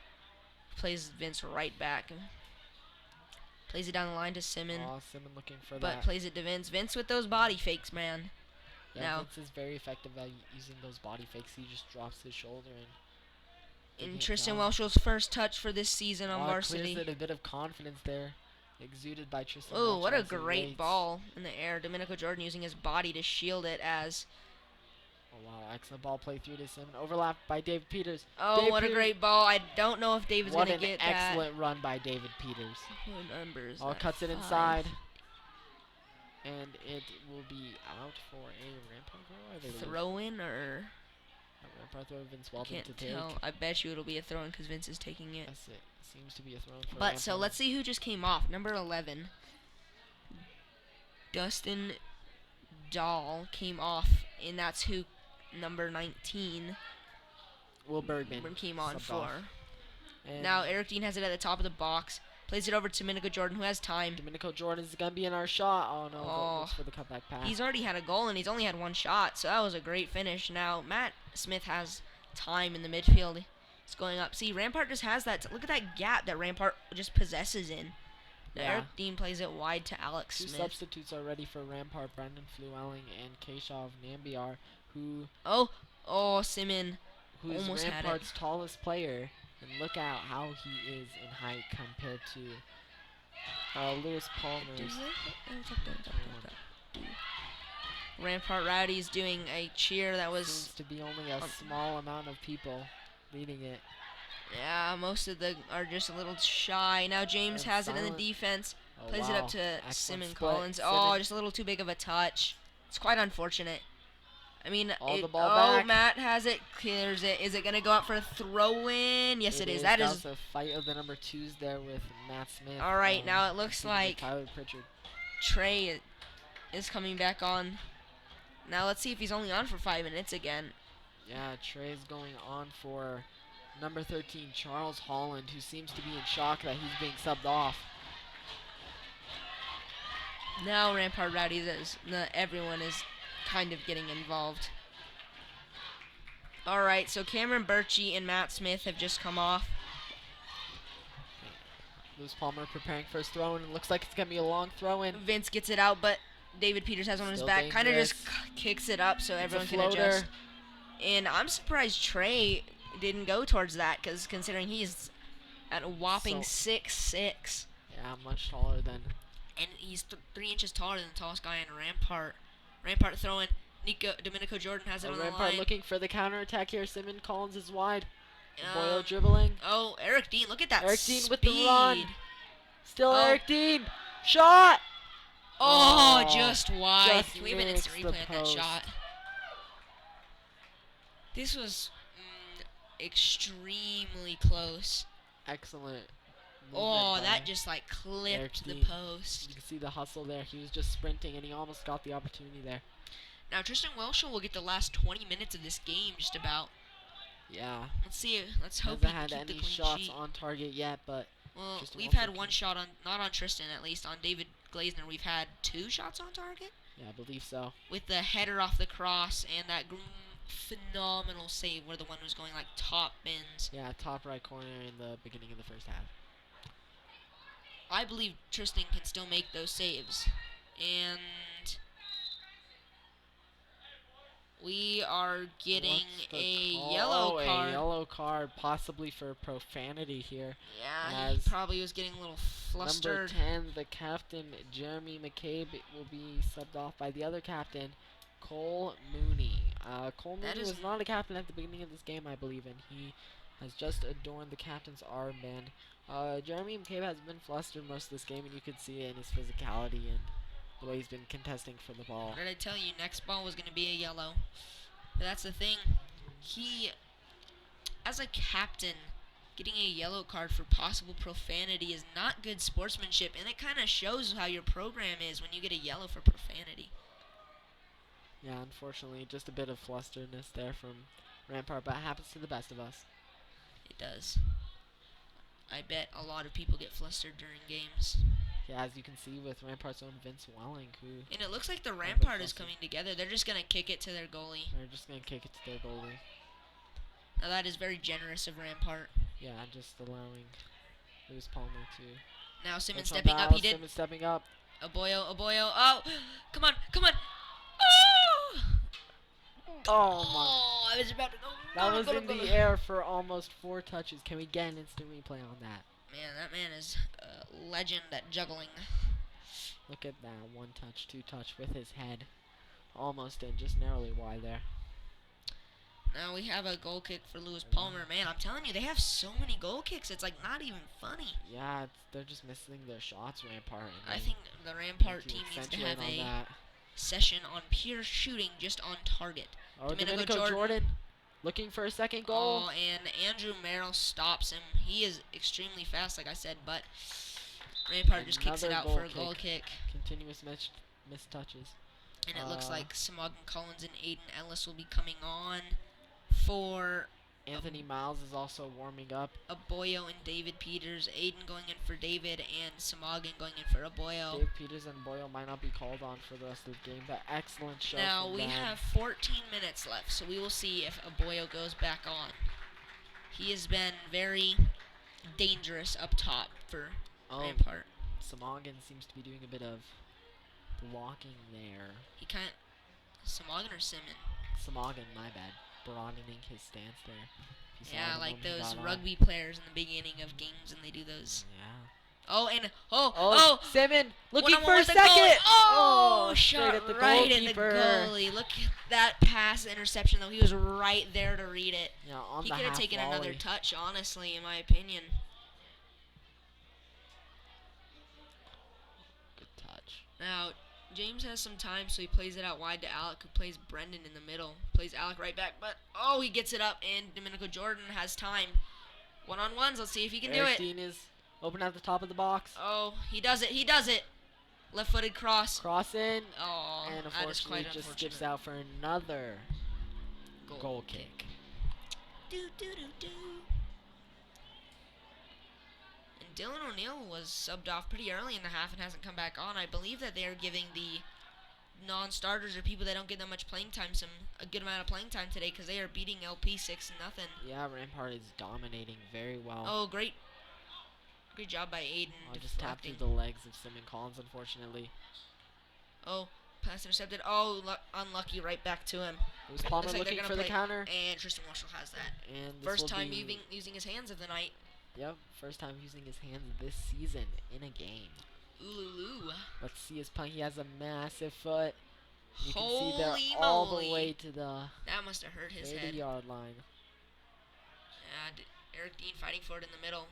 Speaker 1: Plays Vince right back. Plays it down the line to Simon.
Speaker 2: Oh, Simon looking for
Speaker 1: But
Speaker 2: that.
Speaker 1: plays it to Vince. Vince with those body fakes, man.
Speaker 2: Yeah,
Speaker 1: now-
Speaker 2: Vince is very effective at using those body fakes. He just drops his shoulder and They
Speaker 1: And
Speaker 2: can't
Speaker 1: Tristan
Speaker 2: tell.
Speaker 1: Welsh's first touch for this season on
Speaker 2: Clears
Speaker 1: varsity.
Speaker 2: it, a bit of confidence there, exuded by Tristan.
Speaker 1: Oh, what a
Speaker 2: Welch as he
Speaker 1: great
Speaker 2: waits.
Speaker 1: ball in the air. Domenico Jordan using his body to shield it as.
Speaker 2: Oh wow, excellent ball play through to Simon. Overlap by David Peters.
Speaker 1: Oh,
Speaker 2: Dave
Speaker 1: what a
Speaker 2: Peters.
Speaker 1: great ball. I don't know if David's
Speaker 2: What
Speaker 1: going
Speaker 2: an
Speaker 1: to get
Speaker 2: excellent run by David Peters.
Speaker 1: that. What number is
Speaker 2: Oh,
Speaker 1: that?
Speaker 2: cuts it
Speaker 1: 5.
Speaker 2: inside. And it will be out for a Rampart throw. Are they
Speaker 1: Throw in or.
Speaker 2: a Rampart throw? Vince
Speaker 1: I
Speaker 2: Weldon
Speaker 1: can't
Speaker 2: to take.
Speaker 1: tell. I bet you it'll be a throw in because Vince is taking it.
Speaker 2: Yes, it seems to be a throw for
Speaker 1: But so
Speaker 2: Rampart.
Speaker 1: let's see who just came off. Number 11. Dustin Dahl came off, and that's who number 19
Speaker 2: Will Bergman
Speaker 1: came on
Speaker 2: subbed
Speaker 1: for.
Speaker 2: off. And
Speaker 1: Now Eric Dean has it at the top of the box. Plays it over to Domenico Jordan, who has time.
Speaker 2: Domenico Jordan is going to be in our shot. Oh no,
Speaker 1: Oh.
Speaker 2: looks for the cutback pass.
Speaker 1: He's already had a goal, and he's only had one shot, so that was a great finish. Now Matt Smith has time in the midfield. It's going up. See, Rampart just has that. Look at that gap that Rampart just possesses in. Now
Speaker 2: Yeah.
Speaker 1: Eric Dean plays it wide to Alex
Speaker 2: Two
Speaker 1: Smith.
Speaker 2: substitutes are ready for Rampart, Brendan Flewelling and Keshav Nambiar,
Speaker 1: Oh, Simon.
Speaker 2: who's
Speaker 1: Almost had it.
Speaker 2: Rampart's tallest player. And look out how he is in height compared to Lewis Palmer's.
Speaker 1: Rampart Rowdy's doing a cheer that was.
Speaker 2: Seems to be only a small amount of people leading it.
Speaker 1: Yeah, most of the are just a little shy. Now James
Speaker 2: And
Speaker 1: has it in
Speaker 2: silent.
Speaker 1: the defense.
Speaker 2: Oh,
Speaker 1: Plays it
Speaker 2: wow.
Speaker 1: up to
Speaker 2: Excellent
Speaker 1: Simon
Speaker 2: split.
Speaker 1: Collins.
Speaker 2: Simon.
Speaker 1: Oh, just a little too big of a touch. It's quite unfortunate. I mean,
Speaker 2: All
Speaker 1: it,
Speaker 2: the ball
Speaker 1: oh,
Speaker 2: back.
Speaker 1: Matt has it, clears it. Is it going to go out for a throw-in? Yes, it is. That
Speaker 2: That
Speaker 1: is.
Speaker 2: was a fight of the number 2s there with Matt Smith.
Speaker 1: All right, now it looks
Speaker 2: competing with
Speaker 1: like
Speaker 2: Tyler Pritchard.
Speaker 1: Trey is coming back on. Now let's see if he's only on for 5 minutes again.
Speaker 2: Yeah, Trey's going on for number 13, Charles Holland, who seems to be in shock that he's being subbed off.
Speaker 1: Now Rampart Rowdies everyone is kind of getting involved. All right, so Cameron Birchie and Matt Smith have just come off.
Speaker 2: Lewis Palmer preparing for his throw-in. It looks like it's going to be a long throw-in.
Speaker 1: Vince gets it out, but David Peters has one on his
Speaker 2: Still
Speaker 1: back. Kind of just
Speaker 2: dangerous.
Speaker 1: kicks it up so
Speaker 2: It's a
Speaker 1: everyone can
Speaker 2: floater.
Speaker 1: adjust. And I'm surprised Trey didn't go towards that, because considering he's at a whopping
Speaker 2: So-
Speaker 1: 6'6",
Speaker 2: Yeah, much taller than...
Speaker 1: and he's 3 inches taller than the tallest guy in Rampart. Rampart throwing. Domenico Jordan has it on the
Speaker 2: Rampart
Speaker 1: line.
Speaker 2: looking for the counterattack here. Simon Collins is wide. Boyle
Speaker 1: Um,
Speaker 2: dribbling.
Speaker 1: Oh, Eric Dean, look at that
Speaker 2: Eric Dean
Speaker 1: speed.
Speaker 2: with the run. Still
Speaker 1: Oh.
Speaker 2: Eric Dean. Shot!
Speaker 1: Oh,
Speaker 2: Oh,
Speaker 1: just wide.
Speaker 2: just
Speaker 1: We have an instant
Speaker 2: missed the
Speaker 1: replay on that
Speaker 2: post.
Speaker 1: shot. This was extremely close.
Speaker 2: Excellent.
Speaker 1: Oh,
Speaker 2: movement
Speaker 1: that
Speaker 2: by
Speaker 1: just like
Speaker 2: Eric
Speaker 1: clipped the
Speaker 2: Dean.
Speaker 1: post.
Speaker 2: You can see the hustle there. He was just sprinting, and he almost got the opportunity there.
Speaker 1: Now Tristan Welshel will get the last 20 minutes of this game, just about.
Speaker 2: Yeah.
Speaker 1: Let's see. Let's hope
Speaker 2: Hasn't
Speaker 1: he
Speaker 2: had
Speaker 1: can keep the
Speaker 2: any
Speaker 1: clean
Speaker 2: shots
Speaker 1: sheet.
Speaker 2: on target yet, but
Speaker 1: Well,
Speaker 2: Tristan
Speaker 1: we've
Speaker 2: Welshel
Speaker 1: had one
Speaker 2: can-
Speaker 1: shot on, not on Tristan at least, on David Glazner. We've had 2 shots on target
Speaker 2: yeah, I believe so.
Speaker 1: with the header off the cross and that phenomenal save where the one was going like top bins.
Speaker 2: Yeah, top right corner in the beginning of the first half.
Speaker 1: I believe Tristan can still make those saves. And we are getting
Speaker 2: What's the
Speaker 1: a
Speaker 2: call?
Speaker 1: yellow
Speaker 2: Oh,
Speaker 1: card.
Speaker 2: a yellow card, possibly for profanity here.
Speaker 1: Yeah, he
Speaker 2: as
Speaker 1: probably was getting a little
Speaker 2: Number
Speaker 1: flustered.
Speaker 2: 10, the captain, Jeremy McCabe, will be subbed off by the other captain, Cole Mooney. Cole
Speaker 1: That
Speaker 2: Mooney
Speaker 1: is-
Speaker 2: was not a captain at the beginning of this game, I believe, and he has just adorned the captain's armband. Jeremy McCabe has been flustered most of this game, and you could see it in his physicality and the way he's been contesting for the ball.
Speaker 1: What did I tell you? Next ball was going to be a yellow. But that's the thing. He, as a captain, getting a yellow card for possible profanity is not good sportsmanship, and it kind of shows how your program is when you get a yellow for profanity.
Speaker 2: Yeah, unfortunately, just a bit of flusteredness there from Rampart, but it happens to the best of us.
Speaker 1: It does. I bet a lot of people get flustered during games.
Speaker 2: Yeah, as you can see with Rampart's own Vince Welling, who
Speaker 1: And it looks like the
Speaker 2: bit
Speaker 1: Rampart is
Speaker 2: flustered.
Speaker 1: coming together. They're just going to kick it to their goalie.
Speaker 2: are just going to kick it to their goalie.
Speaker 1: Now that is very generous of Rampart.
Speaker 2: Yeah, just allowing Lewis Palmer to...
Speaker 1: Now Simmons
Speaker 2: touch on
Speaker 1: stepping up. He
Speaker 2: Dallas,
Speaker 1: did.
Speaker 2: Simmons stepping up.
Speaker 1: Aboyo. Oh! Come on! Oh!
Speaker 2: Oh, my.
Speaker 1: Oh, I was about to go
Speaker 2: That was in the air for almost 4 touches. Can we get an instant replay on that?
Speaker 1: Man, that man is a legend at juggling.
Speaker 2: Look at that. 1 touch, 2 touch with his head. Almost in, just narrowly wide there.
Speaker 1: Now we have a goal kick for Lewis Palmer. Man, I'm telling you, they have so many goal kicks. It's like not even funny.
Speaker 2: Yeah, they're just missing their shots, Rampart.
Speaker 1: I think the Rampart team needs to have a session on pure shooting, just on target.
Speaker 2: Oh, Domenico Jordan looking for a second goal.
Speaker 1: Oh, and Andrew Merrill stops him. He is extremely fast, like I said, but Rampart just kicks it out for a goal kick.
Speaker 2: Continuous missed touches.
Speaker 1: And it looks like Smoggin Collins and Aiden Ellis will be coming on for
Speaker 2: Anthony Miles is also warming up.
Speaker 1: Aboyo and David Peters. Aiden going in for David and Smoggin going in for Aboyo.
Speaker 2: David Peters and Aboyo might not be called on for the rest of the game, but excellent show.
Speaker 1: Now we have 14 minutes left, so we will see if Aboyo goes back on. He has been very dangerous up top for Rampart.
Speaker 2: Smoggin seems to be doing a bit of blocking there.
Speaker 1: He can't. Smoggin or Simon?
Speaker 2: Smoggin, my bad. Broadening his stance there.
Speaker 1: Yeah, like those rugby players in the beginning of games, and they do those.
Speaker 2: Yeah.
Speaker 1: Oh, and
Speaker 2: Simon looking for a second.
Speaker 1: Oh, shot
Speaker 2: at the
Speaker 1: right at the
Speaker 2: goalkeeper.
Speaker 1: goalie. Look at that pass interception, though. He was right there to read it.
Speaker 2: Yeah, on
Speaker 1: he
Speaker 2: the
Speaker 1: could have
Speaker 2: half
Speaker 1: taken
Speaker 2: volley.
Speaker 1: another touch, honestly, in my opinion.
Speaker 2: Good touch.
Speaker 1: Now, James has some time, so he plays it out wide to Alec, who plays Brendan in the middle. Plays Alec right back, but, he gets it up, and Domenico Jordan has time. One-on-ones, let's see if he can do it.
Speaker 2: Dean is open at the top of the box.
Speaker 1: Oh, he does it. Left-footed cross.
Speaker 2: Cross in.
Speaker 1: Oh,
Speaker 2: and
Speaker 1: that is quite
Speaker 2: unfortunately just
Speaker 1: unfortunate.
Speaker 2: skips out for another goal kick.
Speaker 1: Do. And Dylan O'Neill was subbed off pretty early in the half and hasn't come back on. I believe that they are giving the non-starters or people that don't get that much playing time a good amount of playing time today because they are beating LP 6-0.
Speaker 2: Yeah, Rampart is dominating very well.
Speaker 1: Oh, great job by Aiden.
Speaker 2: Just tapped through the legs of Simon Collins, unfortunately.
Speaker 1: Oh, pass intercepted. Oh, unlucky, right back to him.
Speaker 2: It was Palmer looking for the counter.
Speaker 1: And Tristan Marshall has that.
Speaker 2: And
Speaker 1: first time using his hands of the night.
Speaker 2: Yep, first time using his hands this season in a game.
Speaker 1: Ooh.
Speaker 2: Let's see his punt. He has a massive foot. You can
Speaker 1: Holy
Speaker 2: see there
Speaker 1: moly.
Speaker 2: all the way to the
Speaker 1: That must have hurt his head.
Speaker 2: 30-yard line.
Speaker 1: Yeah, Eric Dean fighting for it in the middle.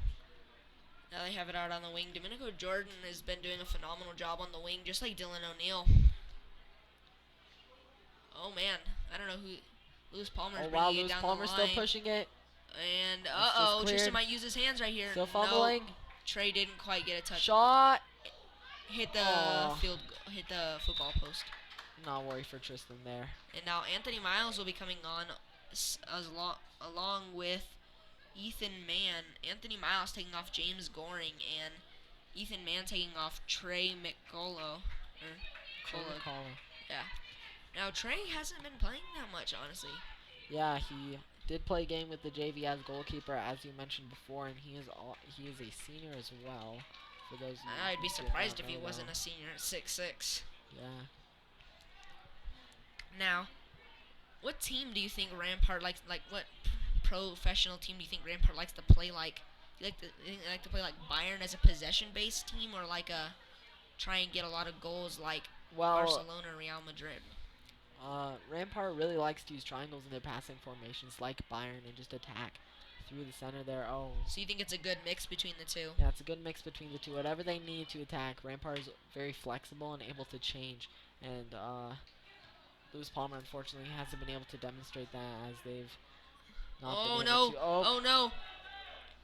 Speaker 1: Now they have it out on the wing. Domenico Jordan has been doing a phenomenal job on the wing, just like Dylan O'Neill. Oh, man. I don't know who... Lewis Palmer's bringing it down
Speaker 2: Lewis
Speaker 1: the
Speaker 2: Palmer's
Speaker 1: line.
Speaker 2: still pushing it.
Speaker 1: And, Tristan might use his hands right here.
Speaker 2: Still fumbling.
Speaker 1: No, Trey didn't quite get a touch.
Speaker 2: Shot.
Speaker 1: Hit the football post.
Speaker 2: Not worry for Tristan there.
Speaker 1: And now Anthony Miles will be coming on along with Ethan Mann. Anthony Miles taking off James Goring and Ethan Mann taking off Trey McCullough. Yeah. Now Trey hasn't been playing that much, honestly.
Speaker 2: Yeah, he did play a game with the JV as goalkeeper, as you mentioned before, and he is a senior as well. For those
Speaker 1: I'd be surprised if he wasn't a senior at 6'6".
Speaker 2: Yeah.
Speaker 1: Now, what team do you think Rampart likes? Like, what professional team do you think Rampart likes to play like? Do you like to play like Bayern as a possession-based team, or like try and get a lot of goals like Barcelona or Real Madrid?
Speaker 2: Rampart really likes to use triangles in their passing formations like Bayern and just attack through the center there. Oh.
Speaker 1: So you think it's a good mix between the two?
Speaker 2: Yeah, it's a good mix between the two. Whatever they need to attack, Rampart is very flexible and able to change. And Lewis Palmer, unfortunately, hasn't been able to demonstrate that as they've not been able to.
Speaker 1: Oh, no.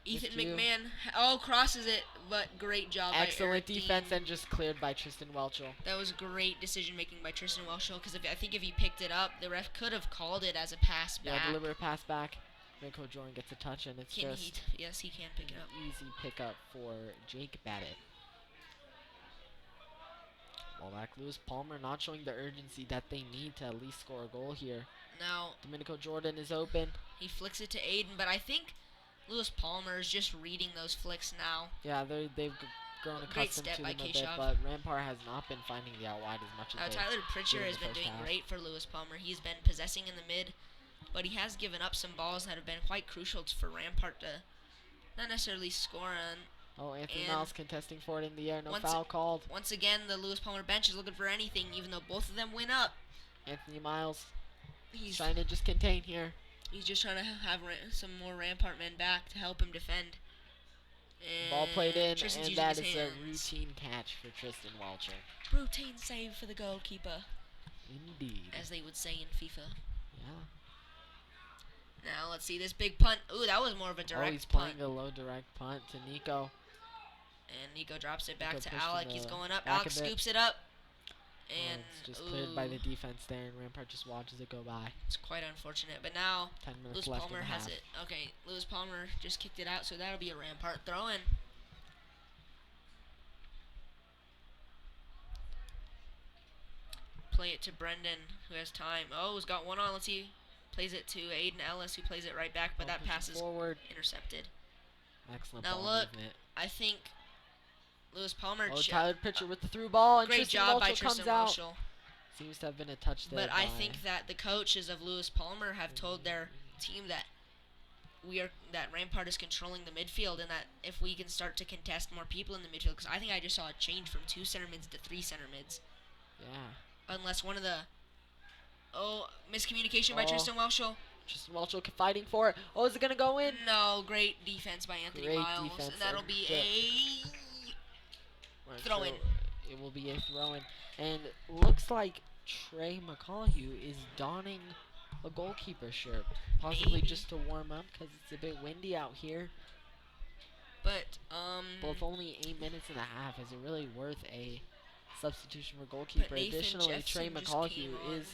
Speaker 1: Ethan McMahon, crosses it, but great job by Eric
Speaker 2: Excellent defense
Speaker 1: Dean.
Speaker 2: and just cleared by Tristan Welchel.
Speaker 1: That was great decision-making by Tristan Welchel, because I think if he picked it up, the ref could have called it as a pass back.
Speaker 2: Yeah, deliberate pass back. Domenico Jordan gets a touch, and it's
Speaker 1: Yes, he can pick it up.
Speaker 2: Easy pickup for Jake Babbitt. Ball back. Lewis Palmer not showing the urgency that they need to at least score a goal here.
Speaker 1: Now,
Speaker 2: Domenico Jordan is open.
Speaker 1: He flicks it to Aiden, but I think Lewis Palmer is just reading those flicks now.
Speaker 2: Yeah, they've grown accustomed to them a bit, but Rampart has not been finding the out wide as much as
Speaker 1: Tyler Pritchard has been doing great for Lewis Palmer. He's been possessing in the mid, but he has given up some balls that have been quite crucial for Rampart to not necessarily score on.
Speaker 2: Oh, Anthony
Speaker 1: And
Speaker 2: Miles contesting for it in the air. No
Speaker 1: once
Speaker 2: foul called.
Speaker 1: Once again, the Lewis Palmer bench is looking for anything, even though both of them went up.
Speaker 2: Anthony Miles
Speaker 1: He's
Speaker 2: trying to just contain here.
Speaker 1: He's just trying to have some more Rampart men back to help him defend. And
Speaker 2: Ball played in,
Speaker 1: Tristan's
Speaker 2: and
Speaker 1: using
Speaker 2: that
Speaker 1: his
Speaker 2: is
Speaker 1: hands.
Speaker 2: a routine catch for Tristan Welcher.
Speaker 1: Routine save for the goalkeeper,
Speaker 2: Indeed.
Speaker 1: as they would say in FIFA.
Speaker 2: Yeah.
Speaker 1: Now let's see this big punt. Ooh, that was more of a direct
Speaker 2: Oh, he's
Speaker 1: punt.
Speaker 2: playing a low direct punt to Nico.
Speaker 1: And Nico drops it back
Speaker 2: Nico
Speaker 1: to
Speaker 2: pushed
Speaker 1: Alec.
Speaker 2: him,
Speaker 1: He's going up.
Speaker 2: back
Speaker 1: Alec
Speaker 2: a bit.
Speaker 1: scoops it up.
Speaker 2: Oh,
Speaker 1: And
Speaker 2: it's just cleared by the
Speaker 1: ooh,
Speaker 2: defense there, and Rampart just watches it go by.
Speaker 1: it's quite unfortunate. But now
Speaker 2: 10 minutes
Speaker 1: Lewis
Speaker 2: left in
Speaker 1: Palmer
Speaker 2: the
Speaker 1: has
Speaker 2: half.
Speaker 1: it. Okay, Lewis Palmer just kicked it out, so that'll be a Rampart throw-in. Play it to Brendan, who has time. Oh, he's got one on. Let's see. Plays it to Aiden Ellis, who plays it right back, but
Speaker 2: Ball
Speaker 1: that
Speaker 2: pushing
Speaker 1: pass is
Speaker 2: forward.
Speaker 1: intercepted.
Speaker 2: Excellent
Speaker 1: Now
Speaker 2: ball
Speaker 1: look,
Speaker 2: movement.
Speaker 1: I think Lewis Palmer.
Speaker 2: Oh, Tyler Pitcher with the through ball, and
Speaker 1: Great
Speaker 2: Tristan
Speaker 1: job by
Speaker 2: Welchel
Speaker 1: Tristan
Speaker 2: comes out.
Speaker 1: Welchel.
Speaker 2: Seems to have been a touch there.
Speaker 1: But I
Speaker 2: by-
Speaker 1: think that the coaches of Lewis Palmer have told their team that that Rampart is controlling the midfield, and that if we can start to contest more people in the midfield, because I think I just saw a change from 2 center mids to 3 center mids,
Speaker 2: Yeah.
Speaker 1: unless one of the miscommunication by
Speaker 2: Oh.
Speaker 1: Tristan Welchel.
Speaker 2: Tristan Welchel fighting for it. Oh, is it gonna go in?
Speaker 1: No, great defense by Anthony
Speaker 2: Great
Speaker 1: Miles,
Speaker 2: defense,
Speaker 1: and that'll
Speaker 2: and
Speaker 1: be
Speaker 2: the-
Speaker 1: a
Speaker 2: Right,
Speaker 1: throw in.
Speaker 2: so it will be a throw in, and looks like Trey McCullough is donning a goalkeeper shirt, possibly
Speaker 1: Maybe.
Speaker 2: just to warm up because it's a bit windy out here.
Speaker 1: But
Speaker 2: Both only 8 minutes and a half. Is it really worth a substitution for goalkeeper?
Speaker 1: Nathan
Speaker 2: Additionally, Trey
Speaker 1: Jeffson just came
Speaker 2: McCullough is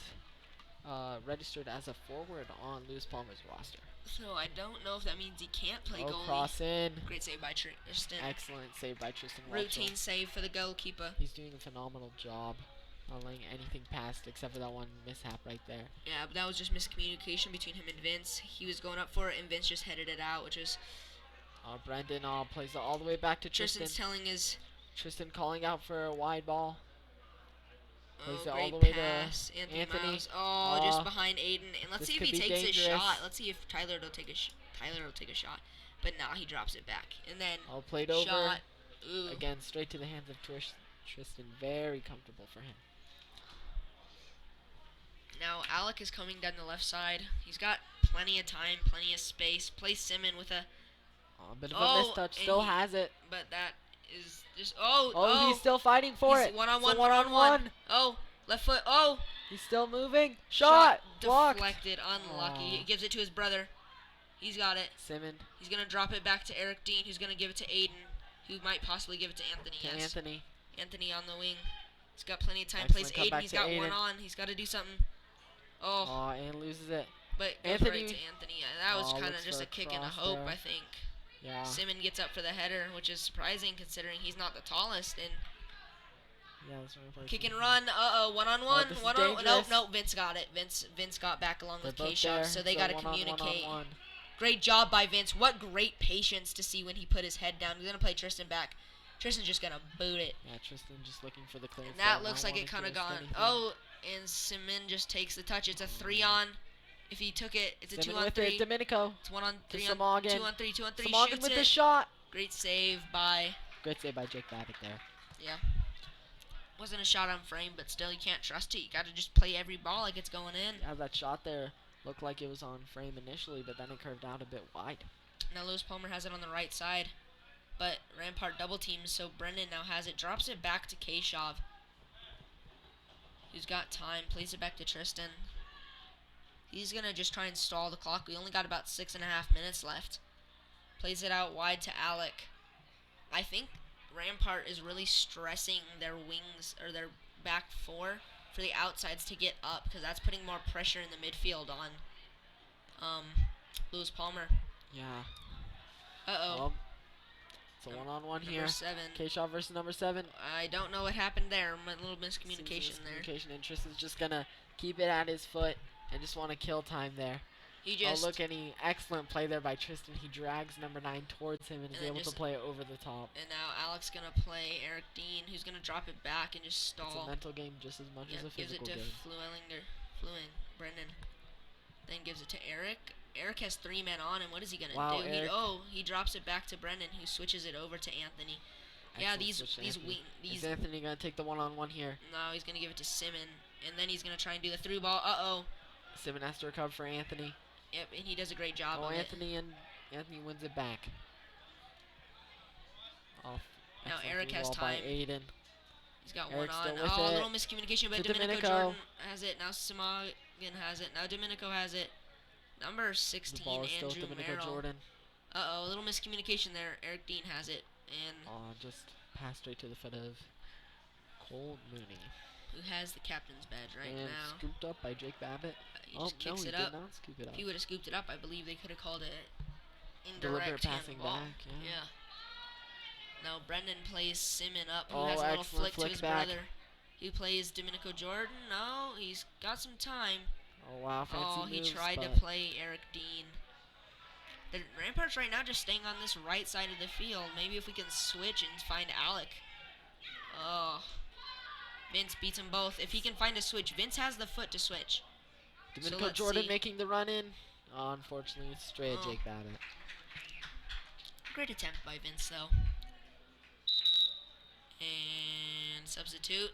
Speaker 2: registered as a forward on Lewis Palmer's roster.
Speaker 1: so I don't know if that means he can't play
Speaker 2: Oh,
Speaker 1: goalie.
Speaker 2: cross in.
Speaker 1: Great save by Tristan.
Speaker 2: Excellent save by Tristan Welchel.
Speaker 1: Routine save for the goalkeeper.
Speaker 2: He's doing a phenomenal job. Not letting anything past except for that one mishap right there.
Speaker 1: Yeah, but that was just miscommunication between him and Vince. He was going up for it, and Vince just headed it out, which is
Speaker 2: Brendan plays it all the way back to Tristan.
Speaker 1: Tristan's telling his
Speaker 2: Tristan calling out for a wide ball. Plays it all
Speaker 1: great
Speaker 2: the way to
Speaker 1: pass. Anthony
Speaker 2: Anthony.
Speaker 1: Miles. Oh, just behind Aiden. And let's
Speaker 2: this
Speaker 1: see if
Speaker 2: could
Speaker 1: he
Speaker 2: be
Speaker 1: takes
Speaker 2: dangerous.
Speaker 1: a shot. Let's see if Tyler will take a shot. But nah, he drops it back. And then
Speaker 2: All played over.
Speaker 1: shot. Ooh.
Speaker 2: Again, straight to the hands of Tristan. Very comfortable for him.
Speaker 1: Now Alec is coming down the left side. He's got plenty of time, plenty of space. Plays Simon with a,
Speaker 2: A bit of a mistouch.
Speaker 1: and
Speaker 2: Still
Speaker 1: he-
Speaker 2: has it.
Speaker 1: but that is just
Speaker 2: Oh, he's still fighting for
Speaker 1: He's
Speaker 2: it.
Speaker 1: one-on-one,
Speaker 2: It's a one-on-one.
Speaker 1: Oh, left foot. Oh,
Speaker 2: He's still moving. Shot. Blocked.
Speaker 1: deflected. Unlucky.
Speaker 2: Aw.
Speaker 1: He gives it to his brother. He's got it.
Speaker 2: Simon
Speaker 1: He's gonna drop it back to Eric Dean, who's gonna give it to Aiden, who might possibly give it to Anthony.
Speaker 2: to
Speaker 1: Yes,
Speaker 2: Anthony.
Speaker 1: Anthony on the wing. He's got plenty of time.
Speaker 2: Excellent
Speaker 1: Plays
Speaker 2: cutback
Speaker 1: Aiden. He's
Speaker 2: to
Speaker 1: got one
Speaker 2: Aiden.
Speaker 1: on. He's got to do something. Oh,
Speaker 2: Oh, and loses it.
Speaker 1: but goes
Speaker 2: Anthony-
Speaker 1: right to Anthony. That was
Speaker 2: Oh,
Speaker 1: kind
Speaker 2: looks
Speaker 1: of just
Speaker 2: for
Speaker 1: a
Speaker 2: a
Speaker 1: kick and a
Speaker 2: cross
Speaker 1: hope,
Speaker 2: there.
Speaker 1: I think.
Speaker 2: Yeah.
Speaker 1: Simon gets up for the header, which is surprising considering he's not the tallest. And
Speaker 2: Yeah, that's right.
Speaker 1: kick and run. One on one.
Speaker 2: this is
Speaker 1: One on. No,
Speaker 2: dangerous.
Speaker 1: no. Vince got it. Vince got back along
Speaker 2: They're
Speaker 1: with
Speaker 2: both
Speaker 1: K-Shop,
Speaker 2: there.
Speaker 1: so they
Speaker 2: It's a
Speaker 1: got to
Speaker 2: one-on-one
Speaker 1: communicate.
Speaker 2: on one.
Speaker 1: Great job by Vince. What great patience to see when he put his head down. He's gonna play Tristan back. Tristan's just gonna boot it.
Speaker 2: Yeah, Tristan just looking for the clearance.
Speaker 1: And that
Speaker 2: there,
Speaker 1: looks
Speaker 2: not
Speaker 1: like it kind
Speaker 2: wanting
Speaker 1: of
Speaker 2: to risk
Speaker 1: gone.
Speaker 2: anything.
Speaker 1: Oh, and Simon just takes the touch. It's a 3-on. If he took it, it's a
Speaker 2: Simon
Speaker 1: 2 on
Speaker 2: with
Speaker 1: 3.
Speaker 2: it. Domenico.
Speaker 1: It's 1 on
Speaker 2: To
Speaker 1: 3 on
Speaker 2: Samagan.
Speaker 1: 2 on 3. 2 on 3.
Speaker 2: Samagan
Speaker 1: Shoots
Speaker 2: with
Speaker 1: it.
Speaker 2: the shot.
Speaker 1: Great save by.
Speaker 2: Great save by Jake Babbitt there.
Speaker 1: Yeah. Wasn't a shot on frame, but still, you can't trust it. You got to just play every ball like it's going in.
Speaker 2: Yeah, that shot there looked like it was on frame initially, but then it curved out a bit wide.
Speaker 1: Now Lewis Palmer has it on the right side, but Rampart double teams, so Brendan now has it. Drops it back to Kashov, who's got time. Plays it back to Tristan. He's going to just try and stall the clock. We only got about 6.5 minutes left. Plays it out wide to Alec. I think Rampart is really stressing their wings, or their back four, for the outsides to get up, because that's putting more pressure in the midfield on Lewis Palmer.
Speaker 2: Yeah.
Speaker 1: Uh-oh.
Speaker 2: Well, it's a one-on-one
Speaker 1: Number
Speaker 2: here.
Speaker 1: 7.
Speaker 2: K-Shaw versus number 7.
Speaker 1: I don't know what happened there. A little
Speaker 2: Seems
Speaker 1: miscommunication there.
Speaker 2: Miscommunication, and Tristan's just gonna keep it at his foot and just want to kill time there.
Speaker 1: He just
Speaker 2: Oh, look, any excellent play there by Tristan. He drags number 9 towards him and is
Speaker 1: then
Speaker 2: able to
Speaker 1: just-
Speaker 2: play it over the top.
Speaker 1: and now Alex gonna play Eric Dean, who's gonna drop it back and just
Speaker 2: It's a
Speaker 1: stall.
Speaker 2: mental game just as much
Speaker 1: Yeah,
Speaker 2: as a
Speaker 1: gives it
Speaker 2: physical
Speaker 1: to
Speaker 2: game.
Speaker 1: Fluellinger, Brendan. Then gives it to Eric. Eric has 3 men on him. What is he gonna
Speaker 2: Wow,
Speaker 1: do?
Speaker 2: Eric.
Speaker 1: He drops it back to Brendan, who switches it over to Anthony. Yeah,
Speaker 2: Excellent
Speaker 1: these
Speaker 2: switch to Anthony.
Speaker 1: these.
Speaker 2: Is Anthony gonna take the one-on-one here?
Speaker 1: No, he's gonna give it to Simon, and then he's gonna try and do the through ball. Uh-oh.
Speaker 2: Simon has to recover for Anthony.
Speaker 1: Yep, and he does a great job
Speaker 2: Oh,
Speaker 1: of
Speaker 2: Anthony wins it back. Off.
Speaker 1: Now
Speaker 2: Excellent
Speaker 1: Eric
Speaker 2: through
Speaker 1: has
Speaker 2: ball by
Speaker 1: time.
Speaker 2: Aiden.
Speaker 1: He's got
Speaker 2: Eric's
Speaker 1: one
Speaker 2: still
Speaker 1: on.
Speaker 2: with
Speaker 1: Oh, a
Speaker 2: it.
Speaker 1: little miscommunication, but
Speaker 2: To
Speaker 1: Domenico
Speaker 2: Domenico.
Speaker 1: Jordan has it. Now Simogan has it. Now Domenico has it. Number
Speaker 2: The
Speaker 1: 16,
Speaker 2: ball is still
Speaker 1: Andrew
Speaker 2: Domenico
Speaker 1: Merrill.
Speaker 2: Jordan.
Speaker 1: Uh-oh, a little miscommunication there. Eric Dean has it, and
Speaker 2: Oh, just passed straight to the foot of Cole Mooney.
Speaker 1: who has the captain's badge right
Speaker 2: And
Speaker 1: now.
Speaker 2: scooped up by Jake Babbitt.
Speaker 1: He
Speaker 2: Oh,
Speaker 1: just
Speaker 2: no,
Speaker 1: kicks
Speaker 2: he
Speaker 1: it
Speaker 2: did
Speaker 1: up.
Speaker 2: not scoop it
Speaker 1: If
Speaker 2: up.
Speaker 1: he would have scooped it up, I believe they could have called it
Speaker 2: Deliberate
Speaker 1: indirect
Speaker 2: passing
Speaker 1: handball.
Speaker 2: back, yeah.
Speaker 1: Now Brendan plays Simon up, who
Speaker 2: Oh,
Speaker 1: has a little
Speaker 2: excellent
Speaker 1: flick to
Speaker 2: flick
Speaker 1: his
Speaker 2: back.
Speaker 1: brother. He plays Domenico Jordan. No, he's got some time.
Speaker 2: Oh, wow, fancy
Speaker 1: He
Speaker 2: moves,
Speaker 1: tried to
Speaker 2: but
Speaker 1: play Eric Dean. The Ramparts right now just staying on this right side of the field. Maybe if we can switch and find Alec. Oh. Vince beats them both. If he can find a switch, Vince has the foot to switch.
Speaker 2: Domenico
Speaker 1: let's
Speaker 2: Jordan
Speaker 1: see.
Speaker 2: making the run in. Oh, unfortunately, it's straight at
Speaker 1: Oh.
Speaker 2: Jake Babbitt.
Speaker 1: Great attempt by Vince, though. And substitute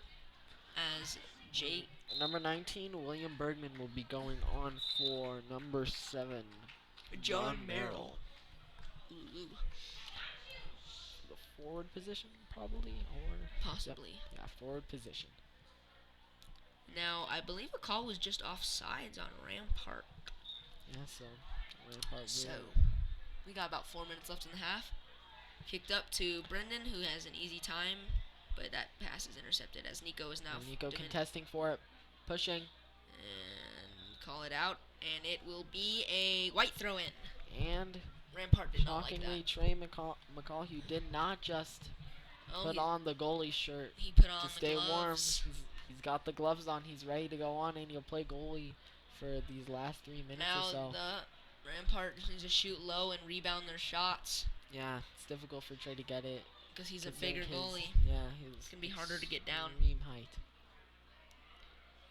Speaker 1: as Jake.
Speaker 2: Number 19, William Bergman, will be going on for number 7,
Speaker 1: John Merrill. Ooh,
Speaker 2: The forward position, probably, or
Speaker 1: possibly.
Speaker 2: Yep. Yeah, forward position.
Speaker 1: Now, I believe a call was just offsides on Rampart.
Speaker 2: Yeah, so Rampart
Speaker 1: So,
Speaker 2: will-
Speaker 1: we got about 4 minutes left in the half. Kicked up to Brendan, who has an easy time, but that pass is intercepted as Nico is now.
Speaker 2: and Nico contesting for it, pushing,
Speaker 1: And call it out, and it will be a white throw in.
Speaker 2: and
Speaker 1: Rampart did not like
Speaker 2: shockingly,
Speaker 1: that.
Speaker 2: Trey McCallhugh did not just
Speaker 1: Oh,
Speaker 2: put on the goalie shirt
Speaker 1: he put on
Speaker 2: to
Speaker 1: the
Speaker 2: stay warm.
Speaker 1: gloves.
Speaker 2: He's got the gloves on. He's ready to go on, and he'll play goalie for these last 3 minutes
Speaker 1: Now
Speaker 2: or so.
Speaker 1: the Rampart needs to shoot low and rebound their shots
Speaker 2: Yeah, it's difficult for Trey to get it.
Speaker 1: because he's a
Speaker 2: considering
Speaker 1: bigger
Speaker 2: his-
Speaker 1: goalie.
Speaker 2: Yeah, it's
Speaker 1: gonna be harder to get down.
Speaker 2: Extreme height.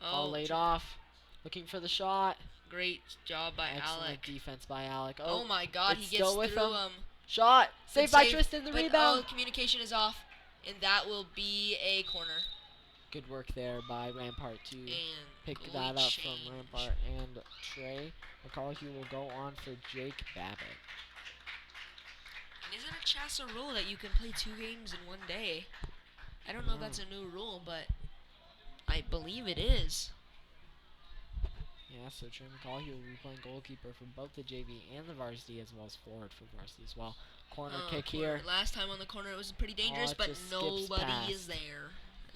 Speaker 2: Ball
Speaker 1: Oh,
Speaker 2: laid off. Looking for the shot.
Speaker 1: great job by
Speaker 2: Excellent
Speaker 1: Alec.
Speaker 2: defense by Alec.
Speaker 1: Oh my God, he
Speaker 2: it's
Speaker 1: gets
Speaker 2: still with
Speaker 1: through
Speaker 2: him.
Speaker 1: him.
Speaker 2: Shot.
Speaker 1: Good
Speaker 2: Saved by
Speaker 1: save,
Speaker 2: Tristan, the
Speaker 1: but,
Speaker 2: rebound.
Speaker 1: Oh, communication is off, and that will be a corner.
Speaker 2: Good work there by Rampart to
Speaker 1: And
Speaker 2: pick
Speaker 1: goalie
Speaker 2: that up
Speaker 1: change.
Speaker 2: from Rampart. And Trey McCallhugh will go on for Jake Babbitt.
Speaker 1: And isn't it Chassa rule that you can play 2 games in 1 day? I don't know if that's a new rule, but I believe it is.
Speaker 2: Yeah, so Trey McCallhugh will be playing goalkeeper for both the JV and the varsity, as well as forward for varsity as well. Corner kick
Speaker 1: Corner.
Speaker 2: here.
Speaker 1: Last time on the corner it was pretty dangerous,
Speaker 2: it
Speaker 1: but
Speaker 2: just skips
Speaker 1: nobody
Speaker 2: past.
Speaker 1: is there.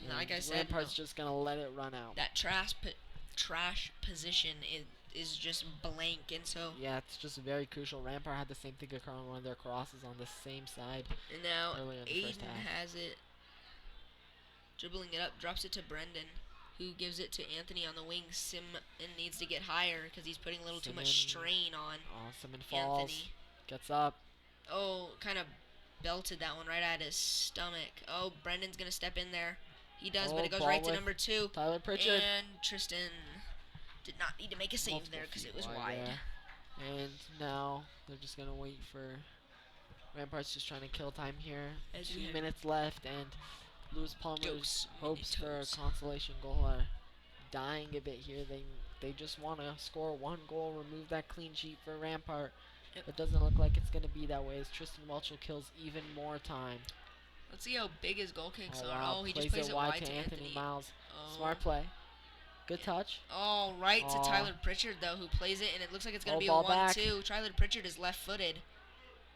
Speaker 1: And like I
Speaker 2: And
Speaker 1: said,
Speaker 2: Rampart's just going to let it run out.
Speaker 1: that trash position is just blank, and so
Speaker 2: Yeah, it's just very crucial. Rampart had the same thing occur on one of their crosses on the same side.
Speaker 1: and now
Speaker 2: Earlier in the first
Speaker 1: Aiden
Speaker 2: half.
Speaker 1: has it, dribbling it up, drops it to Brendan, who gives it to Anthony on the wing. Simon needs to get higher because he's putting a little too much
Speaker 2: Simon-
Speaker 1: strain on
Speaker 2: Simon falls,
Speaker 1: Anthony.
Speaker 2: gets up.
Speaker 1: Oh, kind of belted that one right at his stomach. Oh, Brendan's gonna step in there. He does, but
Speaker 2: Oh,
Speaker 1: it goes
Speaker 2: ball
Speaker 1: right to
Speaker 2: with
Speaker 1: number 2.
Speaker 2: Tyler Pritchard.
Speaker 1: And Tristan did not need to make a save
Speaker 2: Multiple
Speaker 1: there because
Speaker 2: feet
Speaker 1: it was wide.
Speaker 2: there. And now they're just going to wait for Rampart's just trying to kill time here.
Speaker 1: As
Speaker 2: 2
Speaker 1: you-
Speaker 2: minutes left, and Lewis Palmer's
Speaker 1: Dos
Speaker 2: hopes for a
Speaker 1: minutos.
Speaker 2: consolation goal are dying a bit here. They just want to score 1 goal, remove that clean sheet for Rampart.
Speaker 1: Yep.
Speaker 2: It doesn't look like it's going to be that way as Tristan Welchel kills even more time.
Speaker 1: Let's see how big his goal kicks
Speaker 2: Oh,
Speaker 1: are.
Speaker 2: wow.
Speaker 1: Oh, he just plays it wide to
Speaker 2: Anthony Miles.
Speaker 1: Oh.
Speaker 2: Smart play. Good touch.
Speaker 1: Oh, right to
Speaker 2: Aw.
Speaker 1: Tyler Pritchard, though, who plays it, and it looks like it's going
Speaker 2: Oh,
Speaker 1: to be a
Speaker 2: ball back.
Speaker 1: 1-2. Tyler Pritchard is left-footed.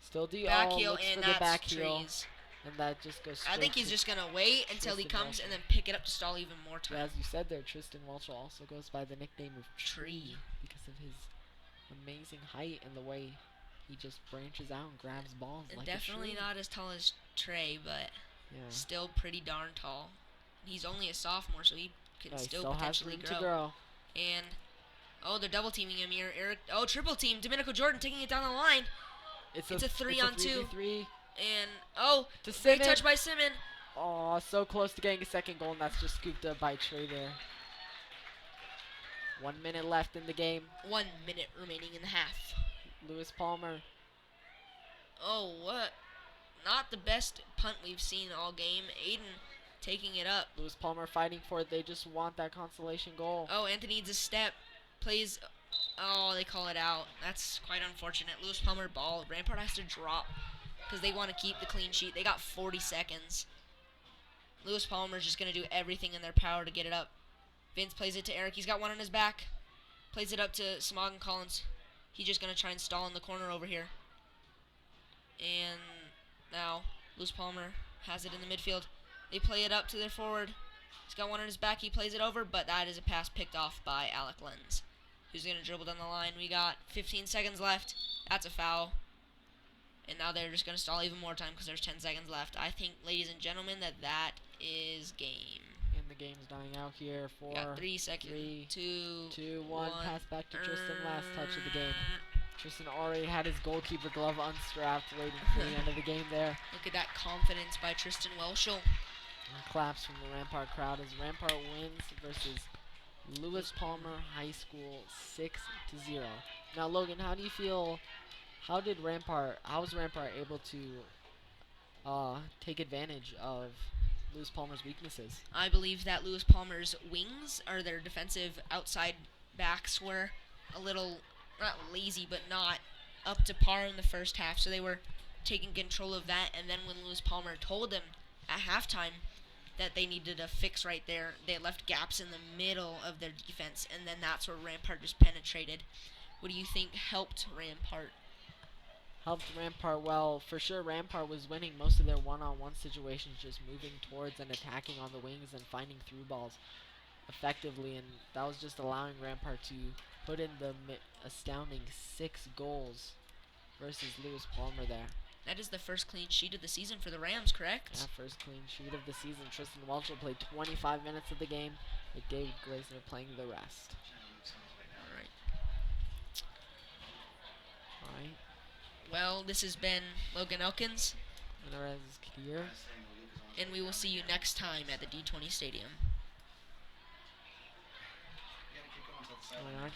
Speaker 2: Still D.
Speaker 1: Back
Speaker 2: Oh,
Speaker 1: heel,
Speaker 2: looks
Speaker 1: and
Speaker 2: for the
Speaker 1: that's
Speaker 2: back heel.
Speaker 1: trees.
Speaker 2: And that just goes straight
Speaker 1: I think he's
Speaker 2: to
Speaker 1: just going to wait until he
Speaker 2: Tristan
Speaker 1: comes
Speaker 2: Welchel.
Speaker 1: and then pick it up to stall even more
Speaker 2: Yeah,
Speaker 1: time.
Speaker 2: as you said there, Tristan Welchel also goes by the nickname of
Speaker 1: Tree.
Speaker 2: because of his amazing height and the way he just branches out and grabs balls
Speaker 1: And
Speaker 2: like
Speaker 1: definitely
Speaker 2: a tree.
Speaker 1: not as tall as Trey, but
Speaker 2: Yeah.
Speaker 1: still pretty darn tall. He's only a sophomore, so he can
Speaker 2: Yeah, he
Speaker 1: still
Speaker 2: still has
Speaker 1: potentially
Speaker 2: room
Speaker 1: grow.
Speaker 2: to grow.
Speaker 1: And they're double teaming him here. Triple team. Domenico Jordan taking it down the line,
Speaker 2: It's
Speaker 1: a 3-on-2.
Speaker 2: 3v3
Speaker 1: and
Speaker 2: to
Speaker 1: great
Speaker 2: Simon.
Speaker 1: touch by Simon.
Speaker 2: Oh, so close to getting a second goal, and that's just scooped up by Trey there. 1 minute left in the game.
Speaker 1: 1 minute remaining in the half.
Speaker 2: Lewis Palmer.
Speaker 1: Oh, what? Not the best punt we've seen all game. Aiden taking it up.
Speaker 2: Lewis Palmer fighting for it. They just want that consolation goal.
Speaker 1: Oh, Anthony needs a step. Plays. Oh, they call it out. That's quite unfortunate. Lewis Palmer ball. Rampart has to drop because they want to keep the clean sheet. They got 40 seconds. Lewis Palmer's just going to do everything in their power to get it up. Vince plays it to Eric. He's got one on his back. Plays it up to Smog and Collins. He's just going to try and stall in the corner over here. And now Lewis Palmer has it in the midfield. They play it up to their forward. He's got one on his back. He plays it over, but that is a pass picked off by Alec Lenz, who's going to dribble down the line. We got 15 seconds left. That's a foul. And now they're just going to stall even more time because there's 10 seconds left. I think, ladies and gentlemen, that is game.
Speaker 2: And the game's dying out here.
Speaker 1: We got 3 seconds.
Speaker 2: 3,
Speaker 1: 2,
Speaker 2: 1. Pass back to Tristan. Last touch of the game. Tristan already had his goalkeeper glove unstrapped, waiting for the end of the game there.
Speaker 1: Look at that confidence by Tristan Welshel.
Speaker 2: And claps from the Rampart crowd as Rampart wins versus Lewis Palmer High School 6-0. Now, Logan, how do you feel? How was Rampart able to take advantage of Lewis Palmer's weaknesses?
Speaker 1: I believe that Lewis Palmer's wings, or their defensive outside backs, were a little, not lazy, but not up to par in the first half. So they were taking control of that. And then when Lewis Palmer told them at halftime that they needed a fix right there, they left gaps in the middle of their defense. And then that's where Rampart just penetrated. What do you think helped Rampart?
Speaker 2: Helped Rampart? Well, for sure Rampart was winning most of their one-on-one situations, just moving towards and attacking on the wings and finding through balls effectively, and that was just allowing Rampart to put in the astounding 6 goals versus Lewis Palmer there.
Speaker 1: That is the first clean sheet of the season for the Rams, correct?
Speaker 2: Yeah, first clean sheet of the season. Tristan Welchel played 25 minutes of the game, with David Glazner playing the rest. Alright.
Speaker 1: Well, this has been Logan Elkins,
Speaker 2: Here.
Speaker 1: and we will see you next time at the D20 Stadium.
Speaker 2: Alright.